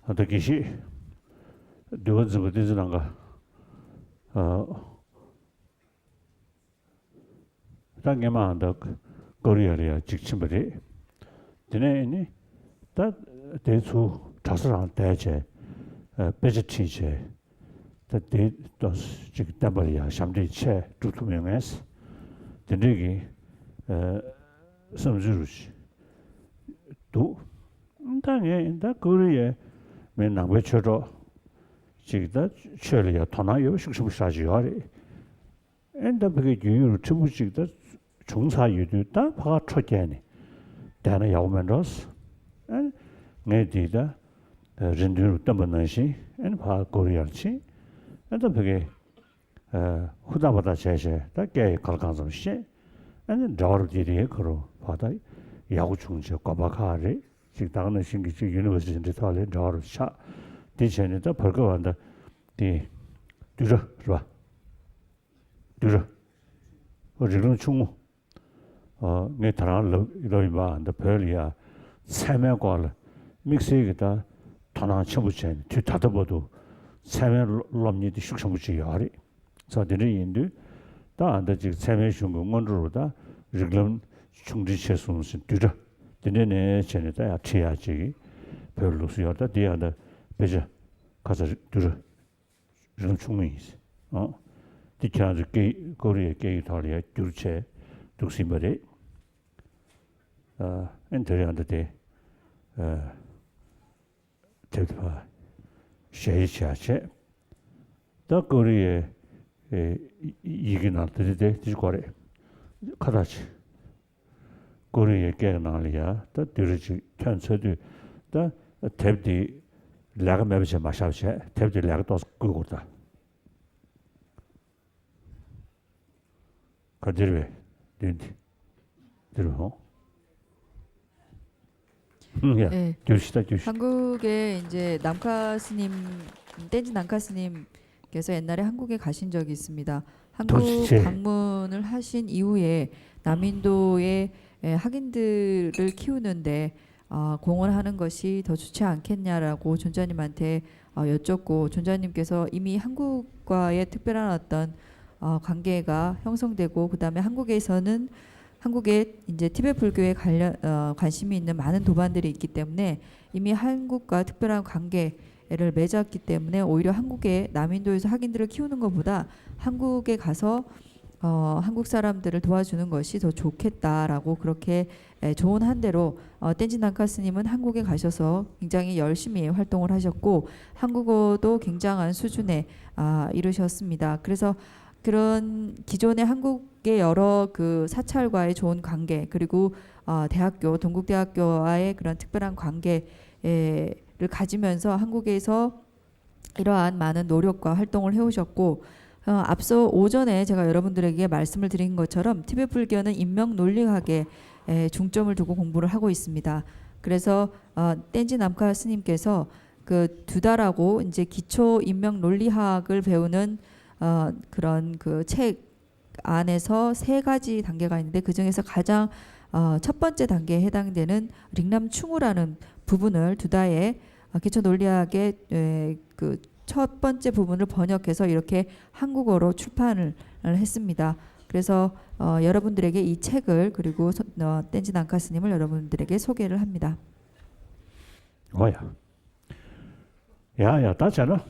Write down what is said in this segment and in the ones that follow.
어떻게 시 누가 되지는가 당에만 더 거리야 직침벌이 되네니 다 대수 자수랑 대제 베지티제 다 지금 담벌이야 삼대체 두투명에서 되게 섬주르시 또 당에 다 거리에 맨날 외쳐도 지금 처리야 도나요 식습사지요리 엔다 그게 유유 추부식다 중사유도다 바가 초견이 대나 야오면로스 내디다 렌드로 담는시 엔 바 고리알치 엔다 그게 후다보다 제제 다게 갈간점시 엔 저르디리 그로 바다 야구 중지 과바카리 직당은 신기지 유니버시티 토알레 저르샤 디체네다 벌거한다 디 두저 봐 두저 어지는 충무 내 다른 로이바 안다 별이야 세면과를 믹스에다 다나 쳐붙여 뒤타도보도 세면 롬니도 숙성붙이 야리 저들이 인도 다 안다 지금 세면 중고 원로로다 지금 충지체수는 두저 되네 전에다 야치야지 별로 수여다 뒤에다 베자 가서 두저 지금 충분히 디차즈 게 거리에 게 이탈리아 둘째 독심벌이 엔터리한테 대파 쉐이샤체 더 거리에 이게 나한테 뒤거래 가다치 거리에 게 나리아 더 들지 편서도 더 탭디 라가 매버체 마샤체 탭디 라가 또 그거다 가지르베 딘디 들어 네. 교시다. 한국에 이제 남카 스님 댄지 남카 스님께서 옛날에 한국에 가신 적이 있습니다. 한국 도대체. 방문을 하신 이후에 남인도의 학인들을 키우는데 공헌하는 것이 더 좋지 않겠냐라고 존자님한테 여쭙고 존자님께서 이미 한국과의 특별한 어떤 관계가 형성되고 그다음에 한국에서는 한국에 이제 티베트 불교에 관심이 있는 많은 도반들이 있기 때문에 이미 한국과 특별한 관계를 맺었기 때문에 오히려 한국의 남인도에서 학인들을 키우는 것보다 한국에 가서 한국 사람들을 도와주는 것이 더 좋겠다라고 그렇게 좋은 한대로 댄지 남카 스님은 한국에 가셔서 굉장히 열심히 활동을 하셨고 한국어도 굉장한 수준에 이르셨습니다. 그래서 그런 기존의 한국의 여러 그 사찰과의 좋은 관계 그리고 대학교 동국대학교와의 그런 특별한 관계를 가지면서 한국에서 이러한 많은 노력과 활동을 해오셨고 앞서 오전에 제가 여러분들에게 말씀을 드린 것처럼 티베트 불교는 인명 논리학에 중점을 두고 공부를 하고 있습니다. 그래서 댄지 남카 스님께서 그 두다라고 이제 기초 인명 논리학을 배우는 그런 그 책 안에서 세 가지 단계가 있는데 그 중에서 가장 첫 번째 단계에 해당되는 링남충우라는 부분을 두다의 기초 논리학의 그 첫 번째 부분을 번역해서 이렇게 한국어로 출판을 했습니다. 그래서 여러분들에게 이 책을 그리고 댄지 남카 스님을 여러분들에게 소개를 합니다. 야야 따잖아.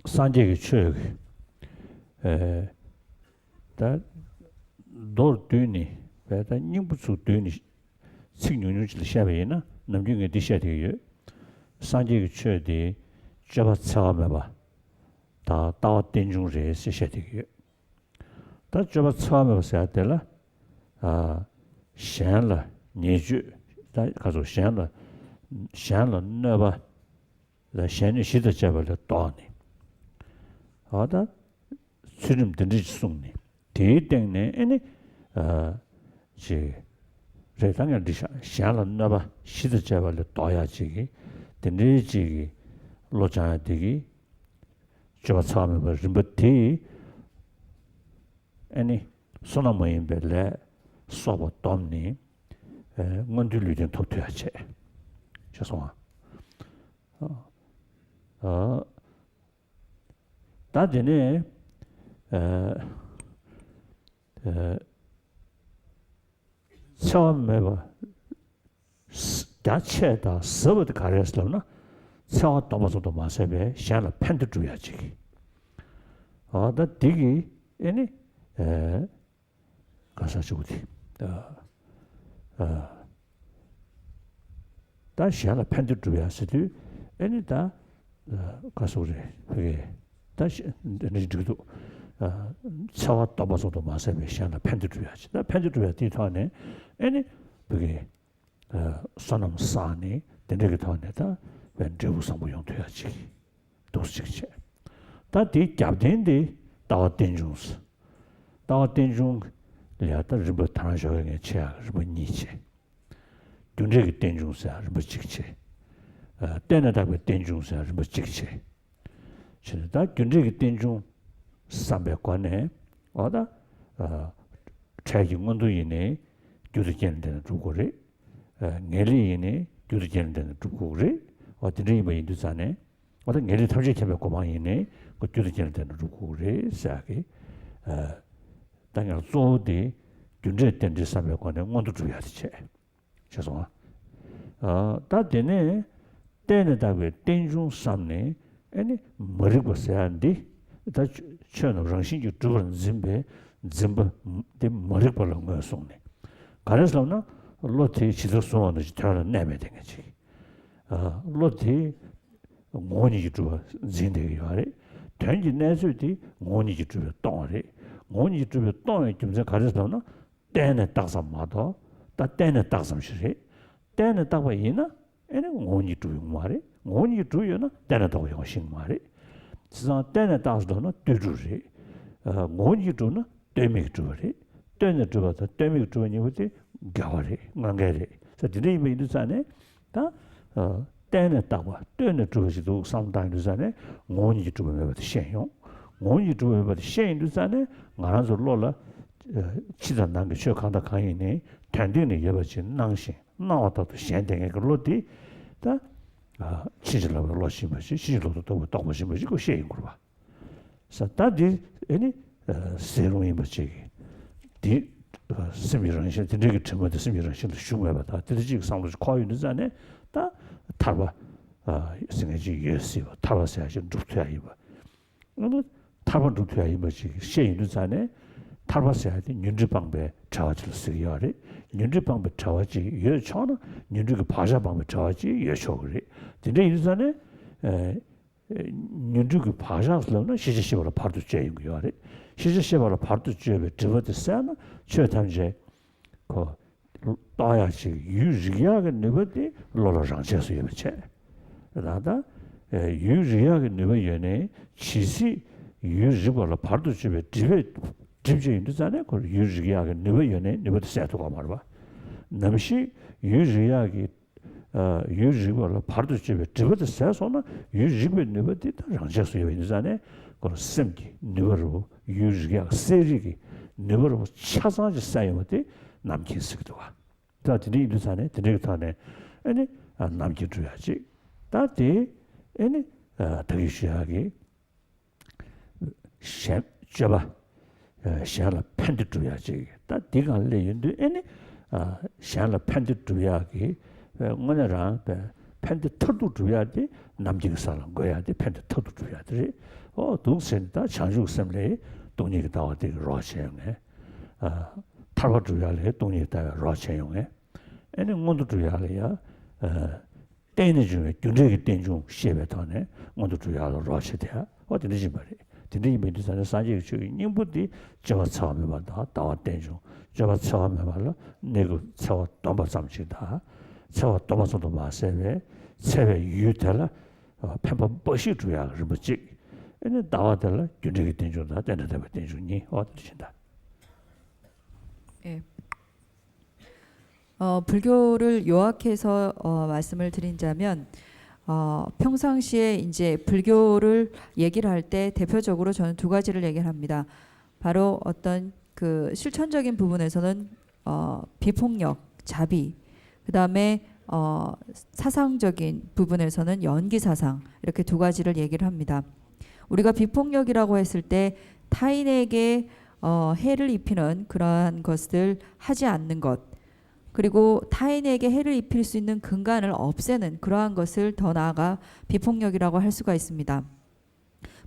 산재기 추억 다 돌드니 배다 님부수 드니 식뉴뉴질 샤베나 남중에 디샤디요 산재기 추억이 잡아 차면봐 다 따왔던 시샤디요 다 잡아 차면서 때라 샹라 니주 다 가서 샹라 너바 다 샹이 시도 잡을 또니 아다 수림 든지 송니 대땡네 아니 지 세상에 디샤 샹라 너바 시도 잡을 또야지 덴리지 로자야 되기 저 처음에 뭐 림버티 아니 소나모인 벨레 소보 돔니 뭔들리든 토트야체 죄송아 다전에 처음에 봐 자체다 서버드 가려서나 차 넘어서도 마세베 샤나 팬드 줘야지 다 되기 아니 가서 주디 다 샤나 팬드 줘야지 아니 다 가서 그래 그게 다시 내지도 차와 넘어서도 마세베 샤나 팬드 줘야지 다 팬드 줘야 뒤타네 아니 그게 선엄 사니 되게 더네다 벤제부 상부용 돼야지 도스직체 다디 잡된데 다와된중스 다와된중 려다 리버 타나셔게 치아 리버 니체 dunjegi tenjungsa riba chikche tena dakwe tenjungsa riba chikche chini da dunjegi tenjung sambe kwane oda chayki ngondu yine gyudu jenendena chukuri ngeli yine gyudu jenendena chukuri dinri yinba yindu zane oda ngeli tamche kembe koma yine gyudu jenendena chukuri saki dangar zoodi dunjegi tenjung sambe kwane ngondu chukuyadiche 죄송아. 다 되네. 때에다가 땡중 삼네. 아니 머리고 세한디. 다 처는 정신이 두번 짐베 데 머리 벌은 거 송네. 가르스라나 로티 지도 소원을 저는 내면 되겠지. 로티 모니 주 진대기 말이. 된지 내수디 모니 주 동아리. 모니 주 동에 좀 가르스라나 때에 딱서 마도 다 때는 딱섬시리 때는 딱 봐이나 얘는 원이 주용 말이 원이 주요나 때는 더 용신 말이 지상 때는 딱서는 되주리 원이 주는 때미 주리 때는 주어서 때미 주니 뭐지 가와리 망가리 그래서 드림이 있잖아요 다 때는 딱봐 때는 주어지도 상당히 있잖아요 원이 주면 현용 원이 주면 현용이잖아요 말아서 로라 치잔난 게 쇼칸다 강이네 단대는 여버지 낭신 나왔다도 현대의 그로디 다 치질로 로시면서 시질로도 또 보시면서 그 시행 거 봐. 사다디 아니 세로이 뭐지 디 스미런신 되게 처음부터 스미런신도 슈메바다 되지 상도 과유는 전에 다 타바 생각이 예시고 타바서 좀 좋대야 이거 뭐 타바 좋대야 이거지 시행도 전에 타바서야 돼 윤주방배 자와질 쓰기야리 윤주방배 자와지 여 처는 윤주가 바샤방배 자와지 여쇼그리 근데 이전에 윤주가 바샤스로는 시지시바로 파도 제이고야리 시지시바로 파도 제베 드버드스나 최탐제 그 따야지 유지야가 네버디 로로장체스 예베체 나다 유지야가 네버연에 치시 유지바로 파도 제베 드베 집주인들잖아요. 그 유지하게 네버연에 네버도 세트가 말봐. 남시 유지하게 유지를 파도 집에 집어도 세서는 유지be 네버디 장제수 있잖아요. 그 심기 네버로 유지하게 세리기 네버로 차상지 쌓여도 남긴 쓰기도 와. 다 드리르잖아요. 드리르타네. 아니 남기 줘야지. 다디 아니 더이시하게 셰 잡아 샤라 팬드 줘야지. 다 네가 할래인데 아니 샤라 팬드 줘야기 뭐냐라 팬드 터도 줘야지 남지가 사는 거야. 팬드 터도 줘야지. 동생다 장주 셈래 돈이 다 되게 러시아에 타바 줘야래 돈이 다 러시아에 아니 뭔도 줘야래야 때는 중에 균적이 땐중 시에베터네 뭔도 줘야로 러시아야. 어디든지 말이 드리이 메디산의 사지 주의 님부디 저 처음에 봤다 다와 땡중 저 처음에 말로 내가 저 넘어 삼치다 저 넘어서도 마세베 세베 유텔라 펜번 버시 주야 그러지 얘는 다와들 균적이 땡중다 되는데 땡중이 어디신다 예. 불교를 요약해서 말씀을 드린다면 평상시에 이제 불교를 얘기를 할 때 대표적으로 저는 두 가지를 얘기를 합니다. 바로 어떤 그 실천적인 부분에서는 비폭력, 자비, 그다음에 사상적인 부분에서는 연기 사상, 이렇게 두 가지를 얘기를 합니다. 우리가 비폭력이라고 했을 때 타인에게 해를 입히는 그러한 것을 하지 않는 것, 그리고 타인에게 해를 입힐 수 있는 근간을 없애는 그러한 것을 더 나아가 비폭력이라고 할 수가 있습니다.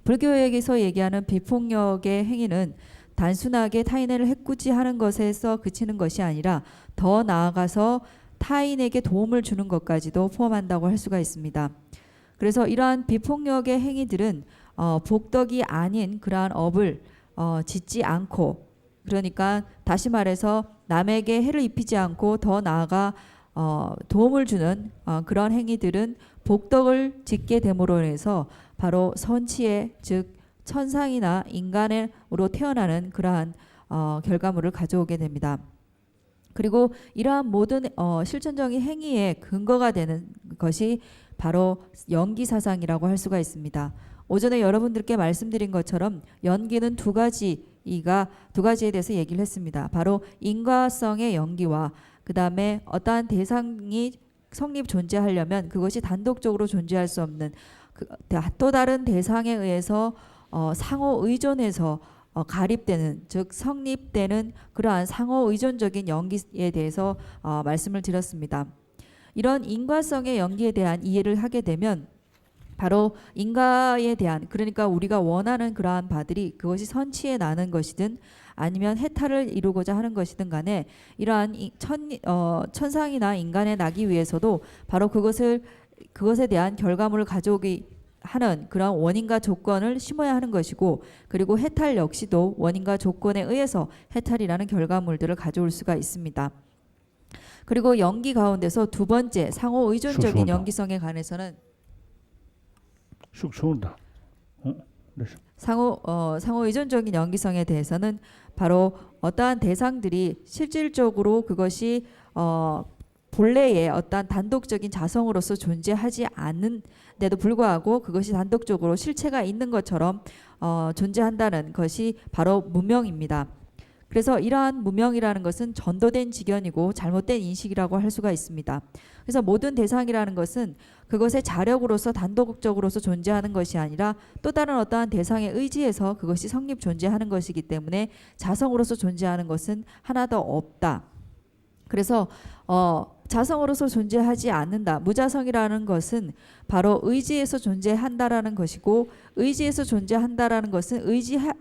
불교에서 얘기하는 비폭력의 행위는 단순하게 타인을 해코지하는 것에서 그치는 것이 아니라 더 나아가서 타인에게 도움을 주는 것까지도 포함한다고 할 수가 있습니다. 그래서 이러한 비폭력의 행위들은 복덕이 아닌 그러한 업을 짓지 않고, 그러니까 다시 말해서 남에게 해를 입히지 않고 더 나아가 도움을 주는 그런 행위들은 복덕을 짓게 됨으로 인해서 바로 선치의, 즉 천상이나 인간으로 태어나는 그러한 결과물을 가져오게 됩니다. 그리고 이러한 모든 실천적인 행위의 근거가 되는 것이 바로 연기사상이라고 할 수가 있습니다. 오전에 여러분들께 말씀드린 것처럼 연기는 두 가지에 대해서 얘기를 했습니다. 바로 인과성의 연기와 그 다음에 어떠한 대상이 성립 존재하려면 그것이 단독적으로 존재할 수 없는 또 다른 대상에 의해서 상호 의존해서 가립되는, 즉 성립되는 그러한 상호 의존적인 연기에 대해서 말씀을 드렸습니다. 이런 인과성의 연기에 대한 이해를 하게 되면 바로 인과에 대한, 그러니까 우리가 원하는 그러한 바들이 그것이 선치에 나는 것이든 아니면 해탈을 이루고자 하는 것이든 간에 이러한 천상이나 인간에 나기 위해서도 바로 그것에 대한 결과물을 가져오기 하는 그런 원인과 조건을 심어야 하는 것이고, 그리고 해탈 역시도 원인과 조건에 의해서 해탈이라는 결과물들을 가져올 수가 있습니다. 그리고 연기 가운데서 두 번째 상호 의존적인 연기성에 관해서는 쑥 좋은다. 상호 의존적인 연기성에 대해서는 바로 어떠한 대상들이 실질적으로 그것이 본래의 어떠한 단독적인 자성으로서 존재하지 않는데도 불구하고 그것이 단독적으로 실체가 있는 것처럼 존재한다는 것이 바로 무명입니다. 그래서 이러한 무명이라는 것은 전도된 지견이고 잘못된 인식이라고 할 수가 있습니다. 그래서 모든 대상이라는 것은 그것의 자력으로서 단독적으로서 존재하는 것이 아니라 또 다른 어떠한 대상에 의지해서 그것이 성립 존재하는 것이기 때문에 자성으로서 존재하는 것은 하나도 없다. 그래서 자성으로서 존재하지 않는다. 무자성이라는 것은 바로 의지에서 존재한다라는 것이고, 의지에서 존재한다라는 것은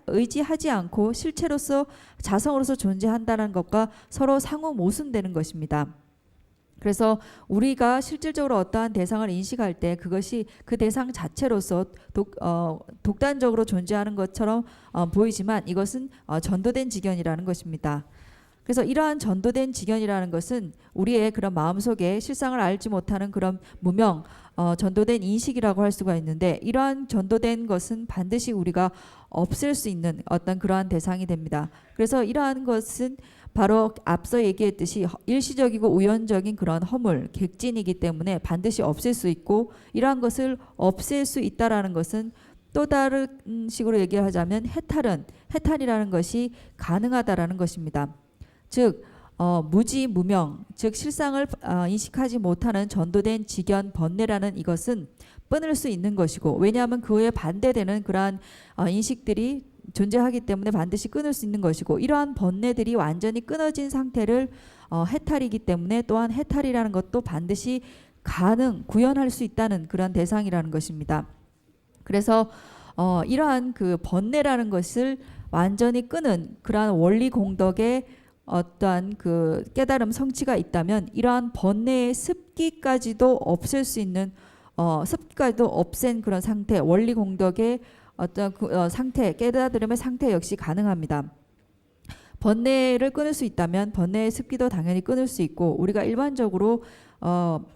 의지하지 않고 실체로서 자성으로서 존재한다는 것과 서로 상호 모순되는 것입니다. 그래서 우리가 실질적으로 어떠한 대상을 인식할 때 그것이 그 대상 자체로서 독단적으로 존재하는 것처럼 보이지만 이것은 전도된 지견이라는 것입니다. 그래서 이러한 전도된 지견이라는 것은 우리의 그런 마음속에 실상을 알지 못하는 그런 무명, 전도된 인식이라고 할 수가 있는데, 이러한 전도된 것은 반드시 우리가 없앨 수 있는 어떤 그러한 대상이 됩니다. 그래서 이러한 것은 바로 앞서 얘기했듯이 일시적이고 우연적인 그런 허물, 객진이기 때문에 반드시 없앨 수 있고, 이러한 것을 없앨 수 있다라는 것은 또 다른 식으로 얘기하자면 해탈이라는 것이 가능하다라는 것입니다. 즉 무지 무명, 즉 실상을 인식하지 못하는 전도된 지견 번뇌라는 이것은 끊을 수 있는 것이고, 왜냐하면 그에 반대되는 그러한 인식들이 존재하기 때문에 반드시 끊을 수 있는 것이고, 이러한 번뇌들이 완전히 끊어진 상태를 해탈이기 때문에 또한 해탈이라는 것도 반드시 구현할 수 있다는 그런 대상이라는 것입니다. 그래서 이러한 그 번뇌라는 것을 완전히 끄는 그러한 원리 공덕의 어떠한 그 깨달음 성취가 있다면 이러한 번뇌의 습기까지도 없앨 수 있는 습기까지도 없앤 그런 상태, 원리 공덕의 어떤 상태, 깨달음의 상태 역시 가능합니다. 번뇌를 끊을 수 있다면 번뇌의 습기도 당연히 끊을 수 있고, 우리가 일반적으로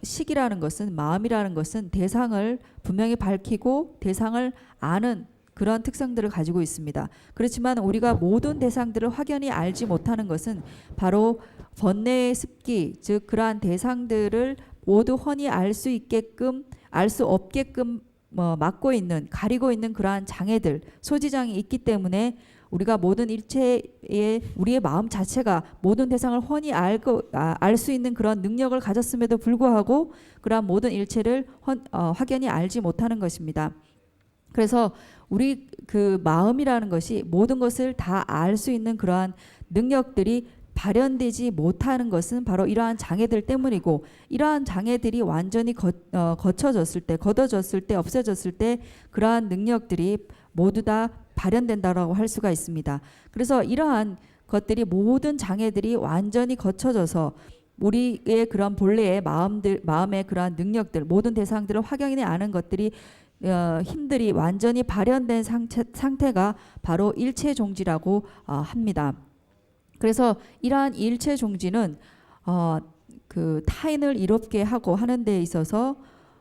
식이라는 것은, 마음이라는 것은 대상을 분명히 밝히고 대상을 아는 그런 특성들을 가지고 있습니다. 그렇지만 우리가 모든 대상들을 확연히 알지 못하는 것은 바로 번뇌의 습기, 즉 그러한 대상들을 모두 훤히 알 수 있게끔 알 수 없게끔 막고 있는 가리고 있는 그러한 장애들 소지장이 있기 때문에 우리가 모든 일체의 우리의 마음 자체가 모든 대상을 훤히 알 수 있는 그런 능력을 가졌음에도 불구하고 그러한 모든 일체를 확연히 알지 못하는 것입니다. 그래서 우리 그 마음이라는 것이 모든 것을 다 알 수 있는 그러한 능력들이 발현되지 못하는 것은 바로 이러한 장애들 때문이고 이러한 장애들이 완전히 거쳐졌을 때, 걷어졌을 때, 없어졌을 때 그러한 능력들이 모두 다 발현된다라고 할 수가 있습니다. 그래서 이러한 것들이 모든 장애들이 완전히 거쳐져서 우리의 그런 본래의 마음의 그러한 능력들, 모든 대상들을 확연히 아는 것들이 힘들이 완전히 발현된 상태가 바로 일체종지라고 합니다. 그래서 이러한 일체종지는 그 타인을 이롭게 하고 하는 데 있어서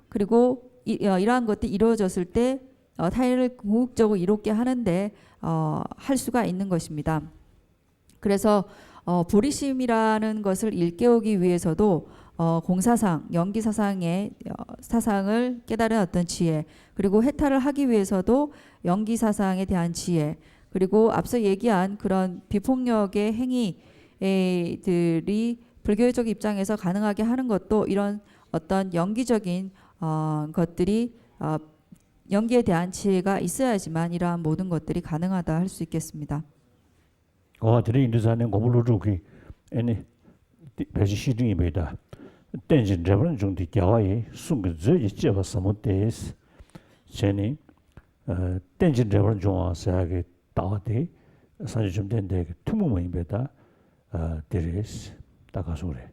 그리고 이러한 것들이 이루어졌을 때 타인을 궁극적으로 이롭게 하는데 할 수가 있는 것입니다. 그래서 불의심이라는 것을 일깨우기 위해서도 공사상, 연기사상의 사상을 깨달은 어떤 지혜, 그리고 해탈을 하기 위해서도 연기사상에 대한 지혜, 그리고 앞서 얘기한 그런 비폭력의 행위들이 불교적 입장에서 가능하게 하는 것도 이런 어떤 연기적인 것들이 연기에 대한 지혜가 있어야지만 이러한 모든 것들이 가능하다 할 수 있겠습니다. 들이 인도산에 고물로 주기 애니 배지 시중이 배다 땡진 잡은 중디 겨와이 숨그 제가 사모데스 제니 땡진 잡은 중화사하게 따와디 산지 좀 된데 투무모이 배다 데레스 다가소래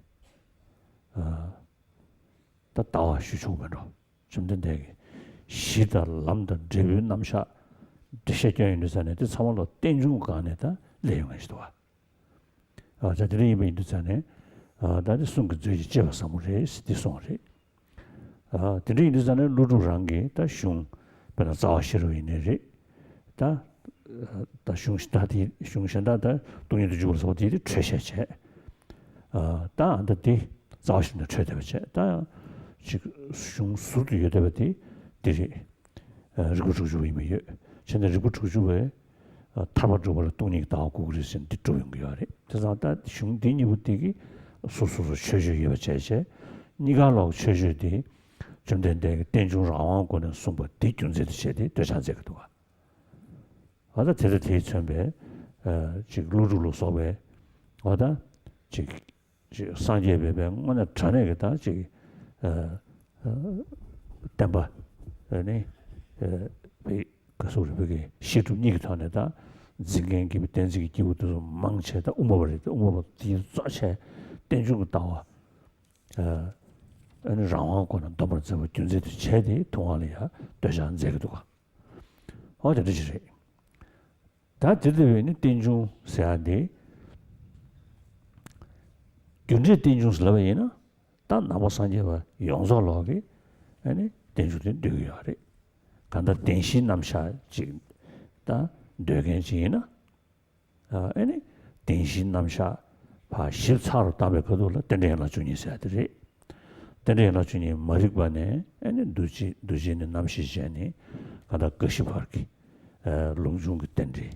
다 따와 쉬주면로 좀 된데 시다 람다 제비 남샤 드셔져 있는 산에 참말로 땡중가 안에다 내용하시도 와. 자들이 이미 있잖아요. 다들 숨그 저기 제가 사무래 스티송래. 들이 있잖아요. 루루랑게 다 슝. 베나 자시로 이네리. 다 슝스타디 슝신다다 동의도 주고서 어디를 최셔체. 다 안다디 자신의 최대버체. 다 지금 슝수도 여대버디 들이 리구주주이미. 전에 리구주주에 타바주버로 돈이 나오고 그랬으면 뒤쪽인 거야. 그래서 다 슝디니부터기 소소소 최저기가 제제 니가로 최저디 좀 된데 땡중랑왕고는 숨버 뒤준제도 제대 되산제도 와. 아다 제대 대천배 지금 루루로 소배 와다 지금 산제배배 오늘 전에겠다 지금 담바 아니 그 소리 그게 시중이 전에다 지경기 땡지기 기부도 망쳐다 우모버리다 우모버 뒤 쏴체 땡주고 나와 아니 장왕고는 더블 좀 준제도 체디 동안이야 되잖아 제도가 어디지 다 되되니 땡주 세야디 준제 땡주 슬라베이나 다 나머산제와 용서로기 아니 땡주도 되게 간다 땡신 남샤 지금 다 되게지나 아니 땡신 남샤 바 실차로 담에 거둘라 땡내나 주니세들이 땡내나 주니 머리관에 아니 두지는 남시제니 가다 것이 벌기 롱중 땡지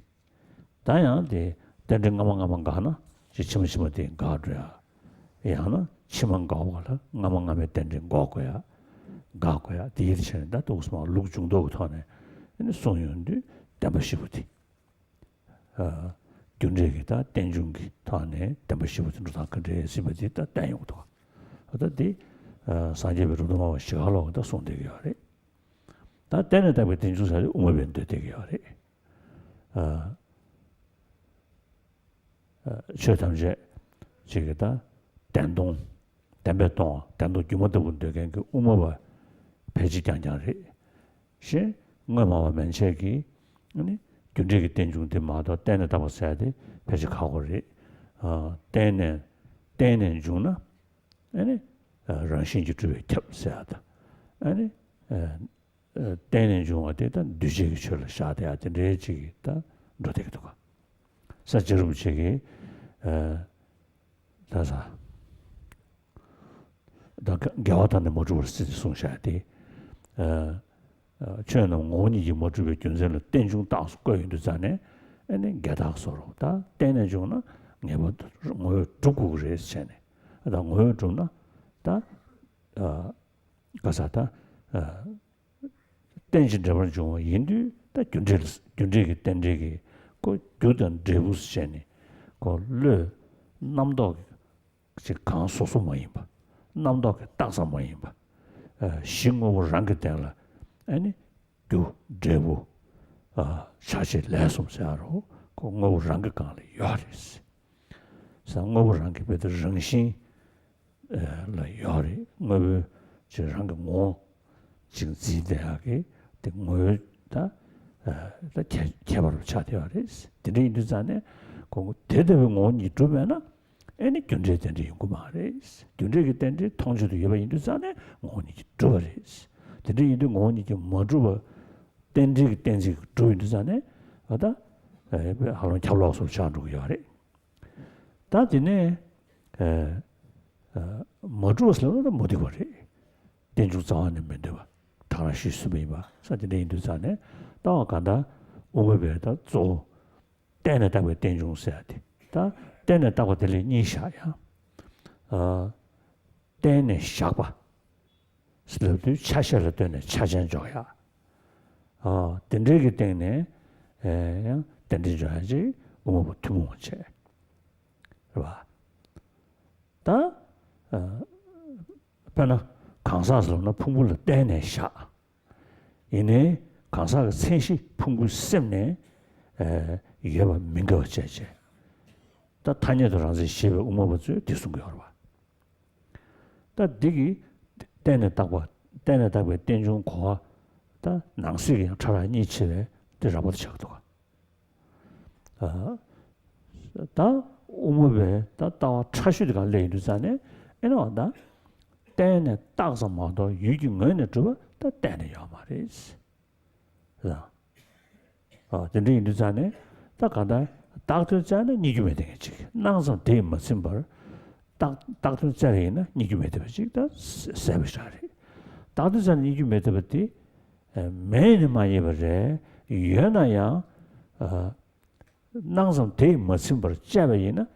다야데 땡땡가망가망 가나 지침심어데 가드야 이 하나 치만 가고라 가망가메 땡땡 고고야 가고야 디르션다 도스마 룩중도 터네 근데 소윤디 담바시부티 균제기다 땡중기 터네 담바시부티로 다 근데 시버지다 땡용도 어디 산제베로도 뭐 시갈로도 손대기하래 다 때는 담에 땡주사리 우모변도 되기하래 저담제 지게다 땡동 담배동 담도 규모도 분들게 그 우모바 배지장장이 시 뭐뭐 면책이 아니 균제기 땡중데 마다 때는 담았어야 돼 배직하고리 때는 주나 아니 런신지 주에 탑사다 아니 때는 주가 되던 뒤지기 처를 샤대야 되지다 노되기도 가 사실은 책이 다사 다 겨와단의 모주를 쓰지 송샤디 저는 원이지 뭐 주변 균선을 땡중 다수 거인도 자네 아니 게다서로 다 땡내 중나 내가 뭐 두고 그랬잖아 다 뭐요 좀나 다 가사다 땡진 잡을 좀 인도 다 균제기 땡제기 그 교던 제부스잖니 그르 남도 그 강소소 뭐 임바 남도 딱서 뭐 임바 신고를 랑게 되라 아니 교 제부 사실 레솜사로 공부 랑게 간래 요리스 상고부 랑게 베더 정신 라 요리 뭐 저랑게 뭐 지금 지대하게 뭐다 다 개발을 차대야리스 드리는 전에 그 대대로 뭐니 주면은 애니 견제된지 연구 말이스 견제기 때문에 통주도 예바 인도 전에 뭐니 주버리스 드리는 뭐니 좀 뭐주버 땡지 주인도 전에 어다 하루 잡라서 차주고 야래 다지네 뭐주어서는 못 이거래 땡주 자는 면도 다시 수비바 사진에 인도 전에 또 간다 오버베다 조 때내다고 땡중 써야 돼. 다 때내다고 들리 니샤야. 때내 샤바. 슬로도 차셔를 때내 차전줘야. 땡들기 때문에 땡들줘야지 오버 투모체. 봐. 다 변화 강사스로는 풍불을 때내 샤. 이내 강사가 생시 풍불 셈네 이게 뭐 민거제제. 다 타녀들한테 시베 우모버즈 뒤순거 알아. 다 되게 때내다고 땡중 고아 다 낭수기 차라리 니치에 들어보도 적도가. 다 우모베 다 차슈드가 레이르잖아. 에너다 때내 딱서 뭐도 유기면에 줘. 다 때내야 말이지. 자. 근데 인도 전에 딱 가다 닥터 전에 니주면 되겠지. 나서 대마 심벌 닥터 전에는 니주면 되겠지. 다 세브샤리. 닥터 전에 니주면 되겠지. 매일 많이 버래. 연아야 나서 대마 심벌 잡아이나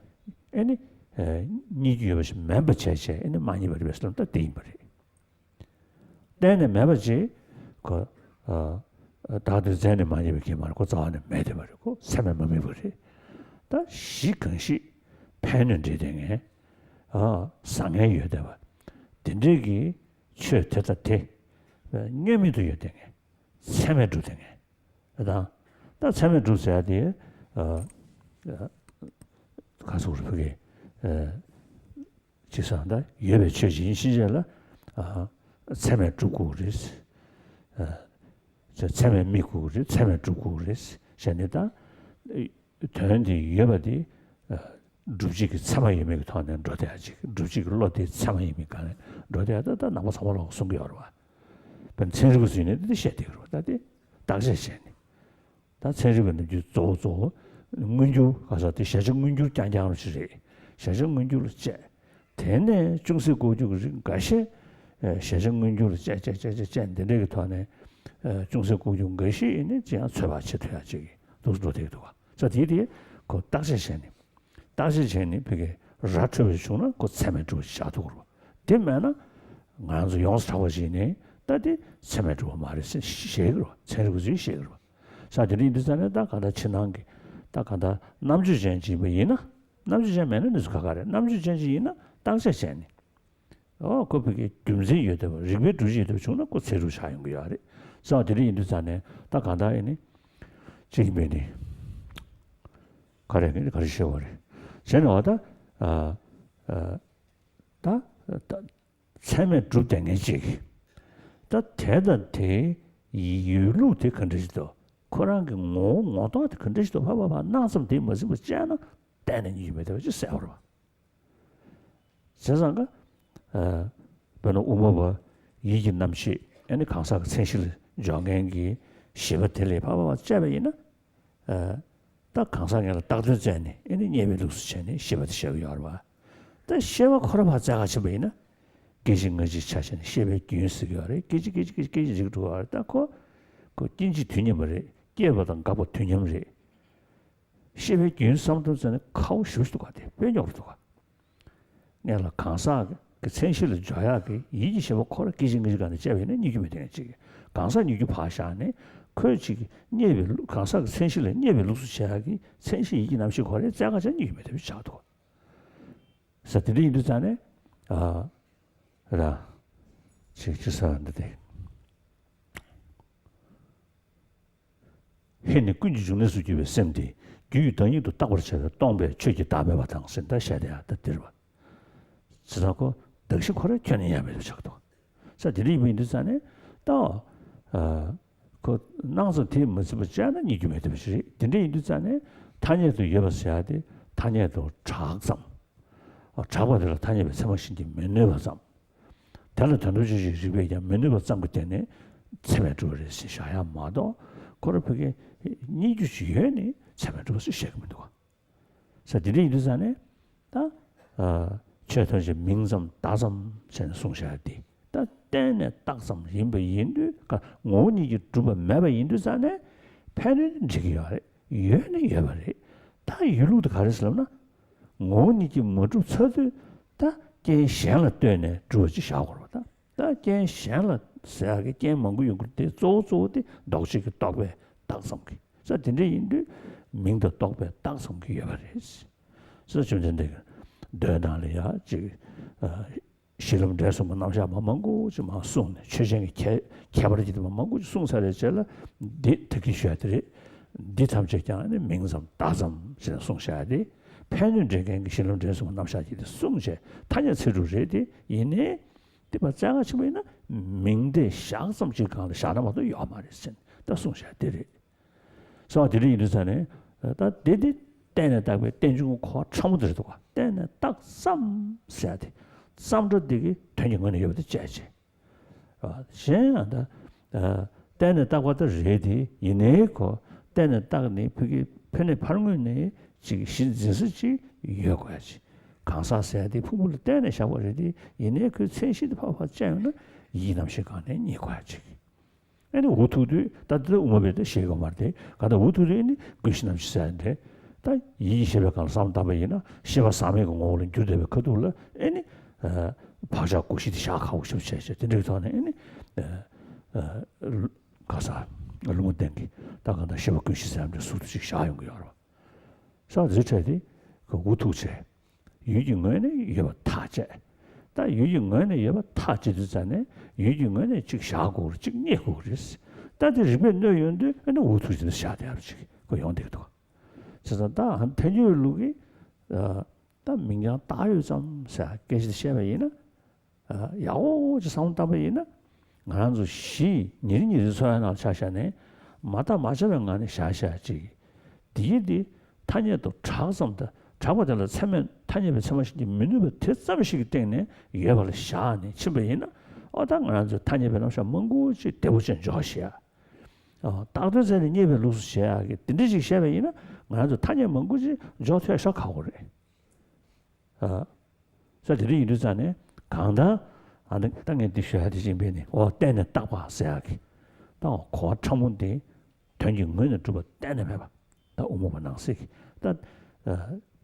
아니 니주여서 멤버 체체 아니 많이 버리면서 또 대버리. 내내 멤버지 그 다들 전에 많이 이렇게 말고 자는 매대 버리고 세면 몸이 버리. 다 시근시 패는지 등에 상해 여대와 딘저기 최대다 대 녀미도 여등에 세매도 등에 다 세매도 써야 돼. 가서 우리 그게 지상다 예배 처진 시절라 세매 주고 그랬어. 저 참여 미국을 참여 주고를 전에다 전에 예바디 루지기 참아이미가 더는 로데야지 루지기 로데 참아이미가 로데야다 나무 사모로 숨겨로 와. 번 천주고 수인데 셰티로 다디 당세신. 다 천주고는 조조 문주 가서 대셔정 문주 장장으로 주지. 셔정 문주를 제 대내 중세 고주를 가시 셔정 문주를 제제제제 내가 더네 중세 고용 것이 있는 지야 최바치 돼야지 도스도 되도 와. 저 뒤에 그 딱세신이 그게 라트를 주는 그 세메주 샤도로 되면은 간주 용스타워지네 다디 세메주 말이지 시에로 세르구지 시에로 사들이 인도산에다 가다 친한 게다 가다 남주전지 뭐이나 남주전면은 누가 가래 남주전지이나 땅세신이 그 그게 균세 여도 리베 두지도 주는 그 세루 사용 거야. 사들이 인도산에 다 가다이니 지금이니 가래는 가르쳐버려. 저는 어다 다 세메 주댕이지. 다 대단히 이유로 되 컨디션도 그런 게 뭐도 컨디션도 봐봐 나서 돼 뭐지 뭐잖아. 때는 이유에도 저 세워라. 세상가 번호 우모버 이긴 남시 아니 강사가 생실 정행기 시버텔레 봐봐 잡아이나 딱 강사가 딱 들잖니 아니 예배도 수잖니 시버트 시어 열와 다 시어 걸어 봐자 같이 보이나 계신 거지 자신 시베 균스거래 계지 지고 왔다 그 진지 뒤념을 깨보던 가보 뒤념을 시베 균sam도 전에 카우 쉬우도 같아 변형도 가 내가 강사 그 sen실을 줘야 그 이지시고 코를 계신 거지 간에 제외는 이기면 되지 강사 이기 파샤네 그 지금 예배 강사 sen실을 예배 루스시하기 sen실 이기 남시 거래 자가 전 이기면 되지 자도 사들이 이르잖아요 라 지사는데 현재 군지 중에 수집에 셈디 규等于도 딱 그렇죠. 동배 최기 다배 바탕 센터 셔야 돼. 들어. 지나고 덕시 코를 견이야면서 적도. 자, 드리브인드산에 또그 나서 팀 무슨 않은 이유에 되듯이 드리브인드산에 단위도 여봤어야 돼. 단위도 작성. 작업을 단위에 세머신디 맨내버삼. 다른 단도주의 집에 이제 맨내버삼 그때네 세매주를 시셔야 마도 그렇게 니주시에네 세매주를 시작하면 되고. 자, 드리브인드산에 최선의 민점 다점 전 송셔야 돼. 다 때네 딱섬 인베 인도 그 오니지 두번 매번 인도산에 패는 지기야. 얘는 예버리. 다 유로도 가르슬나. 오니지 뭐좀 쳐도 다 괜찮을 때네 주지 샤고로다. 다 괜찮을 세하게 괜먹고 요구 때 조조데 도시게 떡배 딱섬기. 자, 근데 인도 민도 떡배 딱섬기 예버리지. 그래서 좀 된대. 대단이야. 지금 실험 돼서 뭐 남자 먹고 좀送 최생이 개발지도 먹고 송사를 절 특히 쉬어들이 디탐적장에 명성 다점 저 송샤야 돼. 편윤적인 실험 돼서 남자지도 송제 단연 체류제디 이내 대바자가 치면은 명대 샹섬지 강의 샤나마도 요 말했어. 다 송샤야 돼. 그래서 들이 이르잖아요. 다 데디 때에다가 땡중 코 처음 들어도 가. 때는 딱쌈 써야 돼. 쌈도 되게 되는 거는 여기도 짜지. 신한다. 때는 딱 와도 레디 이내고 때는 딱네 그게 편에 파는 거네. 지금 신진스지 이어가야지. 강사 써야 돼. 부모를 때는 샤워레디 이내 그 센시드 파파 짜는 이남식 안에 이거야지. 아니 오토도 다들 우마베도 시가 말대. 가다 오토도 그시남시 써야돼. 다 이시백간 삼다베이나 시바 삼회가 오는 주대베 그돌라 아니 바자 고시디 시작하고 싶지. 근데서는 아니 가사 얼마 된게 다가다 시바 고시 사람들 수도식 샤용 거 알아. 사드제디 그 우투제 유징원에 이거 타제 다 유징원에 이거 타제잖아요. 유징원에 즉 샤고 즉 내고 그랬어. 다들 집에 넣는데 아니 우투제도 샤대 알지. 그 용대도 그래서 한 편율룩이 다 민양 다유점사 계시 시에이나 야오지 상담이나 나란주 시 니니 소야나 차샤네 마다 마셔면 안에 샤샤지 디디 타녀도 차섬다 잡아들 세면 타녀에 세면시 민우베 tetsam시기 때문에 예발 샤네 집에이나 어당 나란주 타녀에는 샤 멍고지 대부전 조시야 다들전에 예배 루스시야게 딘디지 시에이나 나도 타녀 먹고지 저퇴서 가고래. 저들이 이르잖아요. 강다 안 땅에 뒤셔야 되지 배네. 때는 딱 봐서야기. 또 거창문데 된증은 좀 때는 해 봐. 다 오모만 나서기. 다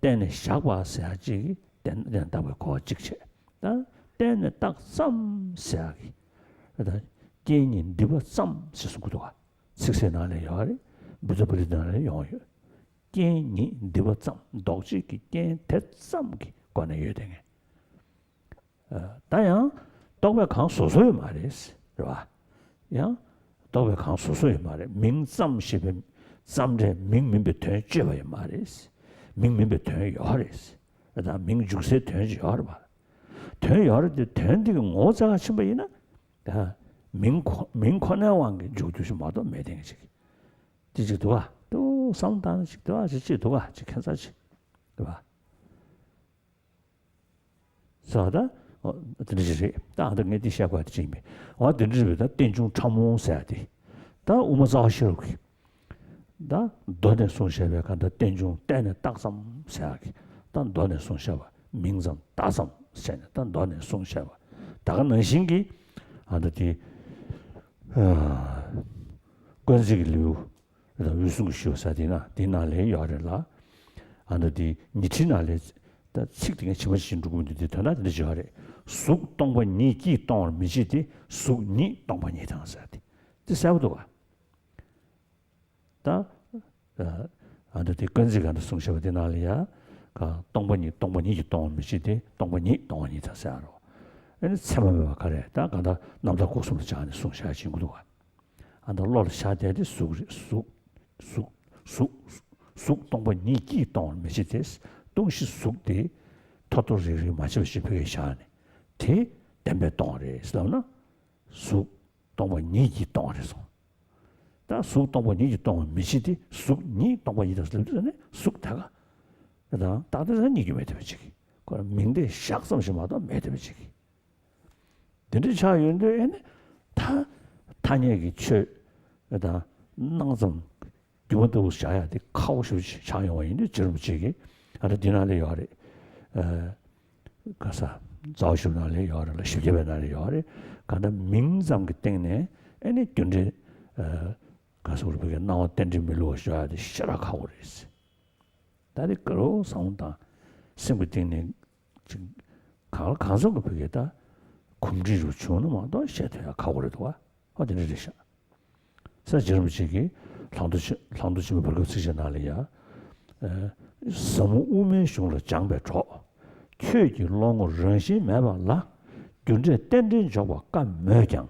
때는 샤과서야지. 때는 답을 거 직체. 다 때는 딱 썸서야기. 그다 개인 디버 썸 스스구도가. 식세나래 요리. 부저버리다래 요요. 겐이 디버점 도지기 겐 대점기 관에 요등에 다양 도배 강 소소의 말이스 봐. 야 도배 강 소소의 말에 민점십에 점제 민민배 되지의 말이스 민민배 되의 요리스 그다 민죽세 되지 요리 봐. 되의 요리데 된디가 오자가 심어이나 다 민권의 왕게 주주시 마도 매댕지 디지도가 또 상단식도 아직 도가 아직 괜찮지. 봐. 저다 들으지. 다들 게 디샤고 하지. 들으지다 된중 참모 써야 돼. 다 우마자시로. 다 돈에 손셔야 간다 된중 때는 딱섬 써야 돼. 단 돈에 손셔봐. 민점 따섬 써야 단 돈에 손셔봐. 다가 능신기 아더디 권직류 유승구 시오사디나 디나레 야르라 아더디 니치나레 다 식딩에 치마신 누구인데 되나 되지 하래 쑥 동번 니기 동 미지디 쑥니 동번이 당사디 디사우도가 다 아더디 권직한테 송셔 디나리아 가 동번이 동 미지디 동번이 당사로 에 참아봐 그래 다 간다 남자 고수로 자는 송샤 친구도가 안다 로를 샤데디 쑥 동번 니기 동 미지디스 동시 쑥디 토토리리 마치시 표시하네 티 덴베 동레 슬라나 쑥 동번 니기 동레서 다쑥 동번 니기 동 미시디 쑥니 동번 이더슬네 쑥다가 그다 다들 니기 매대비지 그럼 민대 샥섬시마다 매대비지 근데 자연데 다 단역이 그다 낭좀 기본도 샤야 돼 카오슈 자연원인데 저름지기 아래 디나레 요아래 가사 자오슈나레 요아래 십제베나레 요아래 가다 민zam기 때문에 애니 견제 가서 우리 보게 나와 던지 밀로 셔야 돼 시작하고 그랬어 다리 끌어 상다 생부팅네 지금 가서 그 보게다 kum지로 주는 뭐도 셔야 가고 그래도 와 어디를 되셔 그래서 저름지기 상도심을 벌거 쓰셔나리야 서무우면숑을 장배초 최기 롱어人心 매발라 균제 땡땡 저와 깜매장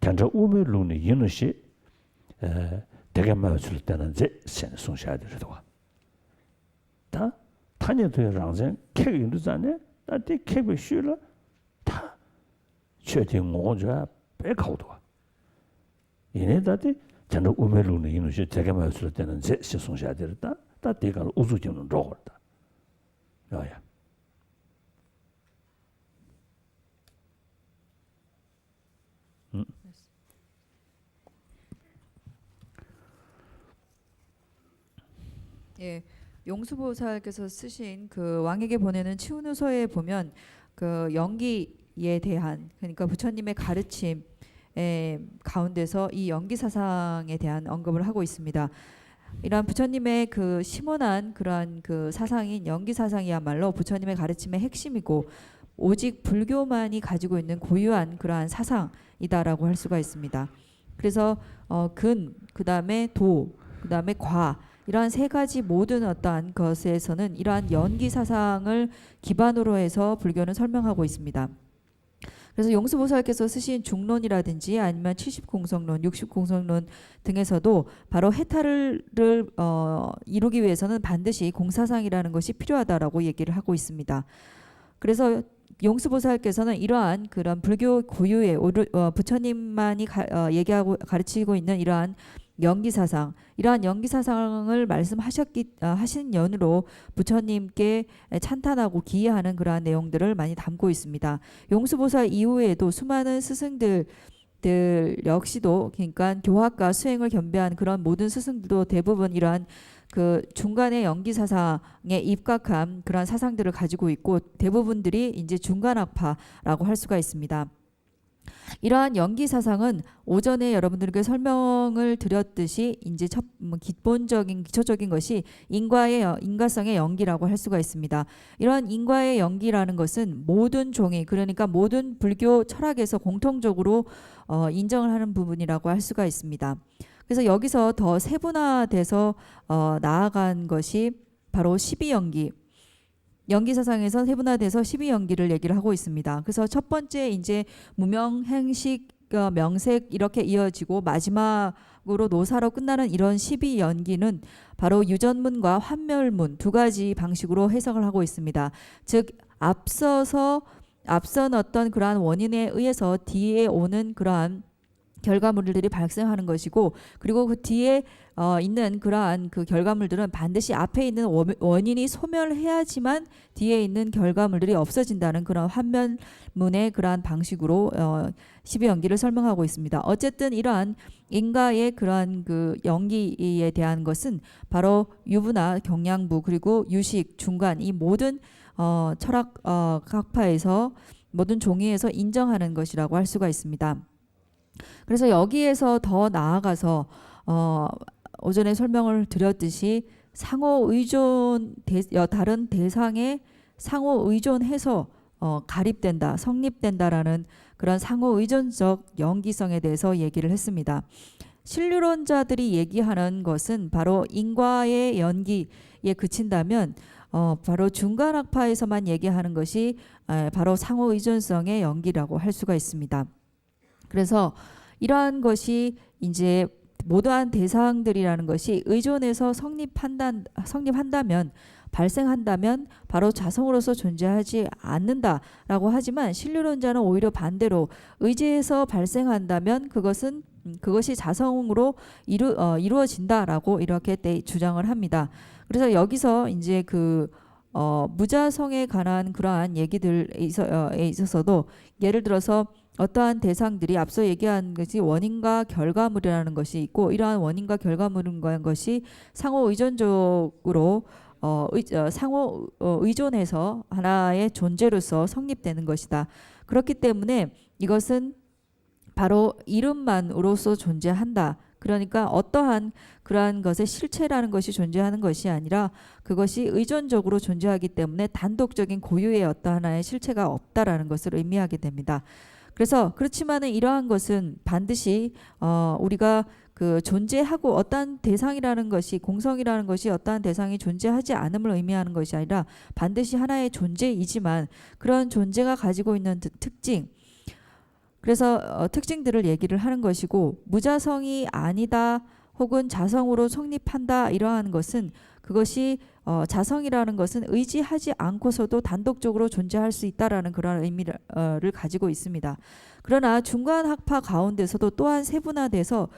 단저 우면론의 인의시 되게 맞을 때는 제 선송셔야 되더라고 다 타녀도의 랑전 캐기도 전에 다디 캐비 쉬了다确定 我저 배가도 얘네다디 단저 우면론의 인의시 되게 맞을 때는 제 선송셔야 되다 다 대가 우주적인 로거다. 야야. 예. 용수보살께서 쓰신 그 왕에게 보내는 치운후서에 보면 그 연기에 대한 그러니까 부처님의 가르침 가운데서 이 연기 사상에 대한 언급을 하고 있습니다. 이러한 부처님의 그 심원한 그러한 그 사상인 연기 사상이야말로 부처님의 가르침의 핵심이고 오직 불교만이 가지고 있는 고유한 그러한 사상이다라고 할 수가 있습니다. 그래서 그다음에 도, 그다음에 과 이러한 세 가지 모든 어떠한 것에서는 이러한 연기 사상을 기반으로 해서 불교는 설명하고 있습니다. 그래서 용수보살께서 쓰신 중론이라든지 아니면 70공성론, 60공성론 등에서도 바로 해탈을 이루기 위해서는 반드시 공사상이라는 것이 필요하다라고 얘기를 하고 있습니다. 그래서 용수보살께서는 이러한 그런 불교 고유의 부처님만이 얘기하고 가르치고 있는 이러한 연기사상, 이러한 연기사상을 하신 연으로 부처님께 찬탄하고 기여하는 그러한 내용들을 많이 담고 있습니다. 용수보살 이후에도 수많은 스승들 역시도 그러니까 교학과 수행을 겸비한 그런 모든 스승들도 대부분 이러한 그 중간의 연기사상에 입각한 그러한 사상들을 가지고 있고 대부분들이 이제 중간학파라고 할 수가 있습니다. 이러한 연기 사상은 오전에 여러분들에게 설명을 드렸듯이 이제 기초적인 것이 인과성의 연기라고 할 수가 있습니다. 이러한 인과의 연기라는 것은 모든 종이 그러니까 모든 불교 철학에서 공통적으로 인정을 하는 부분이라고 할 수가 있습니다. 그래서 여기서 더 세분화돼서 나아간 것이 바로 12연기. 연기사상에서 세분화돼서 12연기를 얘기를 하고 있습니다. 그래서 첫 번째 이제 무명, 행식, 명색 이렇게 이어지고 마지막으로 노사로 끝나는 이런 12연기는 바로 유전문과 환멸문 두 가지 방식으로 해석을 하고 있습니다. 즉 앞선 어떤 그러한 원인에 의해서 뒤에 오는 그러한 결과물들이 발생하는 것이고 그리고 그 뒤에 있는 그러한 그 결과물들은 반드시 앞에 있는 원인이 소멸해야지만 뒤에 있는 결과물들이 없어진다는 그런 환면문의 그러한 방식으로 12연기를 설명하고 있습니다. 어쨌든 이러한 인과의 그러한 그 연기에 대한 것은 바로 유부나 경량부 그리고 유식, 중간 이 모든 철학 학파에서 모든 종이에서 인정하는 것이라고 할 수가 있습니다. 그래서 여기에서 더 나아가서 오전에 설명을 드렸듯이 상호 의존 다른 대상에 상호 의존해서 가립된다, 성립된다라는 그런 상호 의존적 연기성에 대해서 얘기를 했습니다. 신류론자들이 얘기하는 것은 바로 인과의 연기에 그친다면 바로 중간학파에서만 얘기하는 것이 바로 상호 의존성의 연기라고 할 수가 있습니다. 그래서 이러한 것이 이제 모두한 대상들이라는 것이 의존해서 성립한다면 발생한다면 바로 자성으로서 존재하지 않는다라고 하지만 신류론자는 오히려 반대로 의지해서 발생한다면 그것이 자성으로 이루어진다라고 이렇게 주장을 합니다. 그래서 여기서 이제 무자성에 관한 그러한 얘기들에 있어서도 예를 들어서 어떠한 대상들이 앞서 얘기한 것이 원인과 결과물이라는 것이 있고 이러한 원인과 결과물인 것이 상호 의존적으로 상호 의존해서 하나의 존재로서 성립되는 것이다. 그렇기 때문에 이것은 바로 이름만으로서 존재한다. 그러니까 어떠한 그러한 것의 실체라는 것이 존재하는 것이 아니라 그것이 의존적으로 존재하기 때문에 단독적인 고유의 어떠 하나의 실체가 없다라는 것을 의미하게 됩니다. 그래서 그렇지만은 이러한 것은 반드시 우리가 존재하고 어떠한 대상이라는 것이 공성이라는 것이 어떠한 대상이 존재하지 않음을 의미하는 것이 아니라 반드시 하나의 존재이지만 그런 존재가 가지고 있는 특징 그래서 특징들을 얘기를 하는 것이고 무자성이 아니다 혹은 자성으로 성립한다 이러한 것은 그것이 자성이라는 것은 의지하지 않고서도 단독적으로 존재할 수 있다라는 그런 의미를 가지고 있습니다. 그러나 중간학파 가운데서도 또한 세분화돼서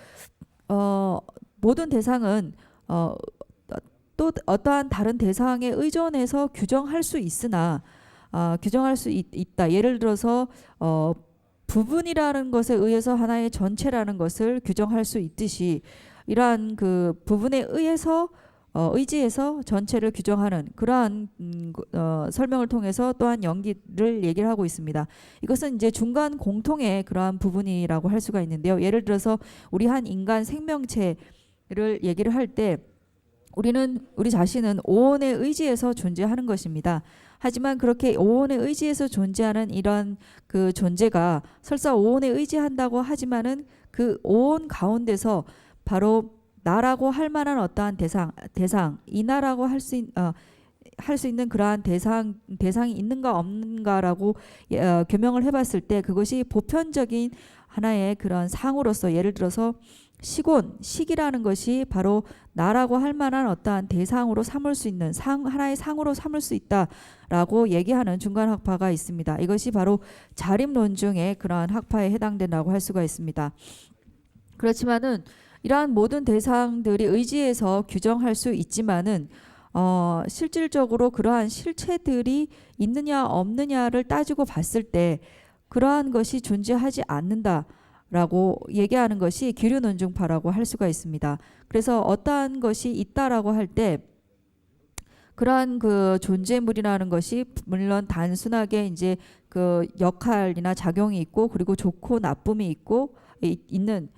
모든 대상은 또 어떠한 다른 대상에 의존해서 규정할 수 있으나 규정할 수 있다. 예를 들어서 부분이라는 것에 의해서 하나의 전체라는 것을 규정할 수 있듯이 이러한 부분에 의해서 의지해서 전체를 규정하는 그러한 설명을 통해서 또한 연기를 얘기를 하고 있습니다. 이것은 이제 중간 공통의 그러한 부분이라고 할 수가 있는데요. 예를 들어서 우리 한 인간 생명체를 얘기를 할 때 우리 자신은 오온에 의지해서 존재하는 것입니다. 하지만 그렇게 오온에 의지해서 존재하는 이런 존재가 설사 오온에 의지한다고 하지만은 그 오온 가운데서 바로 나라고 할 만한 어떠한 대상 이나라고 할 수 있는 그러한 대상이 있는가 없는가라고 규명을 해봤을 때 그것이 보편적인 하나의 그런 상으로서 예를 들어서 식이라는 것이 바로 나라고 할 만한 어떠한 대상으로 삼을 수 있는 하나의 상으로 삼을 수 있다라고 얘기하는 중간학파가 있습니다. 이것이 바로 자립론중의 그러한 학파에 해당된다고 할 수가 있습니다. 그렇지만은 이러한 모든 대상들이 의지해서 규정할 수 있지만은 실질적으로 그러한 실체들이 있느냐 없느냐를 따지고 봤을 때 그러한 것이 존재하지 않는다라고 얘기하는 것이 기류논증파라고 할 수가 있습니다. 그래서 어떠한 것이 있다라고 할 때 그러한 존재물이라는 것이 물론 단순하게 이제 역할이나 작용이 있고 그리고 좋고 나쁨이 있고 있는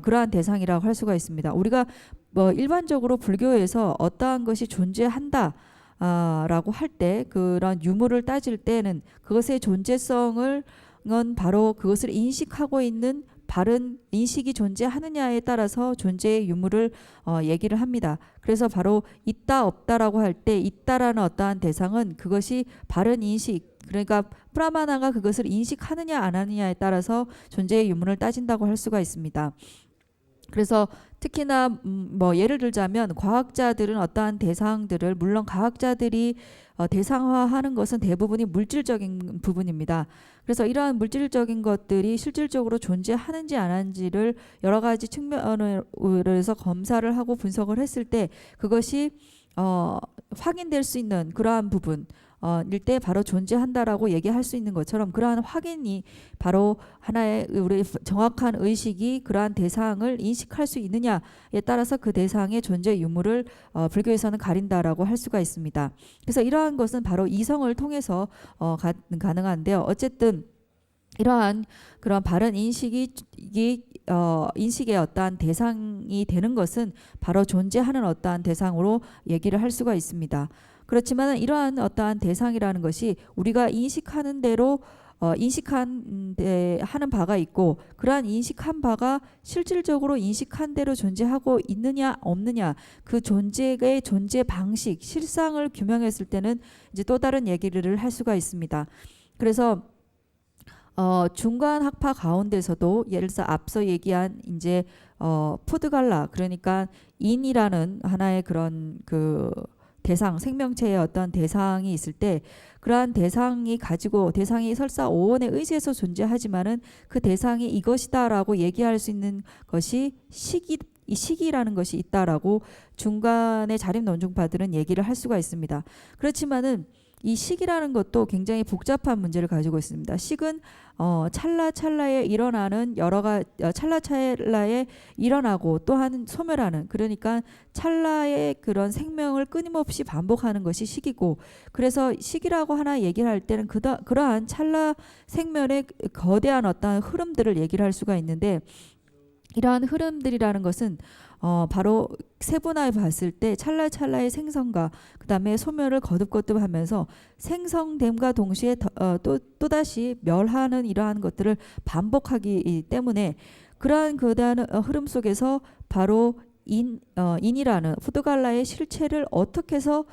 그러한 대상이라고 할 수가 있습니다. 우리가 일반적으로 불교에서 어떠한 것이 존재한다 라고 할 때 그런 유무를 따질 때는 그것의 존재성은 바로 그것을 인식하고 있는 바른 인식이 존재하느냐에 따라서 존재의 유무를 얘기를 합니다. 그래서 바로 있다 없다라고 할 때 있다라는 어떠한 대상은 그것이 바른 인식 그러니까 프라마나가 그것을 인식하느냐 안 하느냐에 따라서 존재의 유무를 따진다고 할 수가 있습니다. 그래서 특히나 예를 들자면 과학자들은 어떠한 대상들을 물론 과학자들이 대상화하는 것은 대부분이 물질적인 부분입니다. 그래서 이러한 물질적인 것들이 실질적으로 존재하는지 안 하는지를 여러 가지 측면에서 검사를 하고 분석을 했을 때 그것이 확인될 수 있는 그러한 부분 일 때 바로 존재한다라고 얘기할 수 있는 것처럼 그러한 확인이 바로 하나의 우리 정확한 의식이 그러한 대상을 인식할 수 있느냐에 따라서 그 대상의 존재 유무를 불교에서는 가린다라고 할 수가 있습니다. 그래서 이러한 것은 바로 이성을 통해서 가능한데요. 어쨌든 이러한 그런 바른 인식이 인식의 어떠한 대상이 되는 것은 바로 존재하는 어떠한 대상으로 얘기를 할 수가 있습니다. 그렇지만 이러한 어떠한 대상이라는 것이 우리가 인식하는 대로 하는 바가 있고 그러한 인식한 바가 실질적으로 인식한 대로 존재하고 있느냐 없느냐 그 존재의 존재 방식 실상을 규명했을 때는 이제 또 다른 얘기를 할 수가 있습니다. 그래서 중간 학파 가운데서도 예를 들어서 앞서 얘기한 이제 푸드갈라 그러니까 인이라는 하나의 그런 그 대상 생명체의 어떤 대상이 있을 때 그러한 대상이 설사 오원에 의지해서 존재하지만은 그 대상이 이것이다라고 얘기할 수 있는 것이 시기라는 것이 있다라고 중간의 자립 논중파들은 얘기를 할 수가 있습니다. 그렇지만은 이 식이라는 것도 굉장히 복잡한 문제를 가지고 있습니다. 식은 찰나찰나에 일어나는 찰나찰나에 일어나고 또한 소멸하는 그러니까 찰나의 그런 생명을 끊임없이 반복하는 것이 식이고 그래서 식이라고 하나 얘기를 할 때는 그러한 찰나 생멸의 거대한 어떤 흐름들을 얘기를 할 수가 있는데 이러한 흐름들이라는 것은 바로 세분화해 봤을 때 찰나찰나의 생성과 그 다음에 소멸을 거듭거듭하면서 생성됨과 동시에 또다시 멸하는 이러한 것들을 반복하기 때문에 그러한 거대한 흐름 속에서 바로 인이라는 푸드갈라의 실체를 어떻게 해서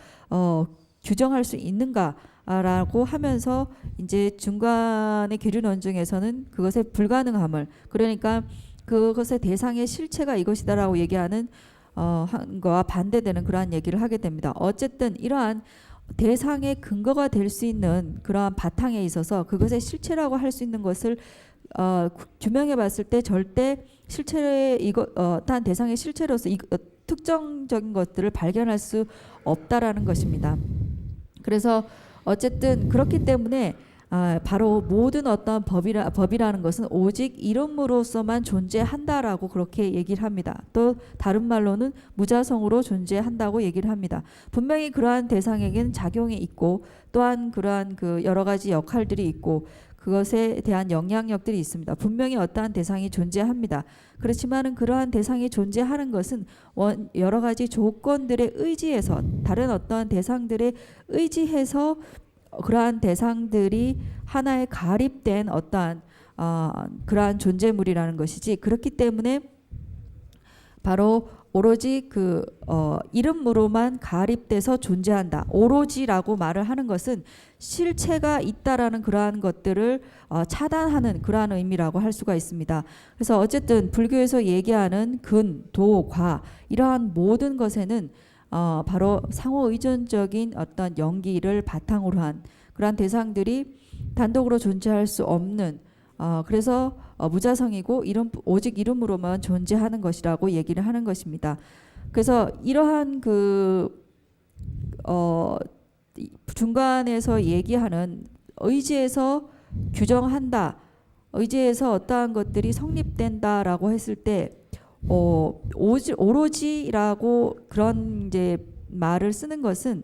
규정할 수 있는가라고 하면서 이제 중간의 기류 논증에서는 그것의 불가능함을 그러니까 그것의 대상의 실체가 이것이다라고 얘기하는 한 거와 반대되는 그러한 얘기를 하게 됩니다. 어쨌든 이러한 대상의 근거가 될 수 있는 그러한 바탕에 있어서 그것의 실체라고 할 수 있는 것을 규명해 봤을 때 절대 실체의 어떠한 대상의 실체로서 특정적인 것들을 발견할 수 없다라는 것입니다. 그래서 어쨌든 그렇기 때문에 바로 모든 어떤 법이라는 것은 오직 이름으로서만 존재한다라고 그렇게 얘기를 합니다. 또 다른 말로는 무자성으로 존재한다고 얘기를 합니다. 분명히 그러한 대상에게는 작용이 있고 또한 그러한 그 여러 가지 역할들이 있고 그것에 대한 영향력들이 있습니다. 분명히 어떠한 대상이 존재합니다. 그렇지만은 그러한 대상이 존재하는 것은 여러 가지 조건들에 의지해서 다른 어떠한 대상들에 의지해서 그러한 대상들이 하나의 가립된 어떠한 그러한 존재물이라는 것이지 그렇기 때문에 바로 오로지 그 이름으로만 가립돼서 존재한다. 오로지라고 말을 하는 것은 실체가 있다라는 그러한 것들을 차단하는 그러한 의미라고 할 수가 있습니다. 그래서 어쨌든 불교에서 얘기하는 근, 도, 과 이러한 모든 것에는 바로 상호 의존적인 어떤 연기를 바탕으로 한 그러한 대상들이 단독으로 존재할 수 없는 그래서 무자성이고 오직 이름으로만 존재하는 것이라고 얘기를 하는 것입니다. 그래서 이러한 그 중간에서 얘기하는 의지에서 규정한다, 의지에서 어떠한 것들이 성립된다라고 했을 때 오로지라고 그런 이제 말을 쓰는 것은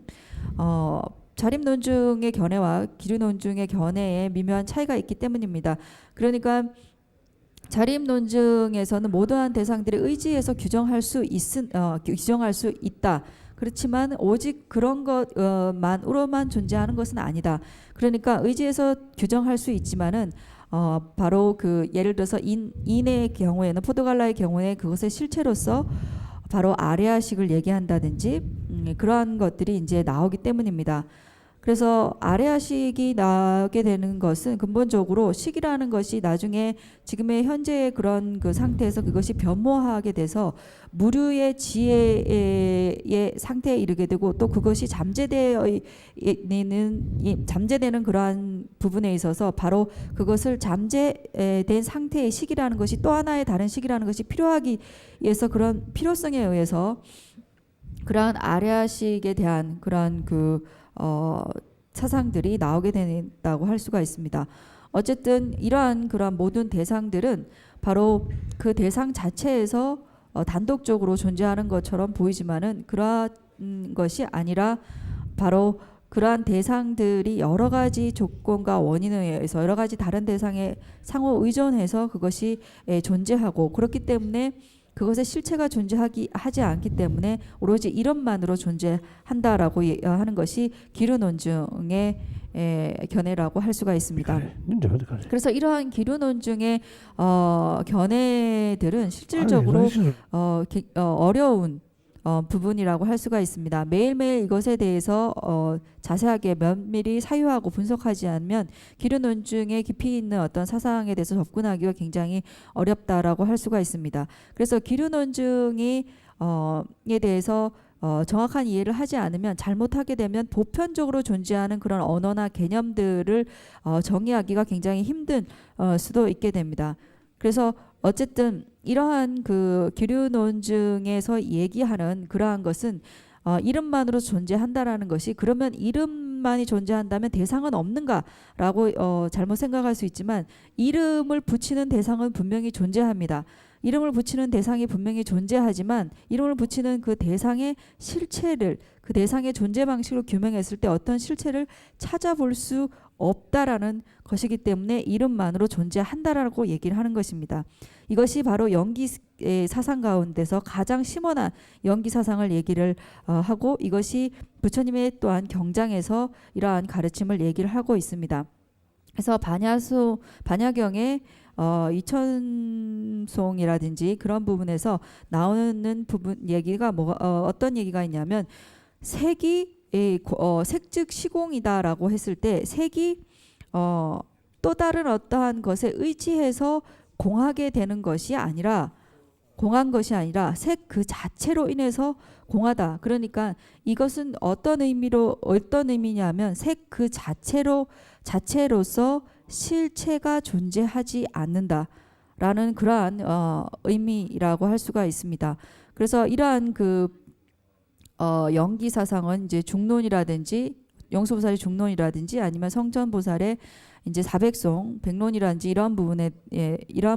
자립논증의 견해와 기류논증의 견해에 미묘한 차이가 있기 때문입니다. 그러니까 자립논증에서는 모든 대상들의 의지에서 규정할 수 있다. 그렇지만 오직 그런 것만으로만 존재하는 것은 아니다. 그러니까 의지에서 규정할 수 있지만은 바로 그 예를 들어서 인의 경우에는 포도갈라의 경우에 그것의 실체로서 바로 아레아식을 얘기한다든지 그러한 것들이 이제 나오기 때문입니다. 그래서 아레아식이 나오게 되는 것은 근본적으로 식이라는 것이 나중에 지금의 현재의 그런 그 상태에서 그것이 변모하게 돼서 무류의 지혜의 상태에 이르게 되고 또 그것이 잠재되는 그러한 부분에 있어서 바로 그것을 잠재된 상태의 식이라는 것이 또 하나의 다른 식이라는 것이 필요하기 위해서 그런 필요성에 의해서 그러한 아레아식에 대한 그러한 사상들이 나오게 된다고 할 수가 있습니다. 어쨌든 이러한 그러한 모든 대상들은 바로 그 대상 자체에서 단독적으로 존재하는 것처럼 보이지만은 그러한 것이 아니라 바로 그러한 대상들이 여러 가지 조건과 원인에 의해서 여러 가지 다른 대상에 상호 의존해서 그것이 존재하고 그렇기 때문에 그것의 실체가 하지 않기 때문에 오로지 이름만으로 존재한다라고 하는 것이 기류 논증의 견해라고 할 수가 있습니다. 그래서 이러한 기류 논증의 견해들은 실질적으로 어려운 부분이라고 할 수가 있습니다. 매일매일 이것에 대해서 자세하게 면밀히 사유하고 분석하지 않으면 기류 논증의 깊이 있는 어떤 사상에 대해서 접근하기가 굉장히 어렵다라고 할 수가 있습니다. 그래서 기류 논증이 에 대해서 정확한 이해를 하지 않으면 잘못하게 되면 보편적으로 존재하는 그런 언어나 개념들을 정의하기가 굉장히 힘든 수도 있게 됩니다. 그래서 어쨌든 이러한 그 기류 논증에서 얘기하는 그러한 것은 이름만으로 존재한다라는 것이 그러면 이름만이 존재한다면 대상은 없는가라고 잘못 생각할 수 있지만 이름을 붙이는 대상은 분명히 존재합니다. 이름을 붙이는 대상이 분명히 존재하지만 이름을 붙이는 그 대상의 실체를 그 대상의 존재 방식을 규명했을 때 어떤 실체를 찾아볼 수 없다라는 것이기 때문에 이름만으로 존재한다라고 얘기를 하는 것입니다. 이것이 바로 영기의 사상 가운데서 가장 심원한 영기 사상을 얘기를 하고 이것이 부처님의 또한 경장에서 이러한 가르침을 얘기를 하고 있습니다. 그래서 반야경의 이천송이라든지 그런 부분에서 나오는 부분 얘기가 어떤 얘기가 있냐면 색이 색즉 시공이다라고 했을 때 색이 또 다른 어떠한 것에 의지해서 공하게 되는 것이 아니라 공한 것이 아니라 색 그 자체로 인해서 공하다. 그러니까 이것은 어떤 의미냐면 색 그 자체로서 실체가 존재하지 않는다라는 그러한 의미라고 할 수가 있습니다. 그래서 이러한 그 영기 사상은 이제 중론이라든지 영수보살의 중론이라든지 아니면 성전보살의 이제 사백송, 백론이라든지 이러한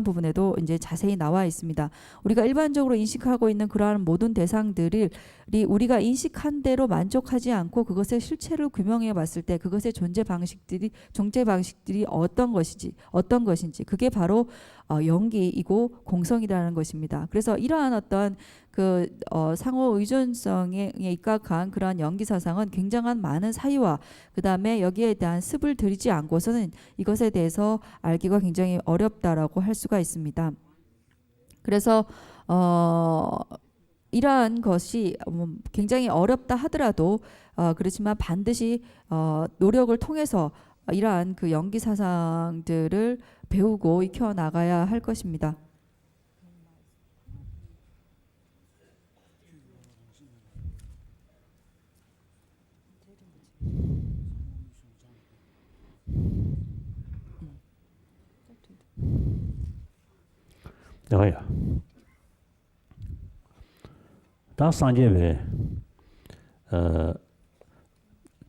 부분에도 이제 자세히 나와 있습니다. 우리가 일반적으로 인식하고 있는 그러한 모든 대상들이 우리가 인식한 대로 만족하지 않고 그것의 실체를 규명해 봤을 때 그것의 존재 방식들이 어떤 것인지 그게 바로 영기이고 공성이라는 것입니다. 그래서 이러한 어떤 그 상호 의존성에 입각한 그러한 영기 사상은 굉장한 많은 사유와 그 다음에 여기에 대한 습을 들이지 않고서는 이것에 대해서 알기가 굉장히 어렵다라고 할 수가 있습니다. 그래서 이러한 것이 굉장히 어렵다 하더라도 그렇지만 반드시 노력을 통해서 이러한 그 영기 사상들을 배우고 익혀 나가야 할 것입니다. 야야. 다 산제베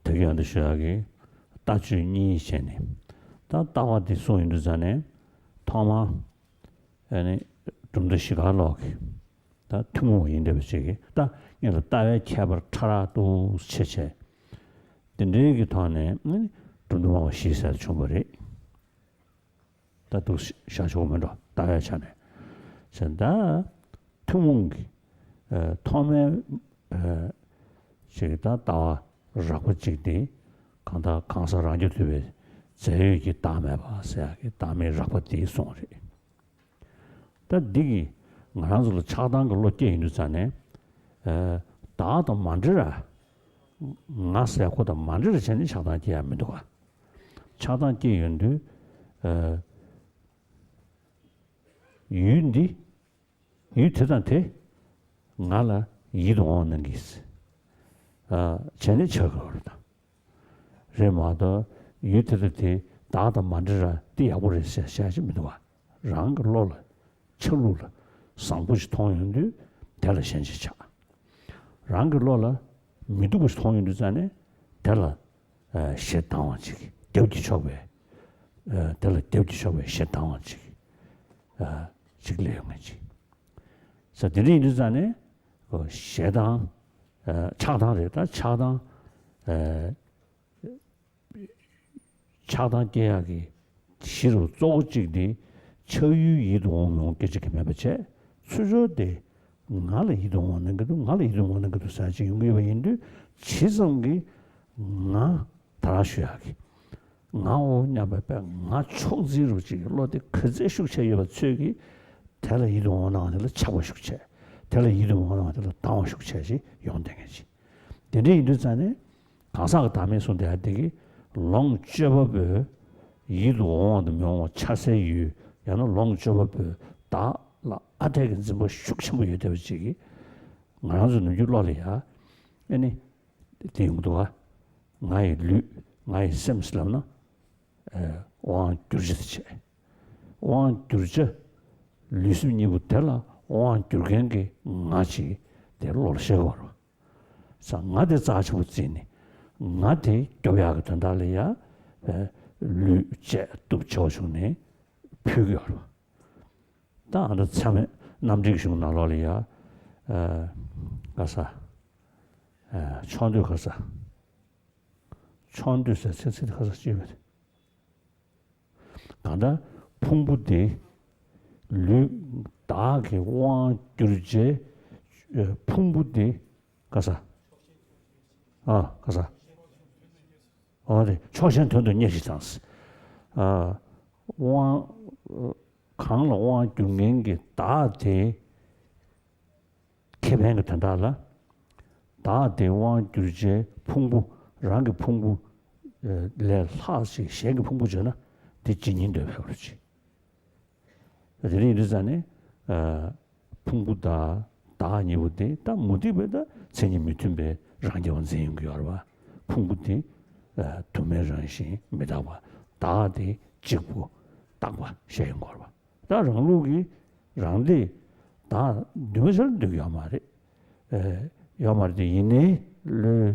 되게 안 되셔야기 따주니 셴네. 다 따와디 소인들자네. 타마 아니 좀더 시간로기. 다 투모인데 버시기. 다 얘가 따에 캬버 차라도 체체. 근데 타네 좀더 시사 좀버리. 다도 샤쇼면도 따야 차네. 전다 투몽기 톰에 제가 다 라고지디 간다 강사라지되 제기 다음에 봐서 다음에 라고디 송리 다 디기 나랑으로 차단 걸로 깨인잖아요 다도 만지라 나서야고도 만지라 전에 차단 깨야면도 차단 깨는데 윤디 유태한테 나라 이동하는 게 있어. 전에 저거다. 레마도 유태한테 다다 만들어 뒤하고를 시작하시면 와. 랑글로라 철로라 상부시 통연도 달라 현시차. 랑글로라 미두부시 통연도 전에 달라 shedangwanchiki, devji chobwe, tala devji chobwe shedangwanchiki, chikli yungachi. Sa dili indi zane, shedang, chadang rita, chadang deyagi, shiru zogchikdi, chayu yidong kechiki mebache, suzo de, ngala yidong wanan gado sachi yungiwa yindu, chisangi nga tarashuyagi. Nga o nyababe, nga chokziru chigi, lode kaze shukche yoba tsuyogi, tela yidong wanan gado chagwa shukche, tela yidong wanan gado dangwa shukche chi yongdengachi. Dende yindu zane, kansaga dame sonde adegi, long chebabe, yidong wanan myongwa chase yu, yana long chebabe, da la adegi zimbo shukchimbo yodewa chigi, nga ranzu nu yuloli ya, yani, tingduwa, ngayi lu, ngayi semslamna, wang gyurjitche. Wang gyurje, lusim nipu tela, wang gyurgengi ngachi, te lor shegoro. Sa nga de zachibu zini, nga de gyoyaga tandali ya, lu che, dup chochungni, pyugyorwa. Da anda tsame, namjigishung naloli ya, gasa, chondu gasa, chondu se tsetsiti gasa jibet. Kanda pungbuti lu daagi wang gyurje pungbuti gasa. Gasa. 어디 초선통도 예시상스. wang 강로 wang 중행기 다대 개변을 탄다라. 다대 wang 규제 풍부 랑게 풍부 내 사시 시행의 풍부잖아. 뒤진인데 그렇지. 그들이 이르잖아요. 풍부다 다니부대 다 모디베다 세님 유튜브에 랑게원 생겨와. 풍부대 도매전시 메다와 다디 직부 딱와 시행 거와. 다 랑루기 랑디 다 뉴절 되야마리 야마리 이네 르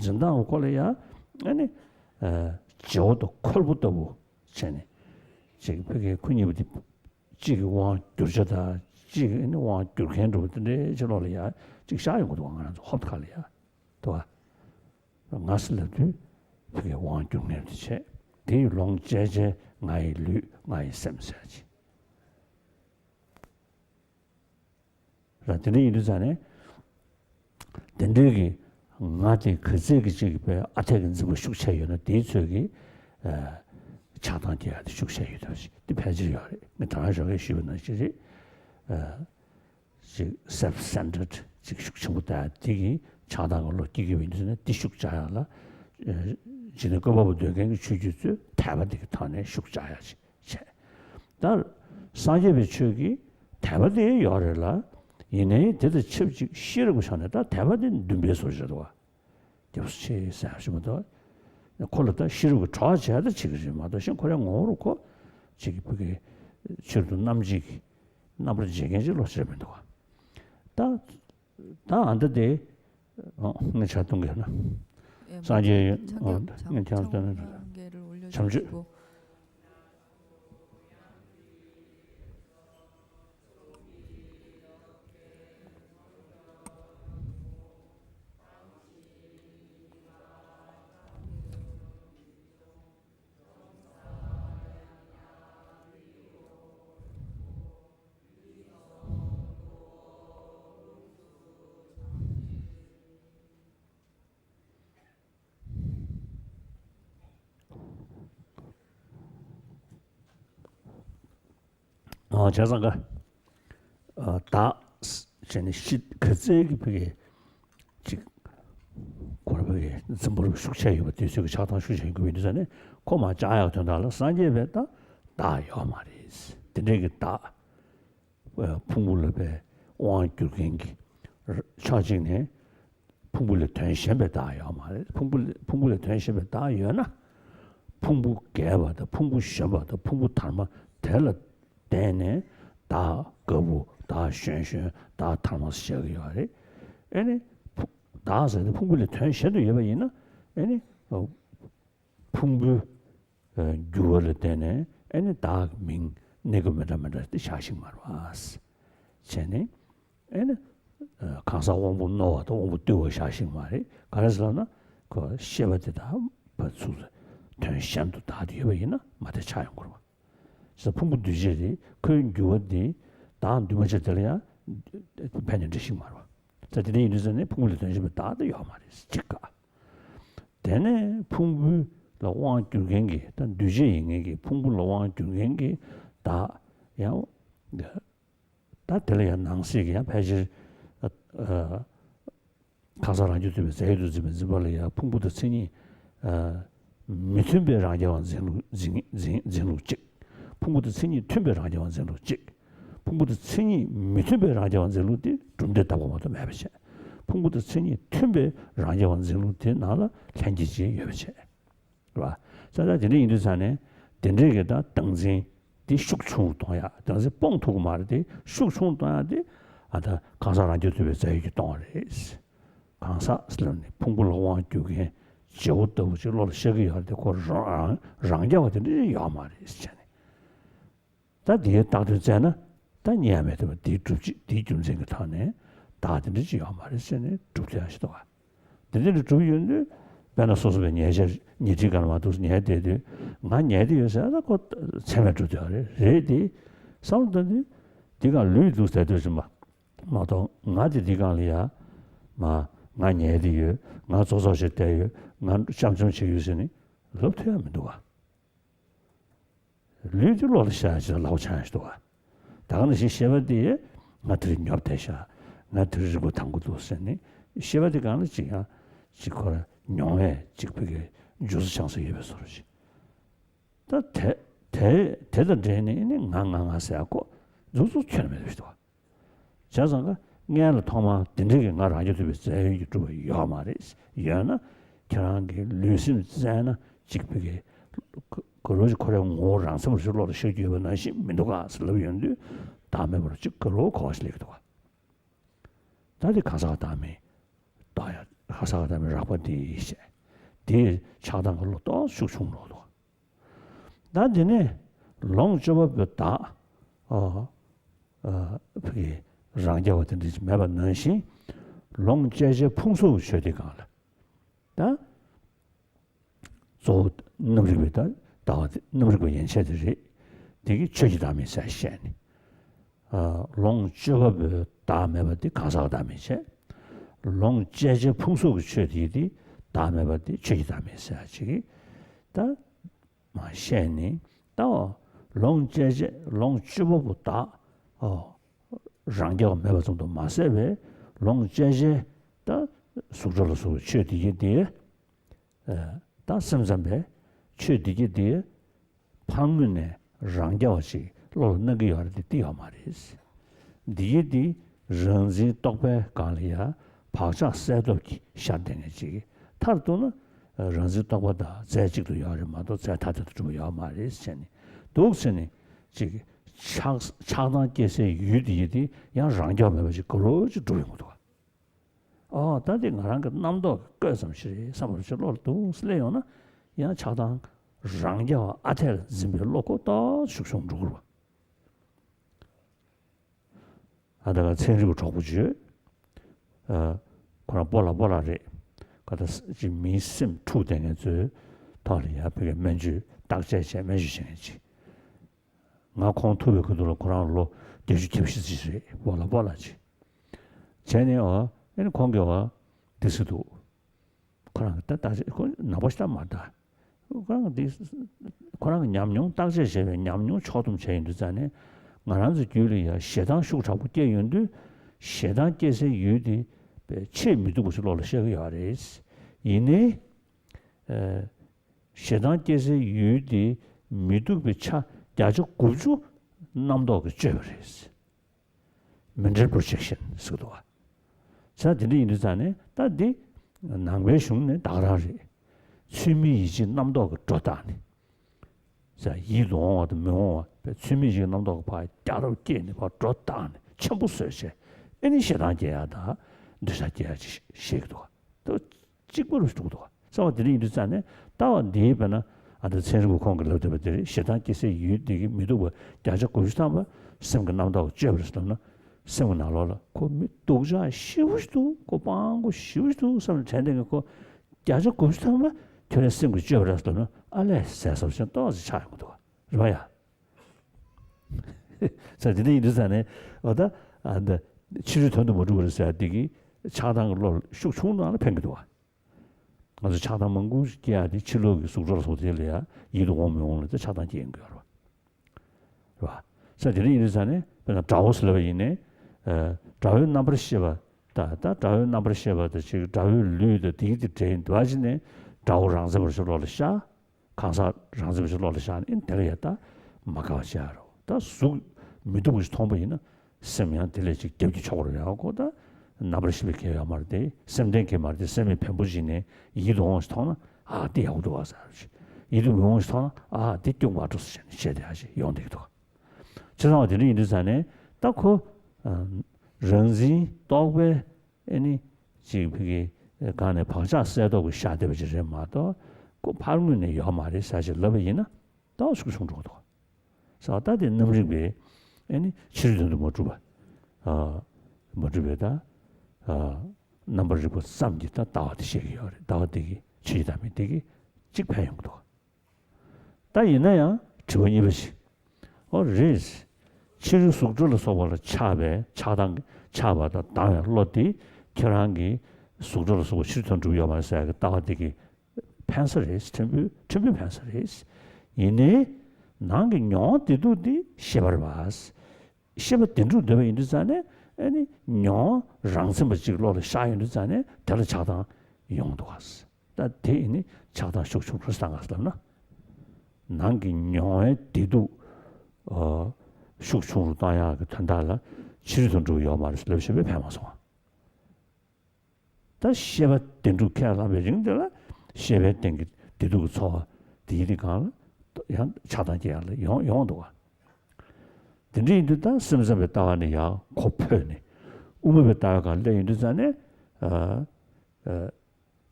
진단 거래야 아니 저도 콜부터 뭐 전에 지금 그게 군이부터 지금 왕 둘자다 지금 왕 둘캔도인데 저러야 지금 사용 것도 왕하는 헛갈이야 또 나슬도 그게 왕 둘네지 대롱 제제 나이류 나이 셈사지 라드니 이르잖아요 덴데기 나지 그제기 지금 아테긴 좀 숙체요는 대적이 차단돼야 돼 숙체요듯이 대표지요 메타라저가 쉬우는 시지 self-centered 숙체보다 되게 차단으로 뛰기 위해서는 뒤숙자야라 지는 거보다 되게 추주주 대바되게 타네 숙자야지 다 사제비 축이 대바되게 열을라 이내 대대 칩지 싫고 전에다 대바된 눈배 소리도 와 역시 사실도 콜다 싫고 좋아져야 지금마다 신 그냥 오르고 지금 그게 저도 남지 나버지 제게지로 쓰면도 다다 안돼 내 찾던 게 하나 사제 장계를 올려주시고 자상가 다 전에 그제기 그게 지금 고르게 전부 숙제요. 뒤에서 차단 숙제요. 그 위에서는 고마 자야 된다라. 산제베다 다요 말이지. 되게 다 풍불럽에 왕규경기 차징네 풍불의 전심에 다요 말. 풍불의 전심에 다요나. 풍부 개바다 풍부 셔바다 풍부 탈마 될 때네 다 거부 다 쉔쉔 다 탈마스 시작이야래. 아니 다서 풍불의 전심도 예바이나. 아니 풍부 유월을 때네 애니 다민 내고면다면다 샤식 말와스 쟤네 애니 강사 원부 노도 원부 되고 샤식 말이 그래서나 그 시험에다 버수 전시도 다 되어이나 맞아 차용 거로 그래서 풍부 뒤제리 그 유월이 다 뒤맞을래야 배년지식 말와 자들이 이전에 풍부를 전시면 다도 요 말이지 지가 되네 풍부 라왕 줄겐기 단 뒤제잉에게 풍부 라왕 줄겐기 다 야오 다 들려야 낭식이야 배지 가서랑 유튜브 제일 좀 집어려야 풍부도 쓰니 미튼베라고 진루직 풍부도 쓰니 튼베라고 진루직 풍부도 쓰니 미튼베라고 진루디 좀 됐다고 뭐도 매버시 풍부도 쓰니 튼베라고 진루디 나라 현지지 여버시 봐. 자자 진리 인도산에 된저게다 등진 디 숙충 동야 등지 뻥투고 말디 숙충 동야디 아다 강사랑 유튜브에 자유지 동아리스 강사 슬런이 풍불로왕 쪽에 저것도 저로 시기 할때 고랑 랑자가 되는 야마리스잖아. 다 뒤에 따르잖아. 다 니야메도 뒤좀 생각하네. 다들지 야마리스네. 두려하시도가. 근데 주의인데 배나 소소에 니지가 와도 니해대도 만 니해대요서 그 참여주죠. 레디 사운드니 네가 류도 때도 좀 마도 나지 네가리야 마 나니에디요 나 조조시 때요 나 샴성시 유스니 럽트야면 도와 류들로 시작해서 라우찬스도와 다른 시시버디에 나들이 nhập 대샤 나 들으고 당구도 쓰니 시버디가 아니 지가 지코라 뇽에 직벽에 주스 창서 예배소로지 대전제는 낭낭하세요 주스 처럼해도 자상가 냐를 통마 된적이 나를 아주도 비슷해 유튜브 요 말이지 야나 결한게 류심 자나 직벽에 그러지 코랑 오랑 섬으로 쉬기면 나시 민도가 슬로연데 다음에 버려 찍으로 거슬리기도 와 다들 가사가 다음에 다야 가사가 다음에 라고디 이제 디 차단 걸로 또 숙충로도 나중에 롱저버다 그게 랑자와 된지 매번 넣으시 롱제제 풍수 쉐디가 다 저 넘르베다 다 넘르고 연세들이 되게 최지담이 사시니 롱저버 다음에부터 가사가 다음이세 롱제제 풍수 쉐디디 다음에부터 최지담이 사시 다 마셰니 또 롱제제 롱저버보다 랑자가 매번 정도 마세베 롱제제 다 숙절로서 최디게 다 섬섬베 최디게 방문에 랑자시 로는게 요르디 디어 말이스 디디 런지 똑베 간리아 파자 세도기 샤데네지 타르도는 런지 똑보다 제직도 요르마도 제타도 좀 요마리스니 독스니 지금 차단께서 유디디 양 랑자면서 그러지 조용도 다들 나랑 그 남도 거섬시 사무실로도 슬레요나 양 차단 랑자 아텔 짐벨로고 또 숙성적으로 아다가 체리고 적부지 그런 볼라볼라리 가다 지금 미심 투되는 저 달이야 그게 먼저 딱제제 매주신지 나 콘투베 그도로 그런로 대주tip시지 볼라볼라지 제네어 얘는 관계와 디스도 그런 거 따지 나보시다 말다 그런 디스 그런 냠뇽 딱제제 냠뇽 초dum체인도 전에 나란지 규리야 시당 쇼차고 대연도 시당 계세 유디 체 미도 고슬로 시야야레스 이네 시당 계세 유디 미도 비차 야주 구주 남도 그 죄버리스 mental projection 수도와 자 들리 인도산에 다디 낭외슝네 다라리 취미이지 남도 그 쪼다니 자 이동어도 명어 취미이지 남도 봐 따로 깨네 봐 쪼다니 전부 쓰세 애니 시단제야다 누사제야지 시기도 또 찍고를 수도도 사와들이 이르잖아요. 다와 네번아 아들 생고 공부를 되버들 시단께서 유디기 미도고 자자 고스타마 생각 나온다고 쥐어버렸으나 생각 나로라 고 도자 쉬우시도 고방고 쉬우시도 선 전쟁 거 자자 고스타마 전에 생각 쥐어버렸으나 알레 세서션 또지 차고도 뭐야 자들이 이르잖아요. 어다 안데 치료 돈도 못 주고 그랬어야 되기 차당으로 쑥 총도 안 팽기도 와. 그래서 차당 먹고 기아디 치료 숙소로 소들이야. 이도 오면 차당 지은 거야. 봐. 자들이 이르잖아요. 그냥 자오슬로이네. 자유 넘버 시바. 다다 자유 넘버 시바도 지금 자유 류도 디디 제인 도와지네. 자오랑서버서로 샤. 강사 랑서버서로 샤. 인테리어다. 마카시아로. 다쑥 미도고 통보이나 세면 텔레직 대기 쪽으로 하고다 나버시비케 말데 샘denke 말데 세미 펜부지네 이동 스토나 아 대하고도 와서 이동 스토나 아 뒤쪽 와줘서 셔야지 용되기도 저놈들이 인도산에 딱그 런지 도베 아니 지금 그게 간에 방사세도 그 샤데버지 마도 그 발문에 요 말이 사실 러베이나 또 숙성적도 사다데 넘리베 아니 치료도 못 줘봐. 못 줘다. 넘버를 삼지다 다와디 시기요. 다와디기 치다미 되기 직파용도. 다 이나야 저니버시. 리스 치료 속절로 써볼 차배 차당 차바다 당야 로디 결항기 속절로 쓰고 실천 주요 말사야 다와디기 펜서리스 준비 펜서리스 이네 나게 녀 되도디 시버바스 시버 된주 되면 인도산에 아니 녀 랑스버 지글로 샤인도 잔에 달 차다 용도 갔어. 다 대인이 차다 숙축 불쌍하스나 나게 녀의 되도 숙축으로 다야 그 탄달라 치료돈 주요 말을 러시베 배마서 다 시버 된주 캐라 베징들 시베 된게 되도 소 디리가 양 차단지야를 용도가 진리인도다 심심에 따와니야 고편이 우무에 따라가 레인도잖아요.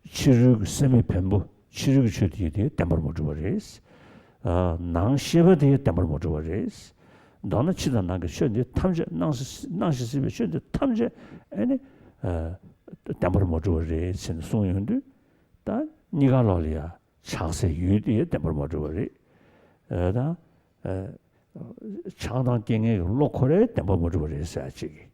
치르 세미 펜부 치르 주디에 담을 못 줘버리스 낭시버디에 담을 못 줘버리스 너는 치다 나게 쉬는데 탐제 낭시 집에 쉬는데 탐제 아니 담을 못 줘버리스 송윤도 다 니가 놀이야 차세 유디에 담을 못 줘버리 다 창당 경에 로컬에 담을 못 줘버리스 아직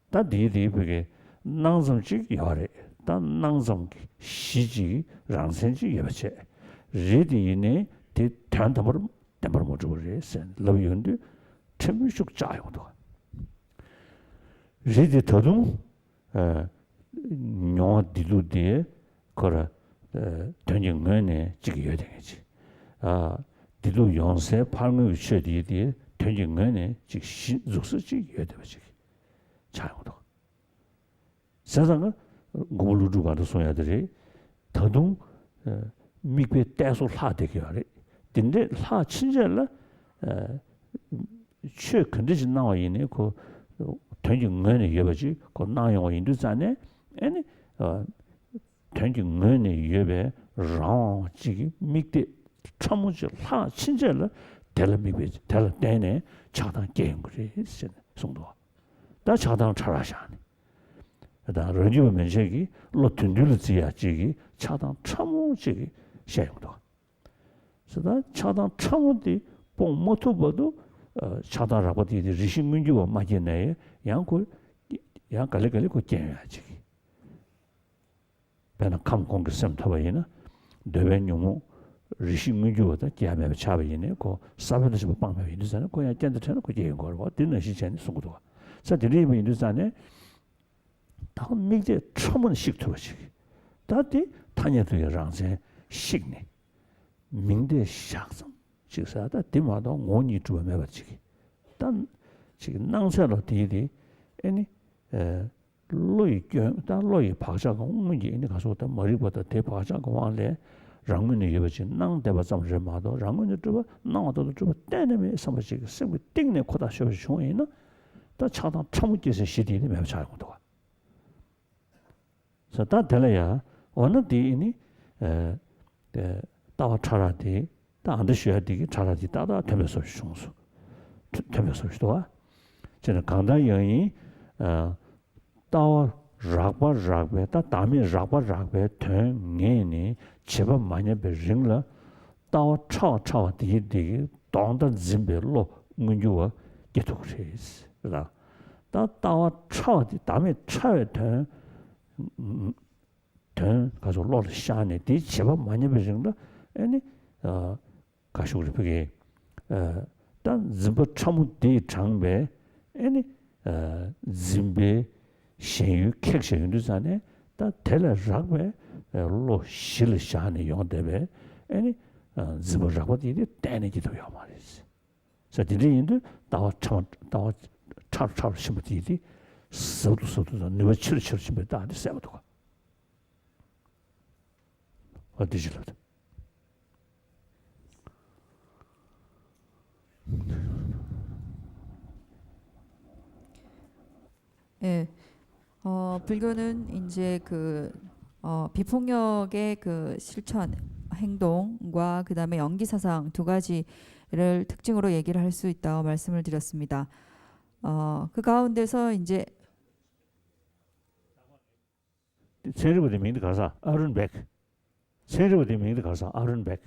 다 디디 그게 낭성직 요래 다 낭성 시지 랑선지 여체 리디네 대 탄담을 못 줘버리스 러비언데 첨식 자용도 리디 더둥 녀 디루디에 거라 전쟁면에 지기야 되겠지 디루 용세 팔무 셔디디 전쟁면에 즉 신속스지 여되지 자용도 세상은 고물루가도 소야들이 더둥 미베 때소 하되게요 근데 하 친절라 최 컨디션 나와 있네 그 전쟁면에 여버지 그 나용 인도산에 아니 전쟁면에 여베 랑 지기 미데 참무지 하 친절라 텔미베 텔 때네 차단 게임 그래 송도 다 차단 잘하샤네 다 러지오 면sek이 로튼들 지야지기 차단 참무지 셔용도 그래서 차단 참무디 뽕모토버도 차단하고 뒤에 리신문주가 맞이네 양고 양갈래갈래 그 깨야지 배나 감공그 셈타바이나 대변용무 리신문주가 깨야면 차바이네 그 사변에서 방법이 있잖아 그냥 짠듯하는 그 얘기인 거고 되는 시간이 송도가 자 드리면 인도산에 다 미제 처음 식투지 다디 타녀들이 랑세 식네 민대 샥성 직사다 디마도 원이 주면 해봤지 단 지금 낭사로 디디 아니 로이견 단 로이 박자가 문제 있는 가서다 머리보다 대박자가 왕래 랑문이 여버지 낭대바 잠을 마도 랑문이 좀 나와도 좀 때문에 삼아지 생고 띵내 코다 쇼쇼이나 다 차다 참무께서 시디니 매우 잘 것도 So 다 될래야 어느 뒤니 따와 차라디 다 안드셔야 되기 차라디 따다 되면서 중수 되면서 또 저는 강다 영이 따와 락바 다 다음에 락바 된게니 제법 많이 베ring라 따와 차와 뒤 동다 짐벨로 문주와 게토크레스 그다 따와 차디 다음에 차에 된 가서 로를 샤네 뒤 제법 많이 베ring라 아니 가시고 그게 단 짐버 참무 뒤 장배 아니 짐베 신유 객신유 전에 다 텔레 작배 로 실샤네 용데베 아니 짐버 작고디 때내기도 요 말이지. 자 디리인도 다와 차 심부디디 소도 누가 치르 심부다 안 세워도 어디지로 예. 불교는 이제 비폭력의 그 실천 행동과 그다음에 연기 사상 두 가지를 특징으로 얘기를 할 수 있다고 말씀을 드렸습니다. 그 가운데서 이제 세르부디 민드 가사 아른백 세르부디 민드 가사 아른백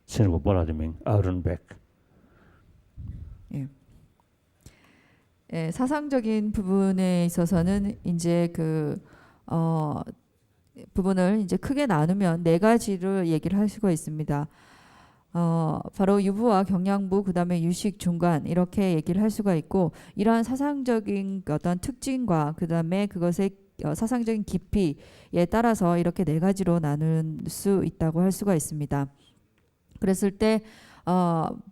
세르부 보라디밍 아른백 예, 사상적인 부분에 있어서는 이제 부분을 이제 크게 나누면 네 가지를 얘기를 할 수가 있습니다. 바로 유부와 경양부, 그다음에 유식, 중간 이렇게 얘기를 할 수가 있고 이러한 사상적인 어떤 특징과 그다음에 그것의 사상적인 깊이에 따라서 이렇게 네 가지로 나눌 수 있다고 할 수가 있습니다. 그랬을 때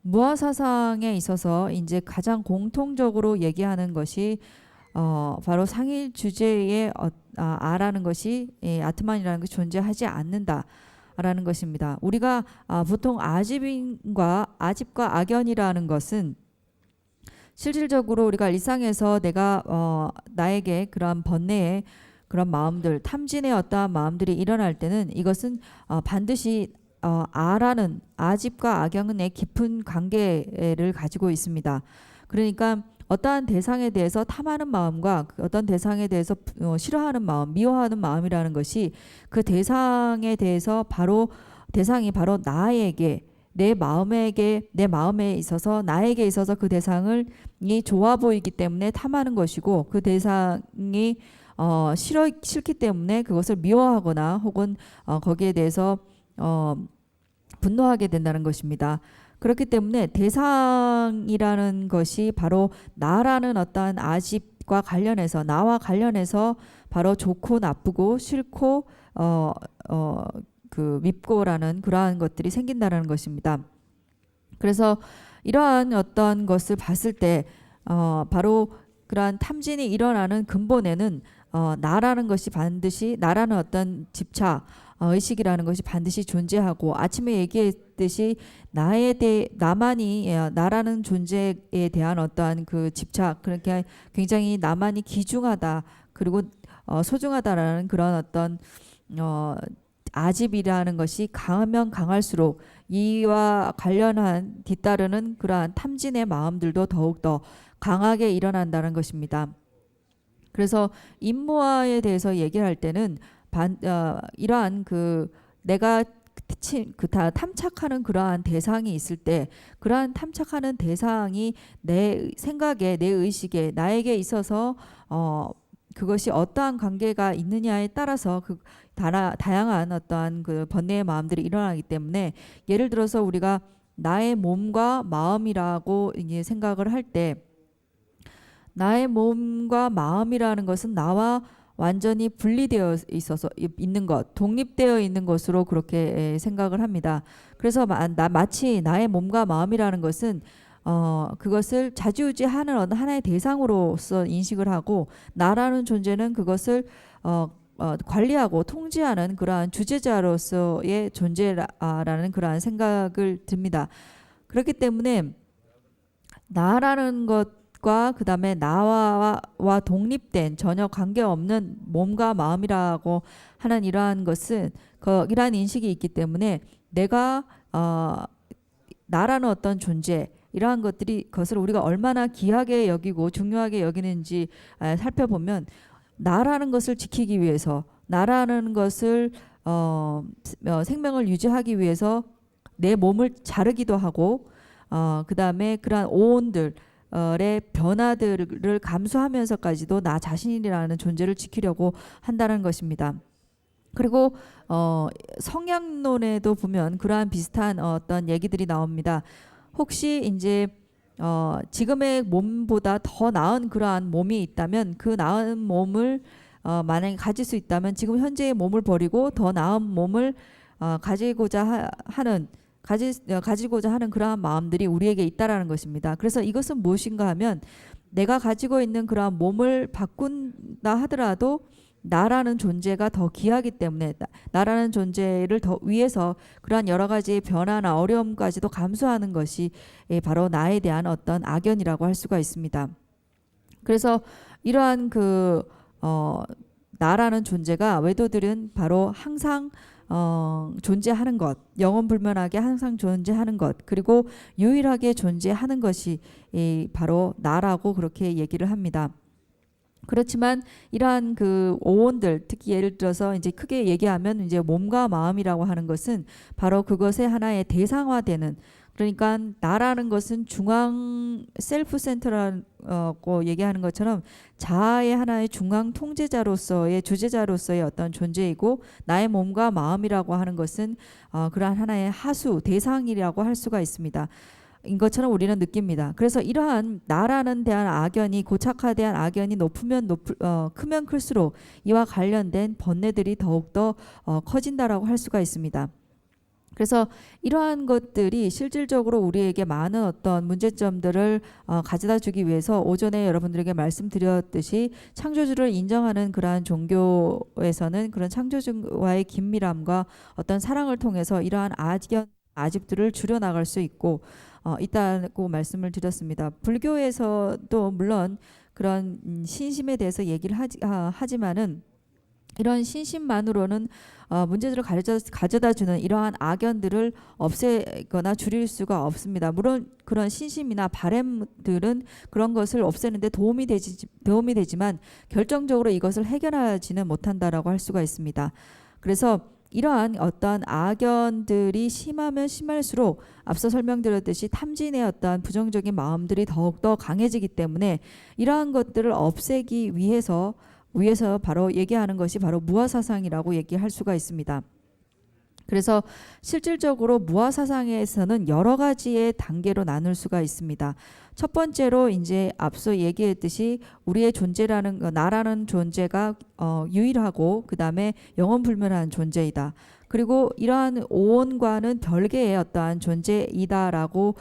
무아 사상에 있어서 이제 가장 공통적으로 얘기하는 것이 바로 상일 주제의 아라는 것이 아트만이라는 것이 존재하지 않는다라는 것입니다. 우리가 보통 아집과 악연이라는 것은 실질적으로 우리가 일상에서 내가 나에게 그런 번뇌의 그런 마음들, 탐진의 어떠한 마음들이 일어날 때는 이것은 반드시 아라는 아집과 악연의 깊은 관계를 가지고 있습니다. 그러니까 어떠한 대상에 대해서 탐하는 마음과 어떤 대상에 대해서 싫어하는 마음, 미워하는 마음이라는 것이 그 대상에 대해서 대상이 바로 나에게 내 마음에 있어서 나에게 있어서 그 대상이 좋아 보이기 때문에 탐하는 것이고 그 대상이 싫기 때문에 그것을 미워하거나 혹은 거기에 대해서 분노하게 된다는 것입니다. 그렇기 때문에 대상이라는 것이 바로 나라는 어떠한 아집과 관련해서 나와 관련해서 바로 좋고 나쁘고 싫고 밉고라는 그러한 것들이 생긴다는 것입니다. 그래서 이러한 어떤 것을 봤을 때 바로 그러한 탐진이 일어나는 근본에는 나라는 것이 반드시 나라는 어떤 집착 의식이라는 것이 반드시 존재하고 아침에 얘기했듯이 나라는 존재에 대한 어떠한 그 집착 그렇게 굉장히 나만이 귀중하다 그리고 소중하다라는 그런 어떤 아집이라는 것이 강하면 강할수록 이와 관련한 뒤따르는 그러한 탐진의 마음들도 더욱더 강하게 일어난다는 것입니다. 그래서 인무아에 대해서 얘기를 할 때는 이러한 내가 탐착하는 그러한 대상이 있을 때 그러한 탐착하는 대상이 내 생각에 내 의식에 나에게 있어서 그것이 어떠한 관계가 있느냐에 따라서 다양한 어떠한 그 번뇌의 마음들이 일어나기 때문에 예를 들어서 우리가 나의 몸과 마음이라고 이제 생각을 할 때 나의 몸과 마음이라는 것은 나와 완전히 분리되어 있는 것, 독립되어 있는 것으로 그렇게 생각을 합니다. 그래서 마치 나의 몸과 마음이라는 것은 그것을 좌지우지하는 어느 하나의 대상으로서 인식을 하고 나라는 존재는 그것을 관리하고 통제하는 그러한 주제자로서의 존재라는 그러한 생각을 듭니다. 그렇기 때문에 나라는 것 것과 그다음에 나와 독립된 전혀 관계없는 몸과 마음이라고 하는 이러한 것은 이러한 인식이 있기 때문에 내가 나라는 어떤 존재 이러한 것들이 그것을 우리가 얼마나 귀하게 여기고 중요하게 여기는지 살펴보면 나라는 것을 지키기 위해서 나라는 것을 생명을 유지하기 위해서 내 몸을 자르기도 하고 그 다음에 그러한 오온들의 변화들을 감수하면서까지도 나 자신이라는 존재를 지키려고 한다는 것입니다. 그리고 성향론에도 보면 그러한 비슷한 어떤 얘기들이 나옵니다. 혹시 이제 지금의 몸보다 더 나은 그러한 몸이 있다면 그 나은 몸을 만약에 가질 수 있다면 지금 현재의 몸을 버리고 더 나은 몸을 가지고자 하는 그러한 마음들이 우리에게 있다라는 것입니다. 그래서 이것은 무엇인가 하면 내가 가지고 있는 그러한 몸을 바꾼다 하더라도 나라는 존재가 더 귀하기 때문에 나라는 존재를 더 위해서 그러한 여러 가지의 변화나 어려움까지도 감수하는 것이 바로 나에 대한 어떤 악연이라고 할 수가 있습니다. 그래서 이러한 나라는 존재가 외도들은 바로 항상 존재하는 것, 영원불변하게 항상 존재하는 것, 그리고 유일하게 존재하는 것이 바로 나라고 그렇게 얘기를 합니다. 그렇지만 이러한 오온들, 특히 예를 들어서 이제 크게 얘기하면 이제 몸과 마음이라고 하는 것은 바로 그것의 하나의 대상화되는, 그러니까 나라는 것은 중앙 셀프 센터라고 얘기하는 것처럼 자아의 하나의 중앙 통제자로서의 주제자로서의 어떤 존재이고, 나의 몸과 마음이라고 하는 것은 그러한 하나의 하수 대상이라고 할 수가 있습니다. 인 것처럼 우리는 느낍니다. 그래서 이러한 나라는 대한 악연이, 고착화된 악연이 크면 클수록 이와 관련된 번뇌들이 더욱더 커진다라고 할 수가 있습니다. 그래서 이러한 것들이 실질적으로 우리에게 많은 어떤 문제점들을 가져다 주기 위해서 오전에 여러분들에게 말씀드렸듯이 창조주를 인정하는 그러한 종교에서는 그런 창조주와의 긴밀함과 어떤 사랑을 통해서 이러한 아집들을 줄여나갈 수 있다고 말씀을 드렸습니다. 불교에서도 물론 그런 신심에 대해서 얘기를 하지만은 이런 신심만으로는 문제들을 가져다 주는 이러한 악연들을 없애거나 줄일 수가 없습니다. 물론 그런 신심이나 바램들은 그런 것을 없애는데 도움이 되지만 결정적으로 이것을 해결하지는 못한다라고 할 수가 있습니다. 그래서 이러한 어떤 악연들이 심하면 심할수록 앞서 설명드렸듯이 탐진의 어떤 부정적인 마음들이 더욱더 강해지기 때문에 이러한 것들을 없애기 위해서 바로 얘기하는 것이 바로 무아사상이라고 얘기할 수가 있습니다. 그래서 실질적으로 무아사상에서는 여러 가지의 단계로 나눌 수가 있습니다. 첫 번째로 이제 앞서 얘기했듯이 우리의 존재라는 나라는 존재가 유일하고 그 다음에 영원불멸한 존재이다. 그리고 이러한 오온과는 별개의 어떠한 존재이다라고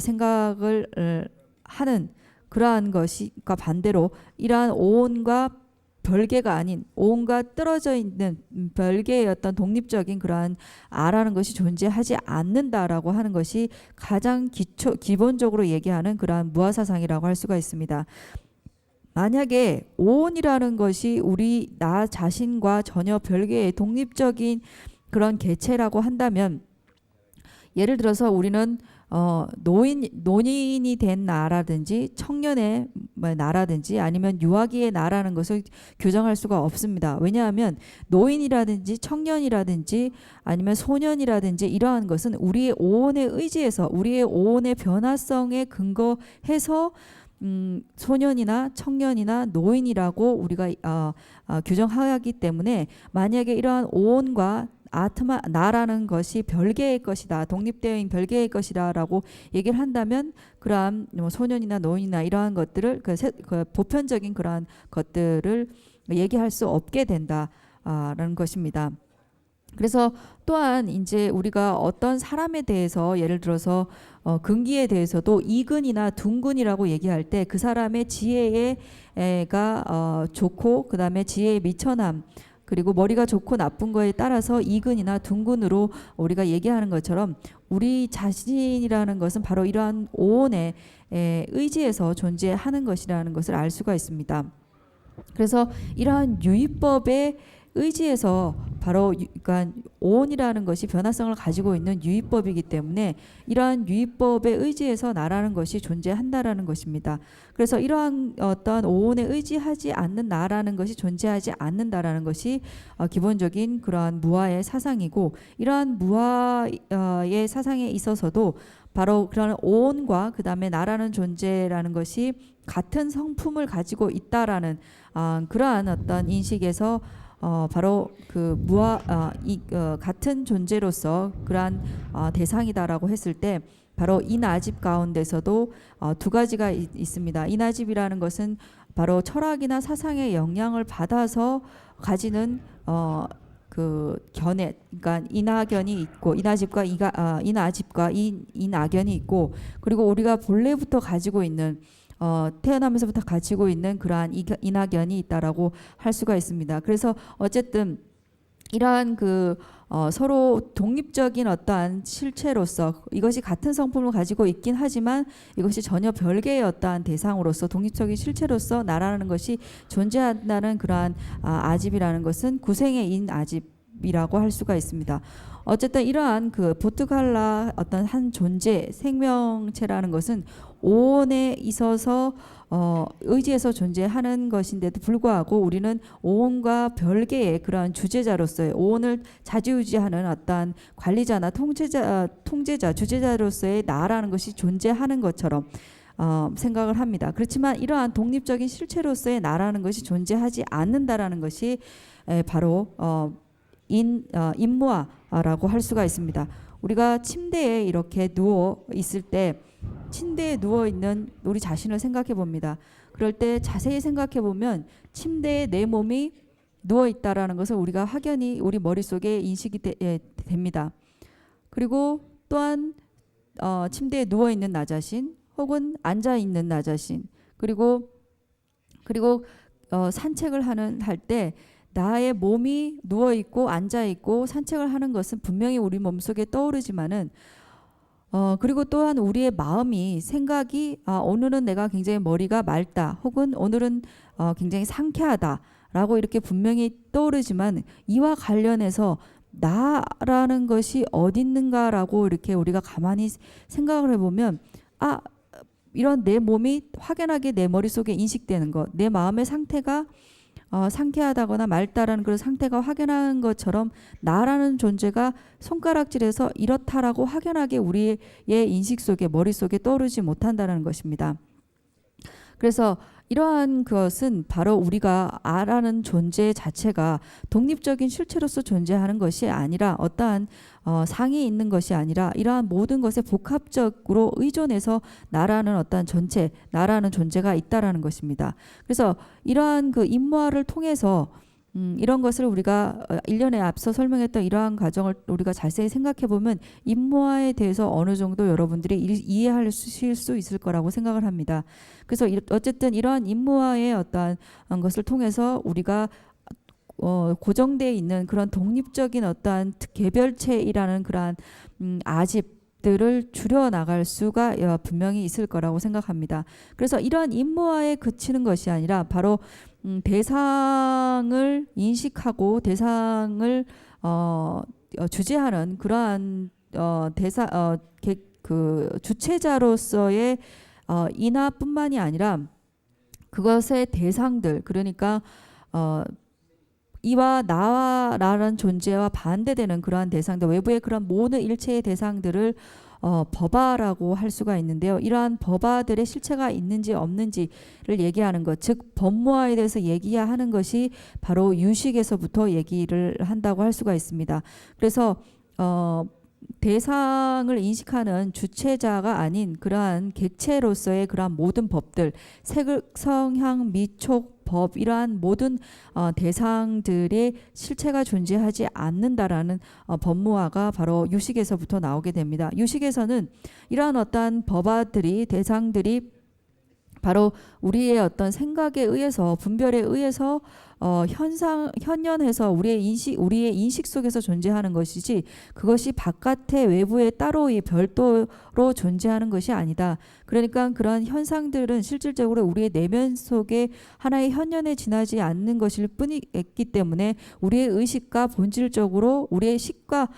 생각을 하는 그러한 것과 반대로 이러한 오온과 별개가 아닌 오온과 떨어져 있는 별개의 어떤 독립적인 그러한 아라는 것이 존재하지 않는다라고 하는 것이 가장 기본적으로 얘기하는 그러한 무아사상이라고 할 수가 있습니다. 만약에 오온이라는 것이 나 자신과 전혀 별개의 독립적인 그런 개체라고 한다면, 예를 들어서 우리는 노인이 된 나라든지 청년의 나라든지 아니면 유아기의 나라는 것을 규정할 수가 없습니다. 왜냐하면 노인이라든지 청년이라든지 아니면 소년이라든지 이러한 것은 우리의 오온에 의지해서 우리의 오온의 변화성에 근거해서 소년이나 청년이나 노인이라고 우리가 규정하기 때문에, 만약에 이러한 오온과 아트마 나라는 것이 별개의 것이다, 독립되어 있는 별개의 것이다라고 얘기를 한다면 그러한 소년이나 노인이나 이러한 것들을 그 보편적인 그러한 것들을 얘기할 수 없게 된다라는 것입니다. 그래서 또한 이제 우리가 어떤 사람에 대해서 예를 들어서 근기에 대해서도 이근이나 둔근이라고 얘기할 때 그 사람의 지혜가 좋고 그 다음에 지혜의 미천함, 그리고 머리가 좋고 나쁜 거에 따라서 이근이나 둥근으로 우리가 얘기하는 것처럼 우리 자신이라는 것은 바로 이러한 오온의 의지에서 존재하는 것이라는 것을 알 수가 있습니다. 그래서 이러한 유의법의 의지에서 바로 그러니까 오온이라는 것이 변화성을 가지고 있는 유의법이기 때문에 이러한 유의법의 의지에서 나라는 것이 존재한다라는 것입니다. 그래서 이러한 어떤 오온에 의지하지 않는 나라는 것이 존재하지 않는다라는 것이 기본적인 그러한 무아의 사상이고, 이러한 무아의 사상에 있어서도 바로 그런 오온과 그 다음에 나라는 존재라는 것이 같은 성품을 가지고 있다라는 그러한 어떤 인식에서 바로 그 같은 존재로서 그러한 대상이다라고 했을 때 바로 이나집 가운데서도 두 가지가 있습니다. 이나집이라는 것은 바로 철학이나 사상의 영향을 받아서 가지는 그 견해, 그러니까 인하견이 있고 이나집과 이나집과 인하견이 있고, 그리고 우리가 본래부터 가지고 있는 태어나면서부터 가지고 있는 그러한 인하견이 있다라고 할 수가 있습니다. 그래서 어쨌든 이러한 서로 독립적인 어떠한 실체로서 이것이 같은 성품을 가지고 있긴 하지만 이것이 전혀 별개의 어떠한 대상으로서 독립적인 실체로서 나라는 것이 존재한다는 그러한 아집이라는 것은 구생의 인 아집이라고 할 수가 있습니다. 어쨌든 이러한 보트갈라 어떤 한 존재 생명체라는 것은 오온에 있어서 의지에서 존재하는 것인데도 불구하고 우리는 오온과 별개의 그러한 주제자로서의 오온을 자지우지하는 어떠한 관리자나 통제자, 주제자로서의 나라는 것이 존재하는 것처럼 생각을 합니다. 그렇지만 이러한 독립적인 실체로서의 나라는 것이 존재하지 않는다라는 것이 바로 인무아라고 할 수가 있습니다. 우리가 침대에 이렇게 누워 있을 때 침대에 누워 있는 우리 자신을 생각해 봅니다. 그럴 때 자세히 생각해 보면 침대에 내 몸이 누워 있다라는 것을 우리가 확연히 우리 머릿속에 인식이 됩니다. 그리고 또한 침대에 누워 있는 나 자신 혹은 앉아 있는 나 자신, 그리고 산책을 할 때 나의 몸이 누워 있고 앉아 있고 산책을 하는 것은 분명히 우리 몸속에 떠오르지만은 그리고 또한 우리의 마음이 생각이 오늘은 내가 굉장히 머리가 맑다 혹은 오늘은 굉장히 상쾌하다라고 이렇게 분명히 떠오르지만 이와 관련해서 나라는 것이 어디 있는가라고 이렇게 우리가 가만히 생각을 해보면 이런 내 몸이 확연하게 내 머릿속에 인식되는 것, 내 마음의 상태가 상쾌하다거나 맑다라는 그런 상태가 확연한 것처럼 나라는 존재가 손가락질해서 이렇다라고 확연하게 우리의 인식 속에 머릿속에 떠오르지 못한다는 것입니다. 그래서 이러한 것은 바로 우리가 아라는 존재 자체가 독립적인 실체로서 존재하는 것이 아니라 어떠한 상이 있는 것이 아니라 이러한 모든 것에 복합적으로 의존해서 나라는 어떠한 전체, 나라는 존재가 있다라는 것입니다. 그래서 이러한 인무화를 통해서 이런 것을 우리가 일련에 앞서 설명했던 이러한 과정을 우리가 자세히 생각해 보면 인무화에 대해서 어느 정도 여러분들이 이해하실 수 있을 거라고 생각을 합니다. 그래서 어쨌든 이러한 인무화의 어떠한 것을 통해서 우리가 고정되어 있는 그런 독립적인 어떠한 개별체이라는 그러한 아집들을 줄여 나갈 수가 분명히 있을 거라고 생각합니다. 그래서 이러한 인무화에 그치는 것이 아니라 바로 대상을 인식하고 대상을 주재하는 그러한 주체자로서의 인하뿐만이 아니라 그것의 대상들, 그러니까 이와 나라는 존재와 반대되는 그러한 대상들, 외부의 그런 모든 일체의 대상들을 법아라고 할 수가 있는데요. 이러한 법아들의 실체가 있는지 없는지를 얘기하는 것, 즉 법무화에 대해서 얘기하는 것이 바로 유식에서부터 얘기를 한다고 할 수가 있습니다. 그래서 대상을 인식하는 주체자가 아닌 그러한 객체로서의 그러한 모든 법들, 색, 성향, 미촉, 법, 이러한 모든 대상들의 실체가 존재하지 않는다라는 법무화가 바로 유식에서부터 나오게 됩니다. 유식에서는 이러한 어떠한 법화들이, 대상들이 바로 우리의 어떤 생각에 의해서 분별에 의해서 현연해서 우리의 인식 속에서 존재하는 것이지 그것이 바깥의 외부에 따로 별도로 존재하는 것이 아니다. 그러니까 그러한 현상들은 실질적으로 우리의 내면 속에 하나의 현연에 지나지 않는 것일 뿐이기 때문에 우리의 의식과 본질적으로 우리의 식과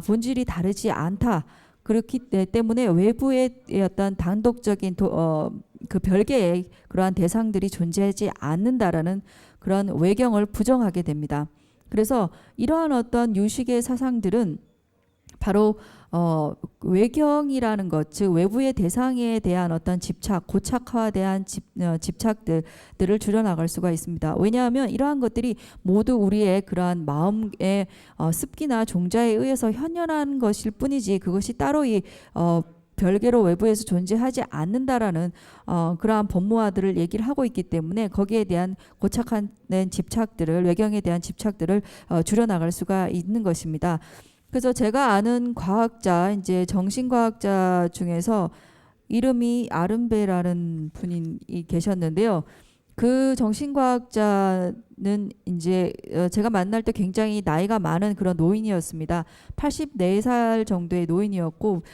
본질이 다르지 않다. 그렇기 때문에 외부의 어떤 단독적인 그 별개의 그러한 대상들이 존재하지 않는다라는 그런 외경을 부정하게 됩니다. 그래서 이러한 어떤 유식의 사상들은 바로 외경이라는 것, 즉 외부의 대상에 대한 어떤 집착, 고착화에 대한 집착들을 줄여나갈 수가 있습니다. 왜냐하면 이러한 것들이 모두 우리의 그러한 마음의 습기나 종자에 의해서 현현한 것일 뿐이지 그것이 따로 별개로 외부에서 존재하지 않는다라는 그러한 법무화들을 얘기를 하고 있기 때문에 거기에 대한 고착한 집착들을 외경에 대한 집착들을 줄여나갈 수가 있는 것입니다. 그래서 제가 아는 과학자, 이제 정신과학자 중에서 이름이 아른베라는 분이 계셨는데요. 그 정신과학자는 이제 제가 만날 때 굉장히 나이가 많은 그런 노인이었습니다. 84살 정도의 노인이었고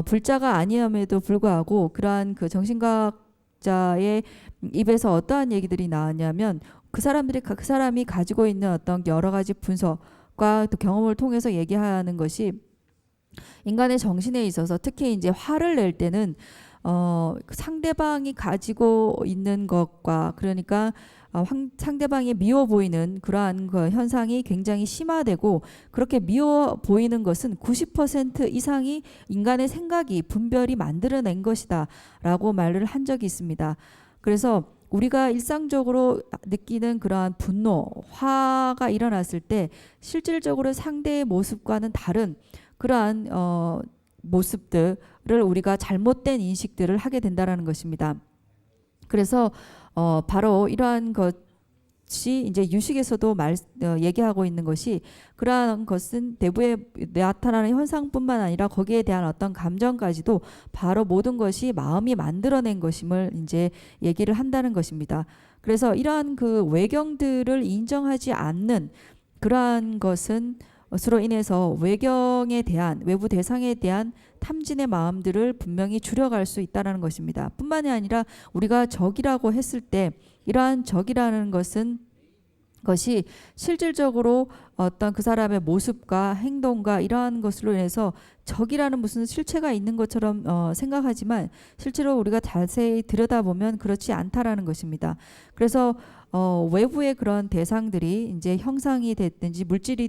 불자가 아니함에도 불구하고 그러한 그 정신과학자의 입에서 어떠한 얘기들이 나왔냐면 그 사람이 가지고 있는 어떤 여러 가지 분석과 또 경험을 통해서 얘기하는 것이 인간의 정신에 있어서 특히 이제 화를 낼 때는 상대방이 가지고 있는 것과 그러니까 상대방이 미워 보이는 그러한 그 현상이 굉장히 심화되고 그렇게 미워 보이는 것은 90% 이상이 인간의 생각이 분별이 만들어낸 것이다 라고 말을 한 적이 있습니다. 그래서 우리가 일상적으로 느끼는 그러한 분노, 화가 일어났을 때 실질적으로 상대의 모습과는 다른 그러한 모습들을 우리가 잘못된 인식들을 하게 된다라는 것입니다. 그래서 바로 이러한 것이 이제 유식에서도 얘기하고 있는 것이 그러한 것은 내부에 나타나는 현상뿐만 아니라 거기에 대한 어떤 감정까지도 바로 모든 것이 마음이 만들어낸 것임을 이제 얘기를 한다는 것입니다. 그래서 이러한 그 외경들을 인정하지 않는 그러한 것은 으로 인해서 외경에 대한 외부 대상에 대한 탐진의 마음들을 분명히 줄여갈 수 있다는 것입니다. 뿐만이 아니라 우리가 적이라고 했을 때 이러한 적이라는 것이 실질적으로 어떤 그 사람의 모습과 행동과 이러한 것으로 인해서 적이라는 무슨 실체가 있는 것처럼 생각하지만 실제로 우리가 자세히 들여다보면 그렇지 않다라는 것입니다. 그래서 외부의 그런 대상들이 이제 형상이 됐든지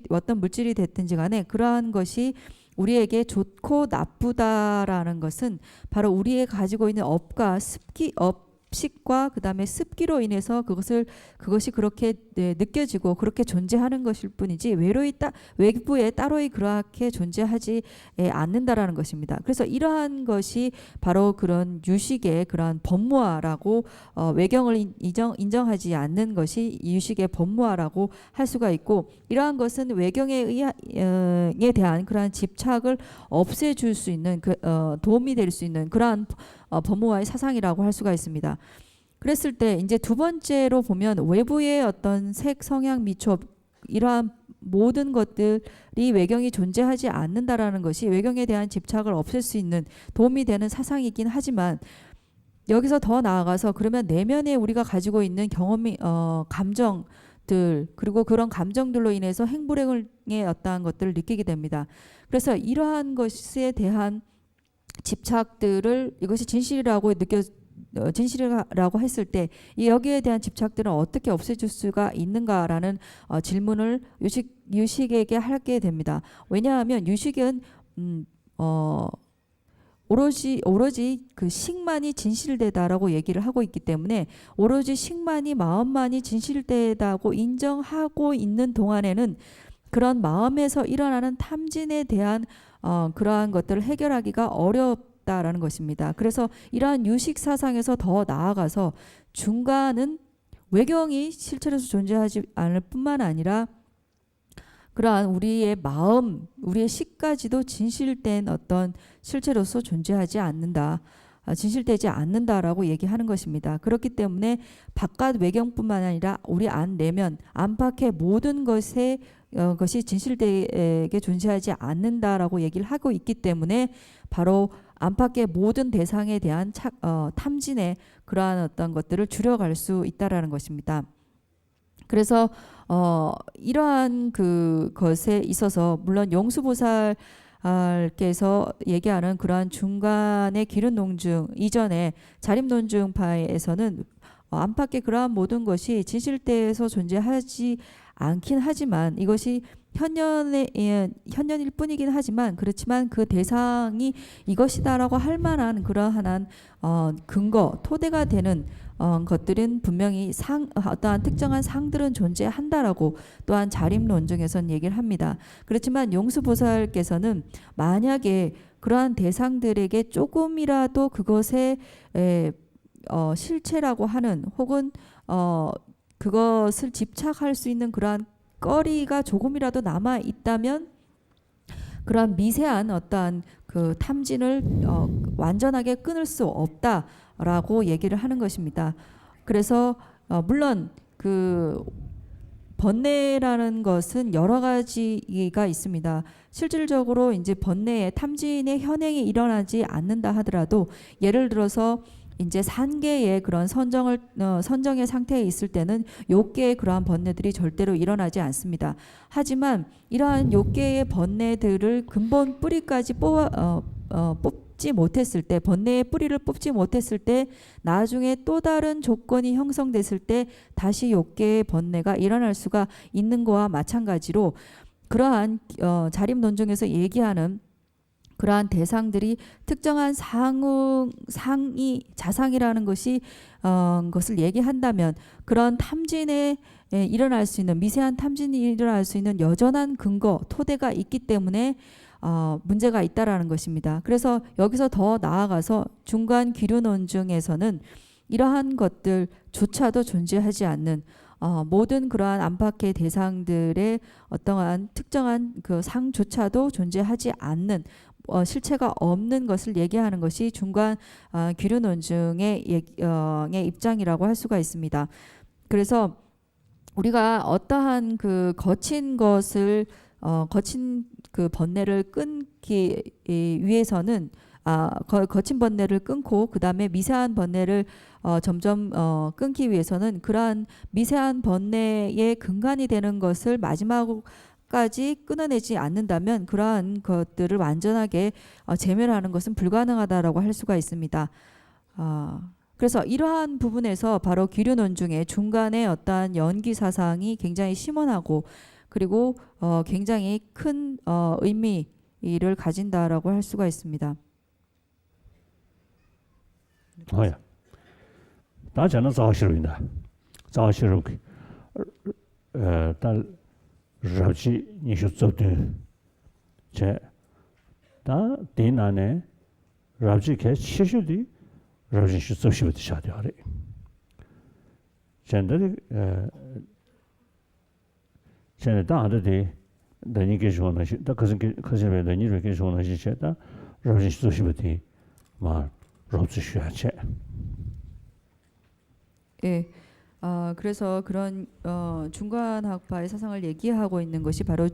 어떤 물질이 됐든지 간에 그러한 것이 우리에게 좋고 나쁘다라는 것은 바로 우리의 가지고 있는 업식과 그다음에 습기로 인해서 그것이 그렇게 느껴지고 그렇게 존재하는 것일 뿐이지 외부에 따로이 그렇게 존재하지 않는다라는 것입니다. 그래서 이러한 것이 바로 그런 유식의 그러한 법무화라고 외경을 인정하지 않는 것이 유식의 법무화라고 할 수가 있고 이러한 것은 외경에 대한 그러한 집착을 없애줄 수 있는 도움이 될 수 있는 그러한 법무화의 사상이라고 할 수가 있습니다. 그랬을 때 이제 두 번째로 보면 외부의 어떤 색, 성향, 미촉 이러한 모든 것들이 외경이 존재하지 않는다라는 것이 외경에 대한 집착을 없앨 수 있는 도움이 되는 사상이긴 하지만 여기서 더 나아가서 그러면 내면에 우리가 가지고 있는 감정들 그리고 그런 감정들로 인해서 행불행의 어떠한 것들을 느끼게 됩니다. 그래서 이러한 것에 대한 집착들을 이것이 진실이라고 했을 때 여기에 대한 집착들은 어떻게 없애줄 수가 있는가라는 질문을 유식에게 하게 됩니다. 왜냐하면 유식은 오로지 그 식만이 진실되다라고 얘기를 하고 있기 때문에 오로지 식만이 마음만이 진실되다고 인정하고 있는 동안에는 그런 마음에서 일어나는 탐진에 대한 그러한 것들을 해결하기가 어렵다라는 것입니다. 그래서 이러한 유식 사상에서 더 나아가서 중간은 외경이 실체로서 존재하지 않을 뿐만 아니라 그러한 우리의 마음, 우리의 식까지도 진실된 어떤 실체로서 존재하지 않는다. 진실되지 않는다라고 얘기하는 것입니다. 그렇기 때문에 바깥 외경뿐만 아니라 우리 안 내면 안팎의 모든 것이 진실되게 존재하지 않는다라고 얘기를 하고 있기 때문에 바로 안팎의 모든 대상에 대한 탐진의 그러한 어떤 것들을 줄여갈 수 있다라는 것입니다. 그래서 이러한 그것에 있어서 물론 용수보살께서 얘기하는 그러한 중간의 기른 논증 이전에 자립 논증파에서는 안팎의 그러한 모든 것이 진실대에서 존재하지 않긴 하지만 이것이 현년일 뿐이긴 하지만 그렇지만 그 대상이 이것이다라고 할 만한 그러한 근거, 토대가 되는 것들은 분명히 어떠한 특정한 상들은 존재한다라고 또한 자립 논증에서는 얘기를 합니다. 그렇지만 용수보살께서는 만약에 그러한 대상들에게 조금이라도 그것의 실체라고 하는 혹은 그것을 집착할 수 있는 그러한 거리가 조금이라도 남아 있다면 그러한 미세한 어떠한 그 탐진을 완전하게 끊을 수 없다라고 얘기를 하는 것입니다. 그래서 물론 그 번뇌라는 것은 여러 가지가 있습니다. 실질적으로 이제 번뇌의 탐진의 현행이 일어나지 않는다 하더라도 예를 들어서 이제 산계의 그런 선정의 상태에 있을 때는 욕계의 그러한 번뇌들이 절대로 일어나지 않습니다. 하지만 이러한 욕계의 번뇌들을 근본 뿌리까지 뽑지 못했을 때, 번뇌의 뿌리를 뽑지 못했을 때 나중에 또 다른 조건이 형성됐을 때 다시 욕계의 번뇌가 일어날 수가 있는 거와 마찬가지로 그러한 자립 논증에서 얘기하는 그러한 대상들이 특정한 자상이라는 것을 얘기한다면 그런 탐진에 일어날 수 있는 미세한 탐진이 일어날 수 있는 여전한 근거, 토대가 있기 때문에 문제가 있다라는 것입니다. 그래서 여기서 더 나아가서 중간 기류 논증에서는 이러한 것들조차도 존재하지 않는 모든 그러한 안팎의 대상들의 어떠한 특정한 그 상조차도 존재하지 않는 실체가 없는 것을 얘기하는 것이 중간 기류 논증의 입장이라고 할 수가 있습니다. 그래서 우리가 어떠한 그 거친 그 번뇌를 끊기 위해서는 거친 번뇌를 끊고 그 다음에 미세한 번뇌를 점점 끊기 위해서는 그러한 미세한 번뇌의 근간이 되는 것을 마지막까지 끊어내지 않는다면 그러한 것들을 완전하게 제멸하는 것은 불가능하다라고 할 수가 있습니다. 그래서 이러한 부분에서 바로 기류 논중의 중간에 어떠한 연기 사상이 굉장히 심원하고 그리고 굉장히 큰 의미를 가진다라고 할 수가 있습니다. 哎呀，大家能早些人的，早些人，但热气你就走的，这，但第二呢，热气开七十的，热气是走些的下掉的，现在的现在大的的，那你给说那些，但可是为了你说给说那些些的，热气走些的，嘛。 예, 그래서 그런 중간학파의 사상을 얘기하고 있는 것이 바로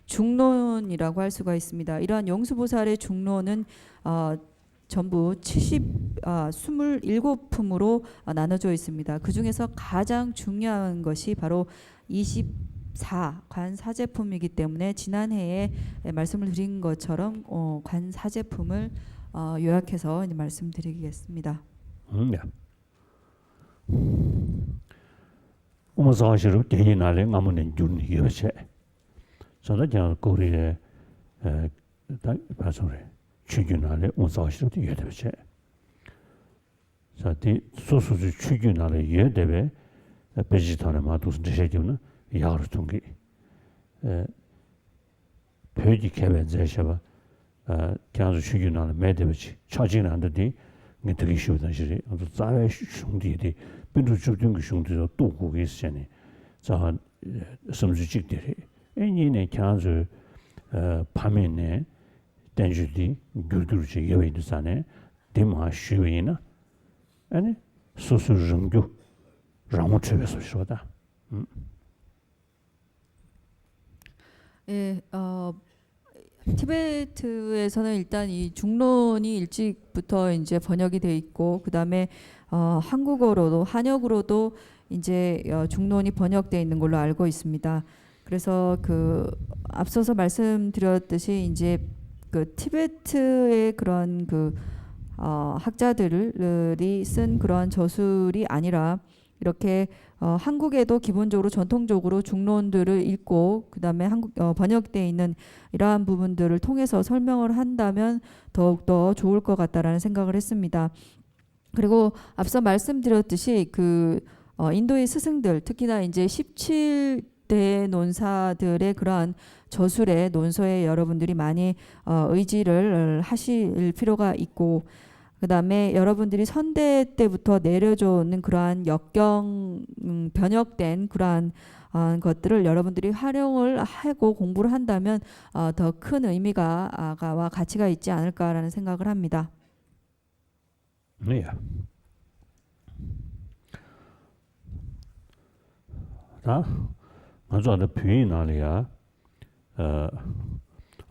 중론이라고 할 수가 있습니다. 이러한 용수보살의 중론은 전부 27품으로 나눠져 있습니다. 그 중에서 가장 중요한 것이 바로 24관사제품이기 때문에 지난해에 말씀을 드린 것처럼 관사제품을 요약해서 이제 말씀드리겠습니다. 야. 我们早些时候电影那里我们能就有些，现在讲国里的把什么区域那里我们早些时候有的些，所以所属的区域那里有的呗，北极团的嘛都是这些地方呢，亚洲中的，北极开发这些吧。 그냥 수준으로 매대비치 차진한데 네 되게 쉬우던 시리 아주 자외 흉디데 빈도 주든 그 흉디도 또 고게 있으니 자 섬주직들이 애니네 그냥 밤에네 댄주디 귤귤지 여의도 산에 디마 슈이나 아니 소수 릉교 라모 최베서 쇼다. 예, 티베트에서는 일단 이 중론이 일찍부터 이제 번역이 돼 있고 그다음에 한국어로도 한역으로도 이제 중론이 번역돼 있는 걸로 알고 있습니다. 그래서 그 앞서서 말씀드렸듯이 이제 그 티베트의 그런 그 학자들이 쓴 그런 저술이 아니라 이렇게 한국에도 기본적으로 전통적으로 중론들을 읽고 그다음에 한국 번역되어 있는 이러한 부분들을 통해서 설명을 한다면 더욱더 좋을 것 같다라는 생각을 했습니다. 그리고 앞서 말씀드렸듯이 그 인도의 스승들 특히나 이제 17대 논사들의 그러한 저술의 논서에 여러분들이 많이 의지를 하실 필요가 있고 그다음에 여러분들이 선대 때부터 내려져 오는 그러한 역경 변역된 그러한 것들을 여러분들이 활용을 하고 공부를 한다면 더 큰 의미가 와 가치가 있지 않을까라는 생각을 합니다. 네. 다 먼저 그 표현 나리야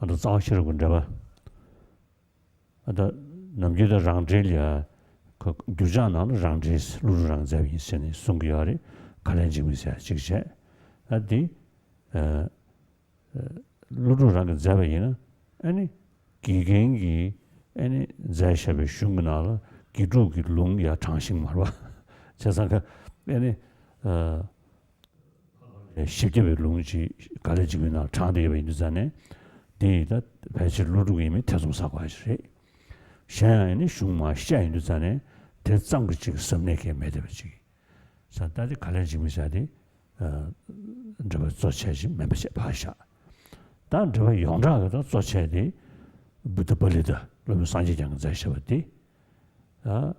아주 자시를 군자봐. 아다 남기다 랑젤이야 그 규자나는 랑젤스 루랑자비 있으니 송기야리 칼렌지미사 직제 아디 루랑자비는 아니 기겐기 아니 자샤베 슝나라 기루기 롱야 장식 말와 제사가 아니 십제베 롱지 가르지미나 차대에 있는 자네 디다 배치 루루임이 태송사고 하시리 샤인이 슝마 샤인도 자네 대장그치 섬내게 매대버지 산다지 갈래지미사디 저거 조체지 멤버십 파샤 단 저거 용자가 조체디 부터벌리다 그러면 산지장 자셔버디 다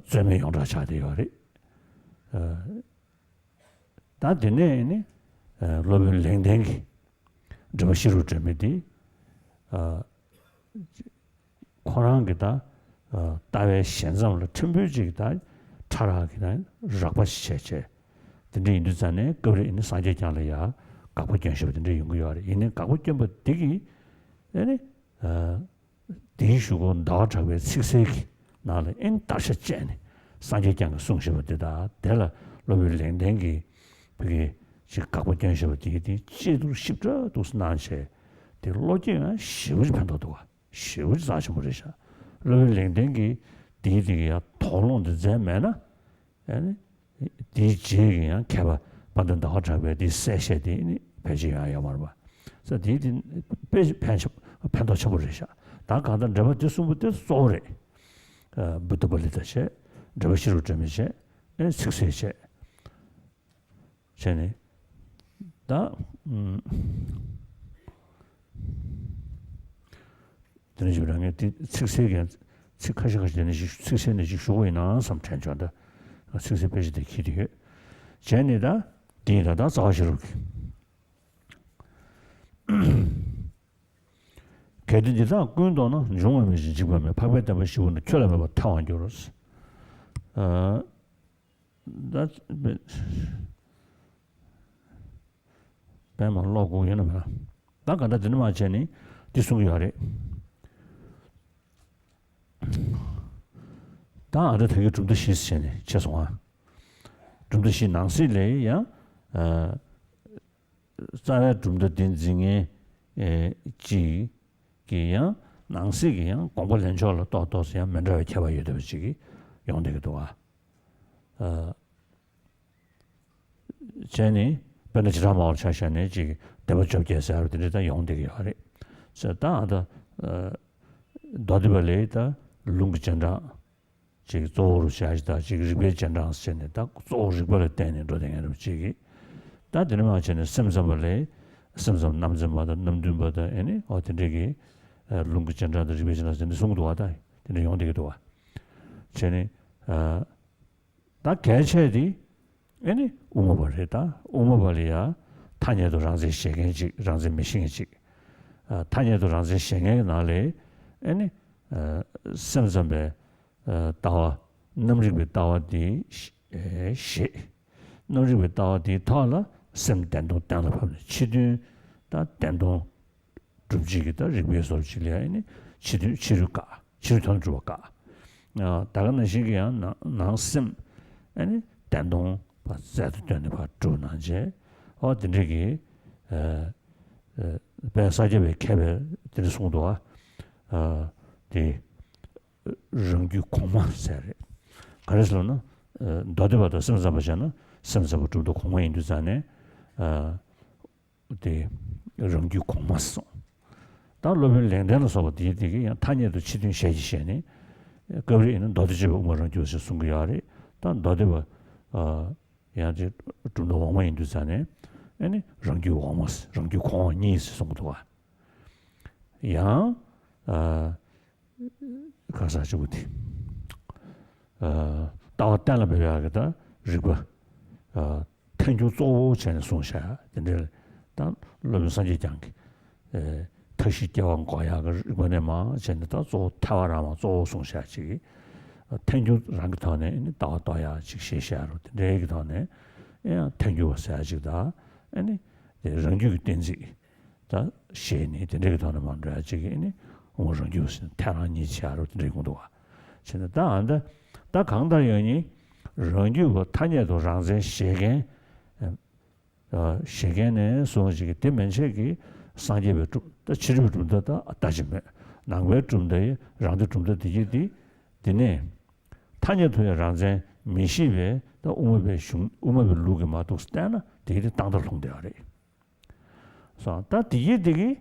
제메 용자 차대요리 다 되네니 로벨 랭댕기 저거 시루 제메디 코랑게다 다외 현상을 첨부지다 차라기다 rak바시체체 근데 인도산에 거기 있는 사제장이야 갖고 견시거든요 연구요리 있는 갖고 견부 되기 아니 대슈고 나자베 식세기 나를 인다셔제네 사제장 송시버다 대라 로빌랭댕기 그게 즉 갖고 견시버디 지도 쉽죠 도스 난세 대 로지가 쉬우지 판도도가 쉬우지 사실 모르셔 로빌랭댕기 디디야 토론도 제메나 아니 디지기야 개바 받는다 하자베 디 세셔디 배지야 말봐 그래서 디디 배지 판도 쳐버리셔 다 가던 저거 just 소리 부터벌리다시 저거 싫을 점이시 식세시 전에 다 드네지브랑에 식세게 식하시가 되는 식세는 식수고이나 삼천전다 식세 배지의 길이 전에다 디다다 자시로 개든지다 군도는 중앙에 지금에 파베다바 시원의 철라바 타완교로스 that's 배만 로고 얘는 나가다 되는 마찬이 디송이하래 다 알아 되게 좀더 시스네 죄송아 좀더 신앙실래야 자야 좀더 된징에 지 기야 낭시기야 공부를 전혀 또또서야 맨날 해봐야 되지 용되기도 와 제니 베네치라마 차샤네 지 대버적에서 되다 용되기 하래 저다다 도디벌레다 룽전자 지 조르 샤지다 지 리베 전장 선에다 조르 벌 때는 도댕을 지기 다들 마찬가지는 심심벌레 심심 남점마다 남들마다 아니 어떻게 룽전자들 리베 전장 송도하다 되는 용되기도 와 전에 다 개체디 아니 우모벌이다 우모벌이야 타녀도 랑제 시행지 랑제 미싱지 타녀도 랑제 시행에 나래 아니 semsambe dawa namrikbe dawa di she namrikbe dawa di tala sem dendong dangla pabne chidun da dendong drupjigi da rikbe sol chiliya ini chiru ka chiru ton zhuwa ka daga na shigiya nang sem ini dendong pa zaydu dendong pa zhu na je dinriki baya sajebe kebe diri songdowa 디 릉규 공마 세레 그래서는 너도봐도 심사바잖아 심사부 좀더 공마인도 자네 디 릉규 공마서 다 로벨 랭데는 디디게 타니도 치든 셰지셰네 거기는 너도 집 뭐는 교수 숨겨야리 다 너도봐 야지 좀더 공마인도 자네 아니 릉규 공마스 릉규 공니스 송도와 야 가사 주부티 다와 달라 배워야겠다 리고 텐주 조전 송샤 근데 단 로선지 장기特许 대왕 과야 그 이번에마 전다 조 타와라마 조 송샤지 텐주 랑터네 다와다야 직시샤로 내기도네 야 텐주 와사지다 아니 랑주 된지 다 셰니 내기도네 만들어야지 이니 我仍旧是太阳你加入这工作，现在当然的，但강다연이仍旧그 탄에도让人写给写给呢说这个对面这个商业为主，的其实主的大几门，难怪中的让的中的第一的呢，탄에도让人没戏为的我们录个嘛都是单了，第一当到弄掉的，是吧？但第一这个。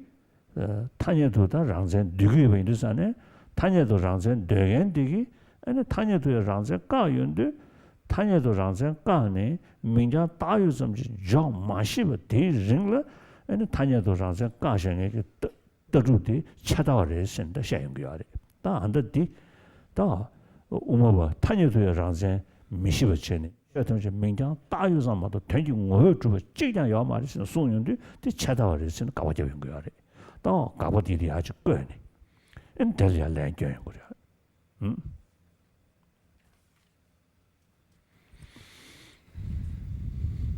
탄에도다 랑젠 되게 වෙ는데 탄에도 랑젠 되게 되게 아니 탄에도 랑젠 까윤데 탄에도 랑젠 까네 민자 다유 좀 좀 마시버 대ring了 아니 탄에도 랑젠 까셔게得住的 찾아와래 신다 샤용교야래 다 안더디 다 우마바 탄에도 랑젠 미시버체네 어떤지 민자 다유 좀도 되게 뭐 주고 찌장 요 말이 송용데 찾아와래 신 까와져 연거야래 또 가보디디 아주 꺼네. 인텔리아 랭겨요 그래.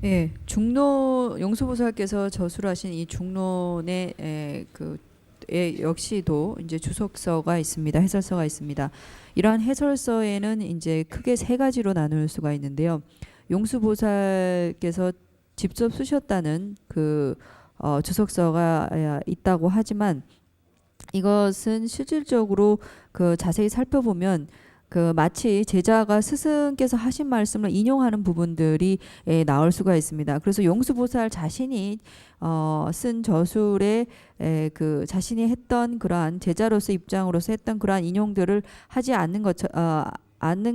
예, 중론 용수보살께서 저술하신 이 중론의 역시도 이제 주석서가 있습니다. 해설서가 있습니다. 이러한 해설서에는 이제 크게 세 가지로 나눌 수가 있는데요. 용수보살께서 직접 쓰셨다는 주석서가 있다고 하지만 이것은 실질적으로 자세히 살펴보면 마치 제자가 스승께서 하신 말씀을 인용하는 부분들이 나올 수가 있습니다. 그래서 용수보살 자신이 쓴 저술에 자신이 했던 그러한 제자로서 입장으로서 했던 그러한 인용들을 하지 않는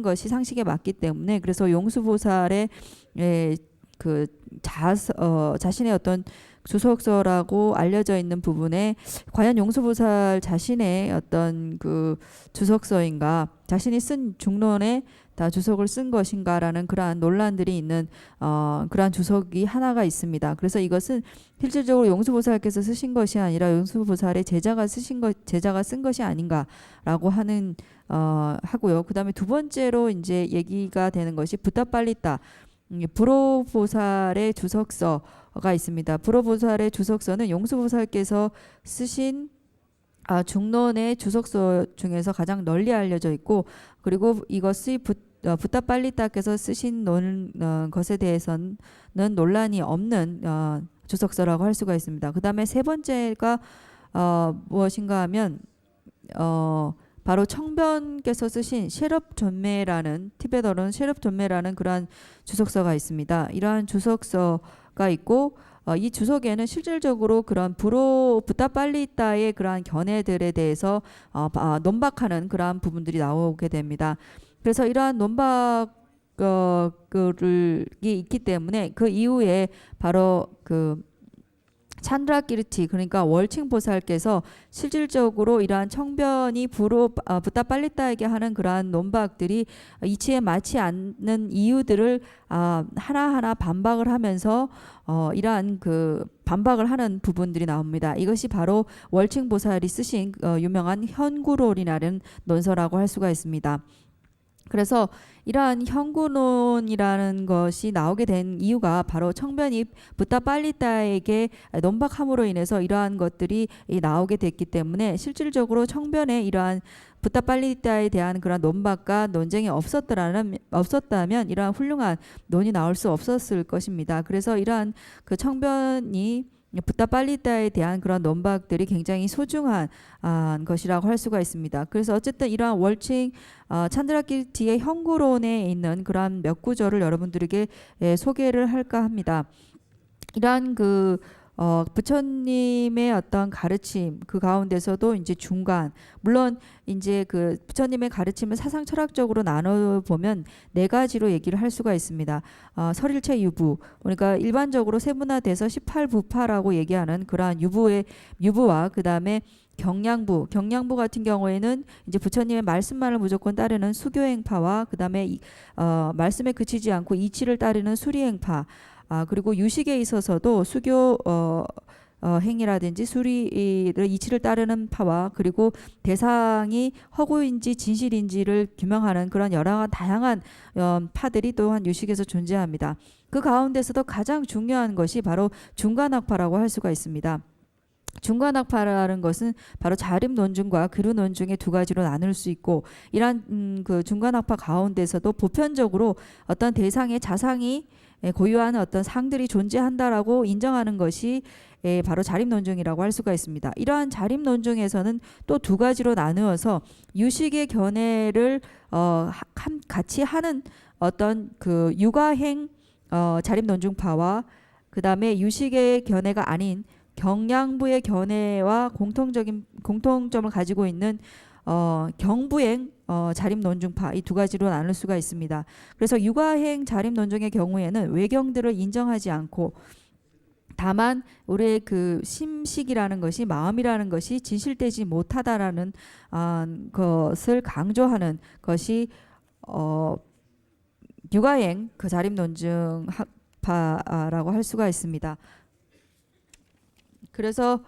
것이 상식에 맞기 때문에 그래서 용수보살의 자신의 어떤 주석서라고 알려져 있는 부분에 과연 용수보살 자신의 어떤 주석서인가 자신이 쓴 중론에 다 주석을 쓴 것인가라는 그러한 논란들이 있는 그러한 주석이 하나가 있습니다. 그래서 이것은 실질적으로 용수보살께서 쓰신 것이 아니라 용수보살의 제자가 쓴 것이 아닌가라고 하고요. 그다음에 두 번째로 이제 얘기가 되는 것이 부타팔리타 불호보살의 주석서가 있습니다. 불호보살의 주석서는 용수보살께서 쓰신 중론의 주석서 중에서 가장 널리 알려져 있고 그리고 이것이 부타팔리타께서 쓰신 것에 대해서는 논란이 없는 주석서라고 할 수가 있습니다. 그 다음에 세 번째가 무엇인가 하면 바로 청변께서 쓰신 셰럽존메라는 티베터로는 셰럽존메라는 그러한 주석서가 있습니다. 이러한 주석서가 있고 이 주석에는 실질적으로 그런 부타팔리타의 그러한 견해들에 대해서 논박하는 그러한 부분들이 나오게 됩니다. 그래서 이러한 논박이 있기 때문에 그 이후에 바로 찬드라키르티 그러니까 월칭보살께서 실질적으로 이러한 청변이 붓다 빨리따에게 하는 그러한 논박들이 이치에 맞지 않는 이유들을 하나하나 반박을 하면서 이러한 그 반박을 하는 부분들이 나옵니다. 이것이 바로 월칭보살이 쓰신 유명한 현구론이라는 논서라고 할 수가 있습니다. 그래서 이러한 현구론이라는 것이 나오게 된 이유가 바로 청변이 붓다 빨리따에게 논박함으로 인해서 이러한 것들이 나오게 됐기 때문에 실질적으로 청변에 이러한 붓다 빨리따에 대한 그런 논박과 논쟁이 없었다면 이러한 훌륭한 논이 나올 수 없었을 것입니다. 그래서 이러한 그 청변이 붓다 빨리따에 대한 그런 논박들이 굉장히 소중한 것이라고 할 수가 있습니다. 그래서 어쨌든 이러한 월칭 찬드라키르티의 현구론에 있는 그러한 몇 구절을 여러분들에게 소개를 할까 합니다. 이러한 그 부처님의 어떤 가르침 그 가운데서도 이제 중간 물론 이제 그 부처님의 가르침을 사상 철학적으로 나눠 보면 네 가지로 얘기를 할 수가 있습니다. 설일체 유부 그러니까 일반적으로 세분화돼서 18부파라고 얘기하는 그러한 유부와 그 다음에 경량부 같은 경우에는 이제 부처님의 말씀만을 무조건 따르는 수교행파와 그 다음에 말씀에 그치지 않고 이치를 따르는 수리행파 그리고 유식에 있어서도 수교 행위라든지 수리를 이치를 따르는 파와 그리고 대상이 허구인지 진실인지를 규명하는 그런 여러 다양한 파들이 또한 유식에서 존재합니다. 그 가운데서도 가장 중요한 것이 바로 중간학파라고 할 수가 있습니다. 중간학파라는 것은 바로 자립 논중과 기류 논중의 두 가지로 나눌 수 있고 이러한 그 중간학파 가운데서도 보편적으로 어떤 대상의 자상이 고유한 어떤 상들이 존재한다라고 인정하는 것이 바로 자립논중이라고 할 수가 있습니다. 이러한 자립논중에서는 또 두 가지로 나누어서 유식의 견해를 같이 하는 어떤 그 육아행 자립논중파와 그 다음에 유식의 견해가 아닌 경량부의 견해와 공통점을 가지고 있는 경부행 자립논중파 이 두 가지로 나눌 수가 있습니다. 그래서 육아행 자립논중의 경우에는 외경들을 인정하지 않고 다만 우리의 그 심식이라는 것이 마음이라는 것이 진실되지 못하다라는 것을 강조하는 것이 육아행 그 자립논중 학파라고 할 수가 있습니다. 그래서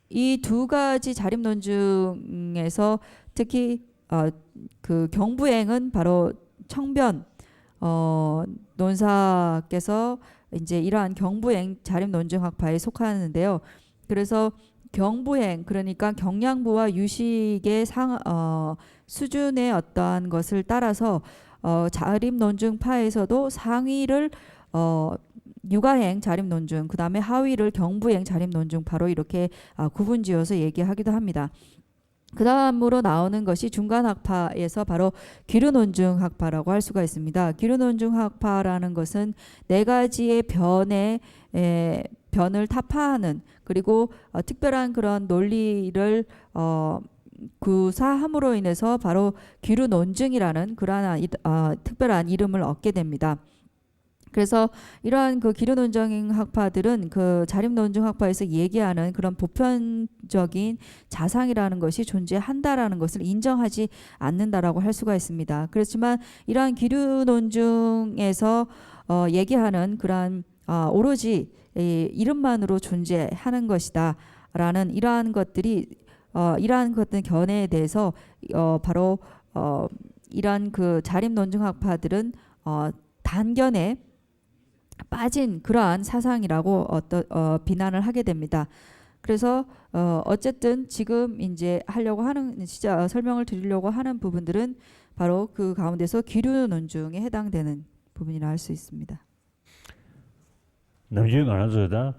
이 두 가지 자립논중에서 특히 그 경부행은 바로 청변 논사께서 이제 이러한 경부행 자립논중학파에 속하는데요. 그래서 경부행 그러니까 경량부와 유식의 수준의 어떠한 것을 따라서 자립논중파에서도 상위를 육아행 자립논중 그 다음에 하위를 경부행 자립논중파로 이렇게 구분지어서 얘기하기도 합니다. 그 다음으로 나오는 것이 중간학파에서 바로 기류논중학파라고 할 수가 있습니다. 기류논중학파라는 것은 네 가지의 변을 타파하는 그리고 특별한 그런 논리를 구사함으로 인해서 바로 기류논증이라는 그러한 특별한 이름을 얻게 됩니다. 그래서 이러한 그 기류논증 학파들은 그 자립논증 학파에서 얘기하는 그런 보편적인 자상이라는 것이 존재한다라는 것을 인정하지 않는다라고 할 수가 있습니다. 그렇지만 이러한 기류논증에서 얘기하는 그러한 오로지 이름만으로 존재하는 것이다라는 이러한 것들이 이러한 것들 견해에 대해서 바로 이러한 그 자립논증 학파들은 단견에 빠진 그러한 사상이라고 비난을 하게 됩니다. 그래서 어쨌든 지금 이제 하려고 하는 설명을 드리려고 하는 부분들은 바로 그 가운데서 기류논중에 해당되는 부분이라 할 수 있습니다. 남중 안에서다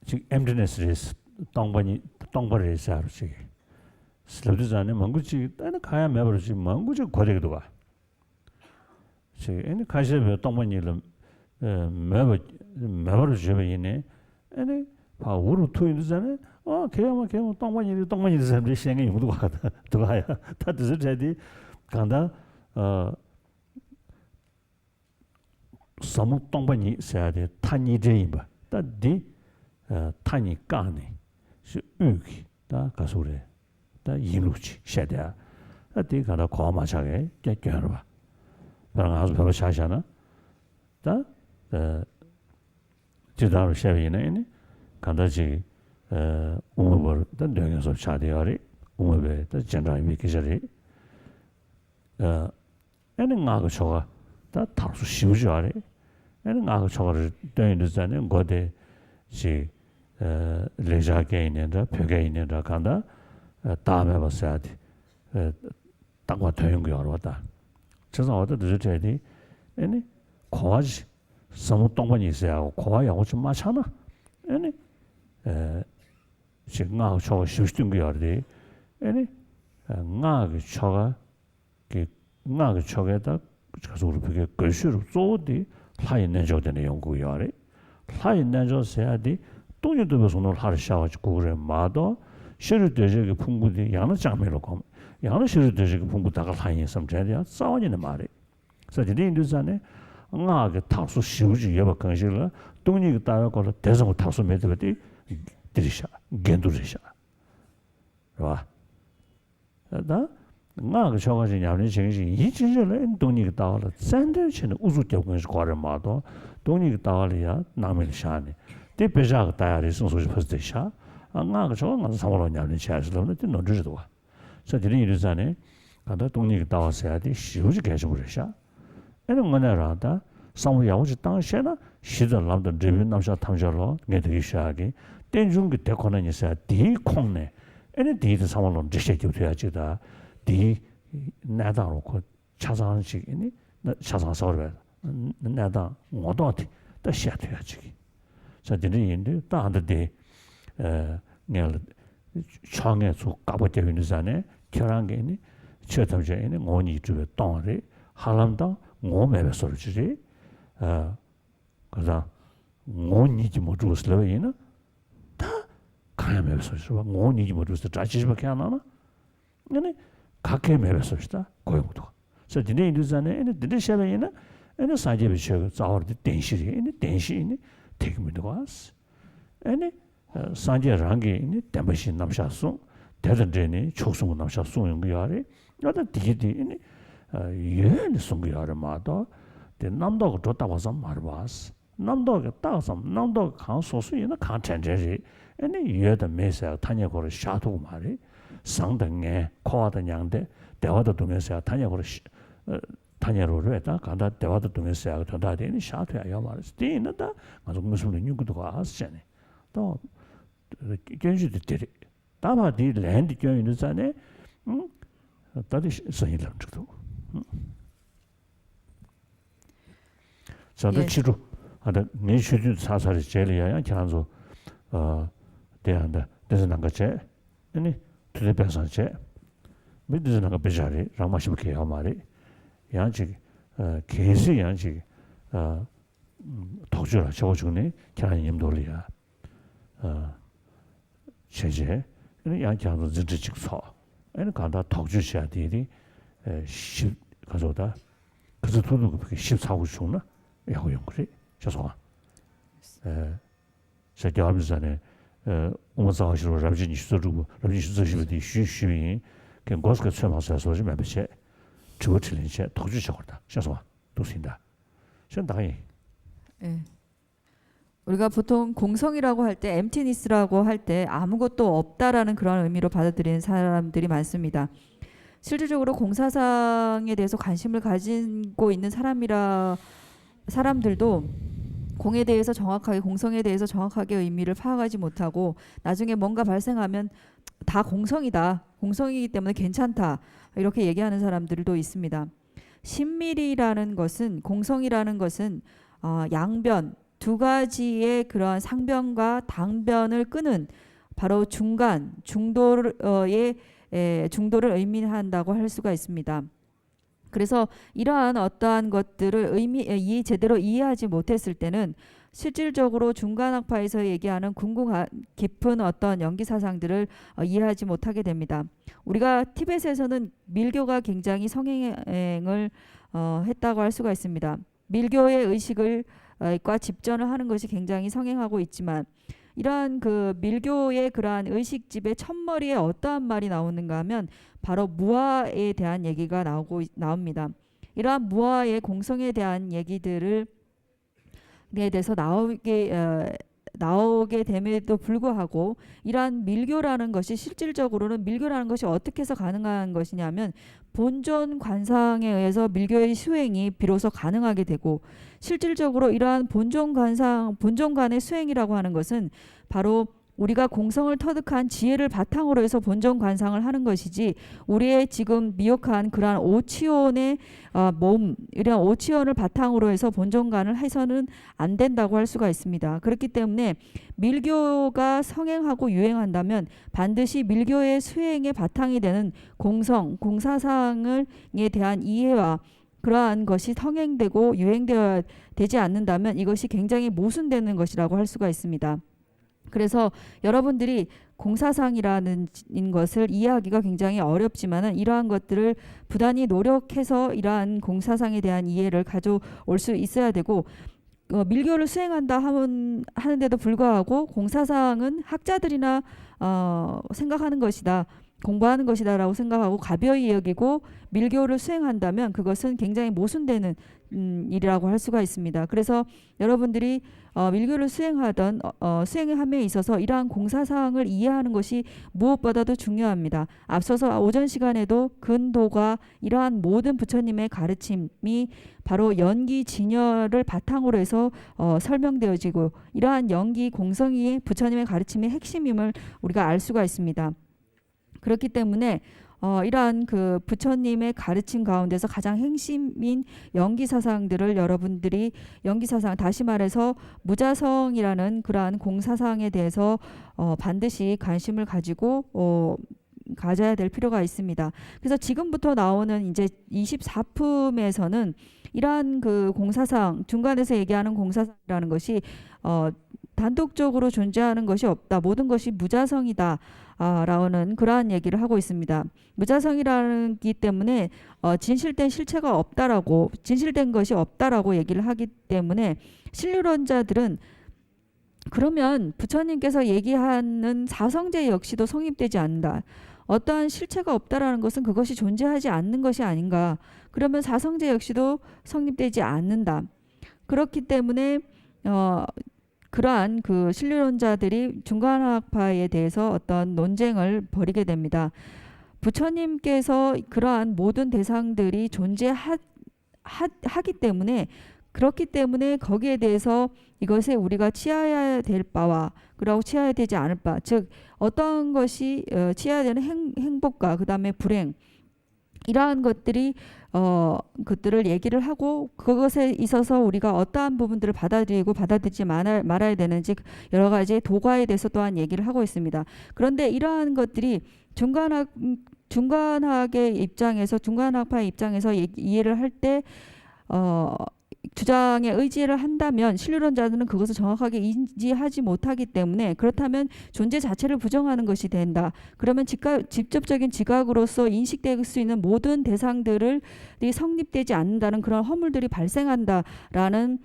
지금 emptiness를 똥벌이 있어요. 지금 슬럽지잖아요. 망구지 따는 가야 매버지 망구지 거래도 봐. 지금 가시에 똥벌이를 매버를 주면이네. 아니 봐 우르 토인잖아요. 걔만 똥벌이 사람들이 시행에 용도 가다 도가야 다 드셔야지 간다 사무 똥벌이 있어야 돼. 탄이제임바 다디 타니 까니 우기 다 가소래 다 이루치 셔야 다디 가다 고마차게 깨껴 봐 그런 아주 별로 샤샤나 다 지다로 셔이네 간다지 우모버 다 령에서 차대야리 우모베 다 전라이 기자리 애는 나가 저가 다 다수 쉬우지 않아 애는 나가 저거를 되는 거대 지 레자게 있는다 벽에 있는다 간다 다음에 봤어야 돼 땅과 되는 거 알아봤다 그래서 어디서 저기 애니 고아지 서무 동반이 있어야 하고 고아 양호 좀 맞잖아 애니 지금 나가 저거 쉬우던 거 알아돼 애니 나가 저가 나가 저게다 가서 우리 그게 글씨로 쏘디 라이 내줘되는 연구요래 라이 내줘서야 돼 동료도 배송을 하러 샤워지고 그래 마도 시를 되게 풍부디 양의 장면으로 kom 양의 시를 되게 풍부다가 라인에 섬져야 싸워지는 말이 그래서 이제 인도산에 나가 탑수 시우지 여바 건실라 동료가 따라 걸어 대성을 탑수 매드베디 들이샤 겐두리샤 봐 나 나가 저가지 양의 정신 이진절에 동료가 따라 샌드위치는 우주적인 거를 마도 동료가 따라야 남을 샤네 대배자가 다야리 성소지 퍼스데샤 나가 저가 사모로 양의 차스로는 너주도 와 그래서 이제 인도산에 가다 동료가 따라서야 돼 시우지 개조를 샤 애는 뭐냐라다 상무 야우지 당시에나 시절 남들 리뷰 남자 탐절로 내되기 시작이 땡중기 대권은 있어야 디콩네 애는 디도 상무로 지시도 돼야지다 디 나다로고 차상식이니 차상 서버 나다 모도티 더 시야돼야지 자 이제 다한테 내가 창에서 가보게 되는 산에 결한게니 처탐제니 원이 주에 동아리 하람다 몸에 소리지 그래서 원이지 못 주스려이나 다 가야매 소리지 원이지 못 주스 자치지밖에 안 하나 근데 각계 매매 소리다 고용도 그래서 진짜 인도산에 얘네 드르샤베이나 얘네 사제비 셔 자워디 댄시리 얘네 댄시니 되기도 왔어 얘네 산제랑게 얘네 담바신 남샤송 대전제니 촉송 남샤송 연구야리 나도 디디 얘네 얘네 송구야리 마도 데 남도가 좋다 와서 말봐스 남도가 따서 남도 강 소수이나 강 전제지 얘네 얘도 매사 타녀고를 샤도 말이 상등에 코와도 양대 대화도 동에서 타녀고를 타녀로를 했다 간다 대화도 동에서 전다 되는 샤도야 말이지 되는다 아주 무슨 연구도 가스잖아 또 견주도 되리 다바디 랜드 견주는 산에 다들 선이랑 저도 저도 치료 하다 내슈도 사사를 제리야 향서 대한다 그래서 난가체 아니 드레베산체 믿으는 거 베자리 라마시부케 하마리 양지 계속 양지 도주라 저거 중에 계란님 돌이야 제제 양지 하도 지직서 아니 간다 도주셔야 되리 10 가져다 그래서 돈도 그렇게 14고 주나 야고 연구리 저소아 제가 하면서네 오마사시로 라비니 수르고 라비니 수르시베디 쉬쉬이 그 고스가 처음서 소지 매베체 주어틀린체 도주셔거다 저소아 도신다 현다이 예. 우리가 보통 공성이라고 할 때 엠티니스라고 할 때 아무것도 없다라는 그런 의미로 받아들이는 사람들이 많습니다. 실질적으로 공사상에 대해서 관심을 가지고 있는 사람들도 공에 대해서 정확하게 공성에 대해서 정확하게 의미를 파악하지 못하고 나중에 뭔가 발생하면 다 공성이다. 공성이기 때문에 괜찮다. 이렇게 얘기하는 사람들도 있습니다. 신밀이라는 것은 공성이라는 것은 양변 두 가지의 그러한 상변과 당변을 끄는 바로 중간 중도를 의미한다고 할 수가 있습니다. 그래서 이러한 어떠한 것들을 제대로 이해하지 못했을 때는 실질적으로 중간학파에서 얘기하는 깊은 어떤 연기 사상들을 이해하지 못하게 됩니다. 우리가 티벳에서는 밀교가 굉장히 성행을 했다고 할 수가 있습니다. 밀교의 의식을 과 집전을 하는 것이 굉장히 성행하고 있지만 이러한 그 밀교의 그러한 의식집의 첫머리에 어떠한 말이 나오는가 하면 바로 무아에 대한 얘기가 나옵니다. 이러한 무아의 공성에 대한 얘기들을 에 대해서 나오게 됨에도 불구하고 이러한 밀교라는 것이 실질적으로는 밀교라는 것이 어떻게 해서 가능한 것이냐면 본존 관상에 의해서 밀교의 수행이 비로소 가능하게 되고 실질적으로 이러한 본존관의 수행이라고 하는 것은 바로 우리가 공성을 터득한 지혜를 바탕으로 해서 본전 관상을 하는 것이지 우리의 지금 미혹한 그러한 오치원의 이런 오치원을 바탕으로 해서 본전관을 해서는 안 된다고 할 수가 있습니다. 그렇기 때문에 밀교가 성행하고 유행한다면 반드시 밀교의 수행의 바탕이 되는 공사상에 대한 이해와 그러한 것이 성행되고 유행되어야 되지 않는다면 이것이 굉장히 모순되는 것이라고 할 수가 있습니다. 그래서 여러분들이 공사상이라는 것을 이해하기가 굉장히 어렵지만은 이러한 것들을 부단히 노력해서 이러한 공사상에 대한 이해를 가져올 수 있어야 되고 밀교를 수행한다 하는데도 불구하고 공사상은 학자들이나 생각하는 것이다. 공부하는 것이다 라고 생각하고 가벼이 여기고 밀교를 수행한다면 그것은 굉장히 모순되는 일이라고 할 수가 있습니다. 그래서 여러분들이 밀교를 수행함에 있어서 이러한 공사사항을 이해하는 것이 무엇보다도 중요합니다. 앞서서 오전 시간에도 근도가 이러한 모든 부처님의 가르침이 바로 연기 진열을 바탕으로 해서 설명되어지고 이러한 연기 공성이 부처님의 가르침의 핵심임을 우리가 알 수가 있습니다. 그렇기 때문에 이러한 그 부처님의 가르침 가운데서 가장 핵심인 연기사상들을 여러분들이 연기사상 다시 말해서 무자성이라는 그러한 공사상에 대해서 반드시 관심을 가지고 가져야 될 필요가 있습니다. 그래서 지금부터 나오는 이제 24품에서는 이러한 그 공사상 중간에서 얘기하는 공사상이라는 것이 단독적으로 존재하는 것이 없다. 모든 것이 무자성이다. 라는 그러한 얘기를 하고 있습니다. 무자성이라기 때문에 진실된 실체가 없다라고 진실된 것이 없다라고 얘기를 하기 때문에 신류론자들은 그러면 부처님께서 얘기하는 사성제 역시도 성립되지 않는다. 어떠한 실체가 없다라는 것은 그것이 존재하지 않는 것이 아닌가. 그러면 사성제 역시도 성립되지 않는다. 그렇기 때문에 그러한 그 신류론자들이 중간학파에 대해서 어떤 논쟁을 벌이게 됩니다. 부처님께서 그러한 모든 대상들이 존재하기 때문에 그렇기 때문에 거기에 대해서 이것에 우리가 취해야 될 바와 그리고 취해야 되지 않을 바, 즉 어떤 것이 취해야 되는 행복과 그 다음에 불행 이러한 것들이 그들을 얘기를 하고 그것에 있어서 우리가 어떠한 부분들을 받아들이고 받아들이지 말아야 되는지 여러 가지 도가에 대해서 또한 얘기를 하고 있습니다. 그런데 이러한 것들이 중간학의 입장에서 중간학파의 입장에서 이해를 할 때 주장에 의지를 한다면 신류론자들은 그것을 정확하게 인지하지 못하기 때문에 그렇다면 존재 자체를 부정하는 것이 된다. 그러면 직접적인 지각으로서 인식될 수 있는 모든 대상들이 성립되지 않는다는 그런 허물들이 발생한다라는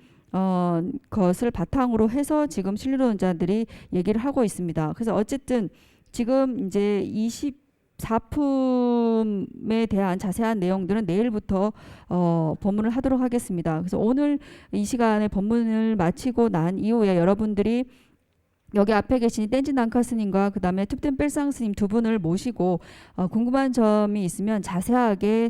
것을 바탕으로 해서 지금 신류론자들이 얘기를 하고 있습니다. 그래서 어쨌든 지금 이제 24품에 대한 자세한 내용들은 내일부터 법문을 하도록 하겠습니다. 그래서 오늘 이 시간에 법문을 마치고 난 이후에 여러분들이 여기 앞에 계신 땐지 난카 스님과 그 다음에 툽텐 뺄상 스님 두 분을 모시고 궁금한 점이 있으면 자세하게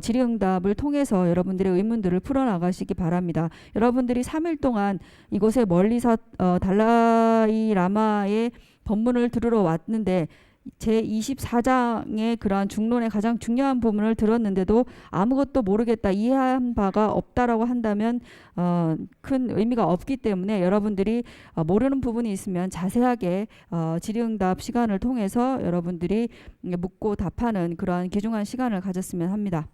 질의응답을 통해서 여러분들의 의문들을 풀어나가시기 바랍니다. 여러분들이 3일 동안 이곳에 멀리서 달라이 라마의 법문을 들으러 왔는데 제24장의 그러한 중론의 가장 중요한 부분을 들었는데도 아무것도 모르겠다, 이해한 바가 없다라고 한다면 큰 의미가 없기 때문에 여러분들이 모르는 부분이 있으면 자세하게 질의응답 시간을 통해서 여러분들이 묻고 답하는 그러한 귀중한 시간을 가졌으면 합니다.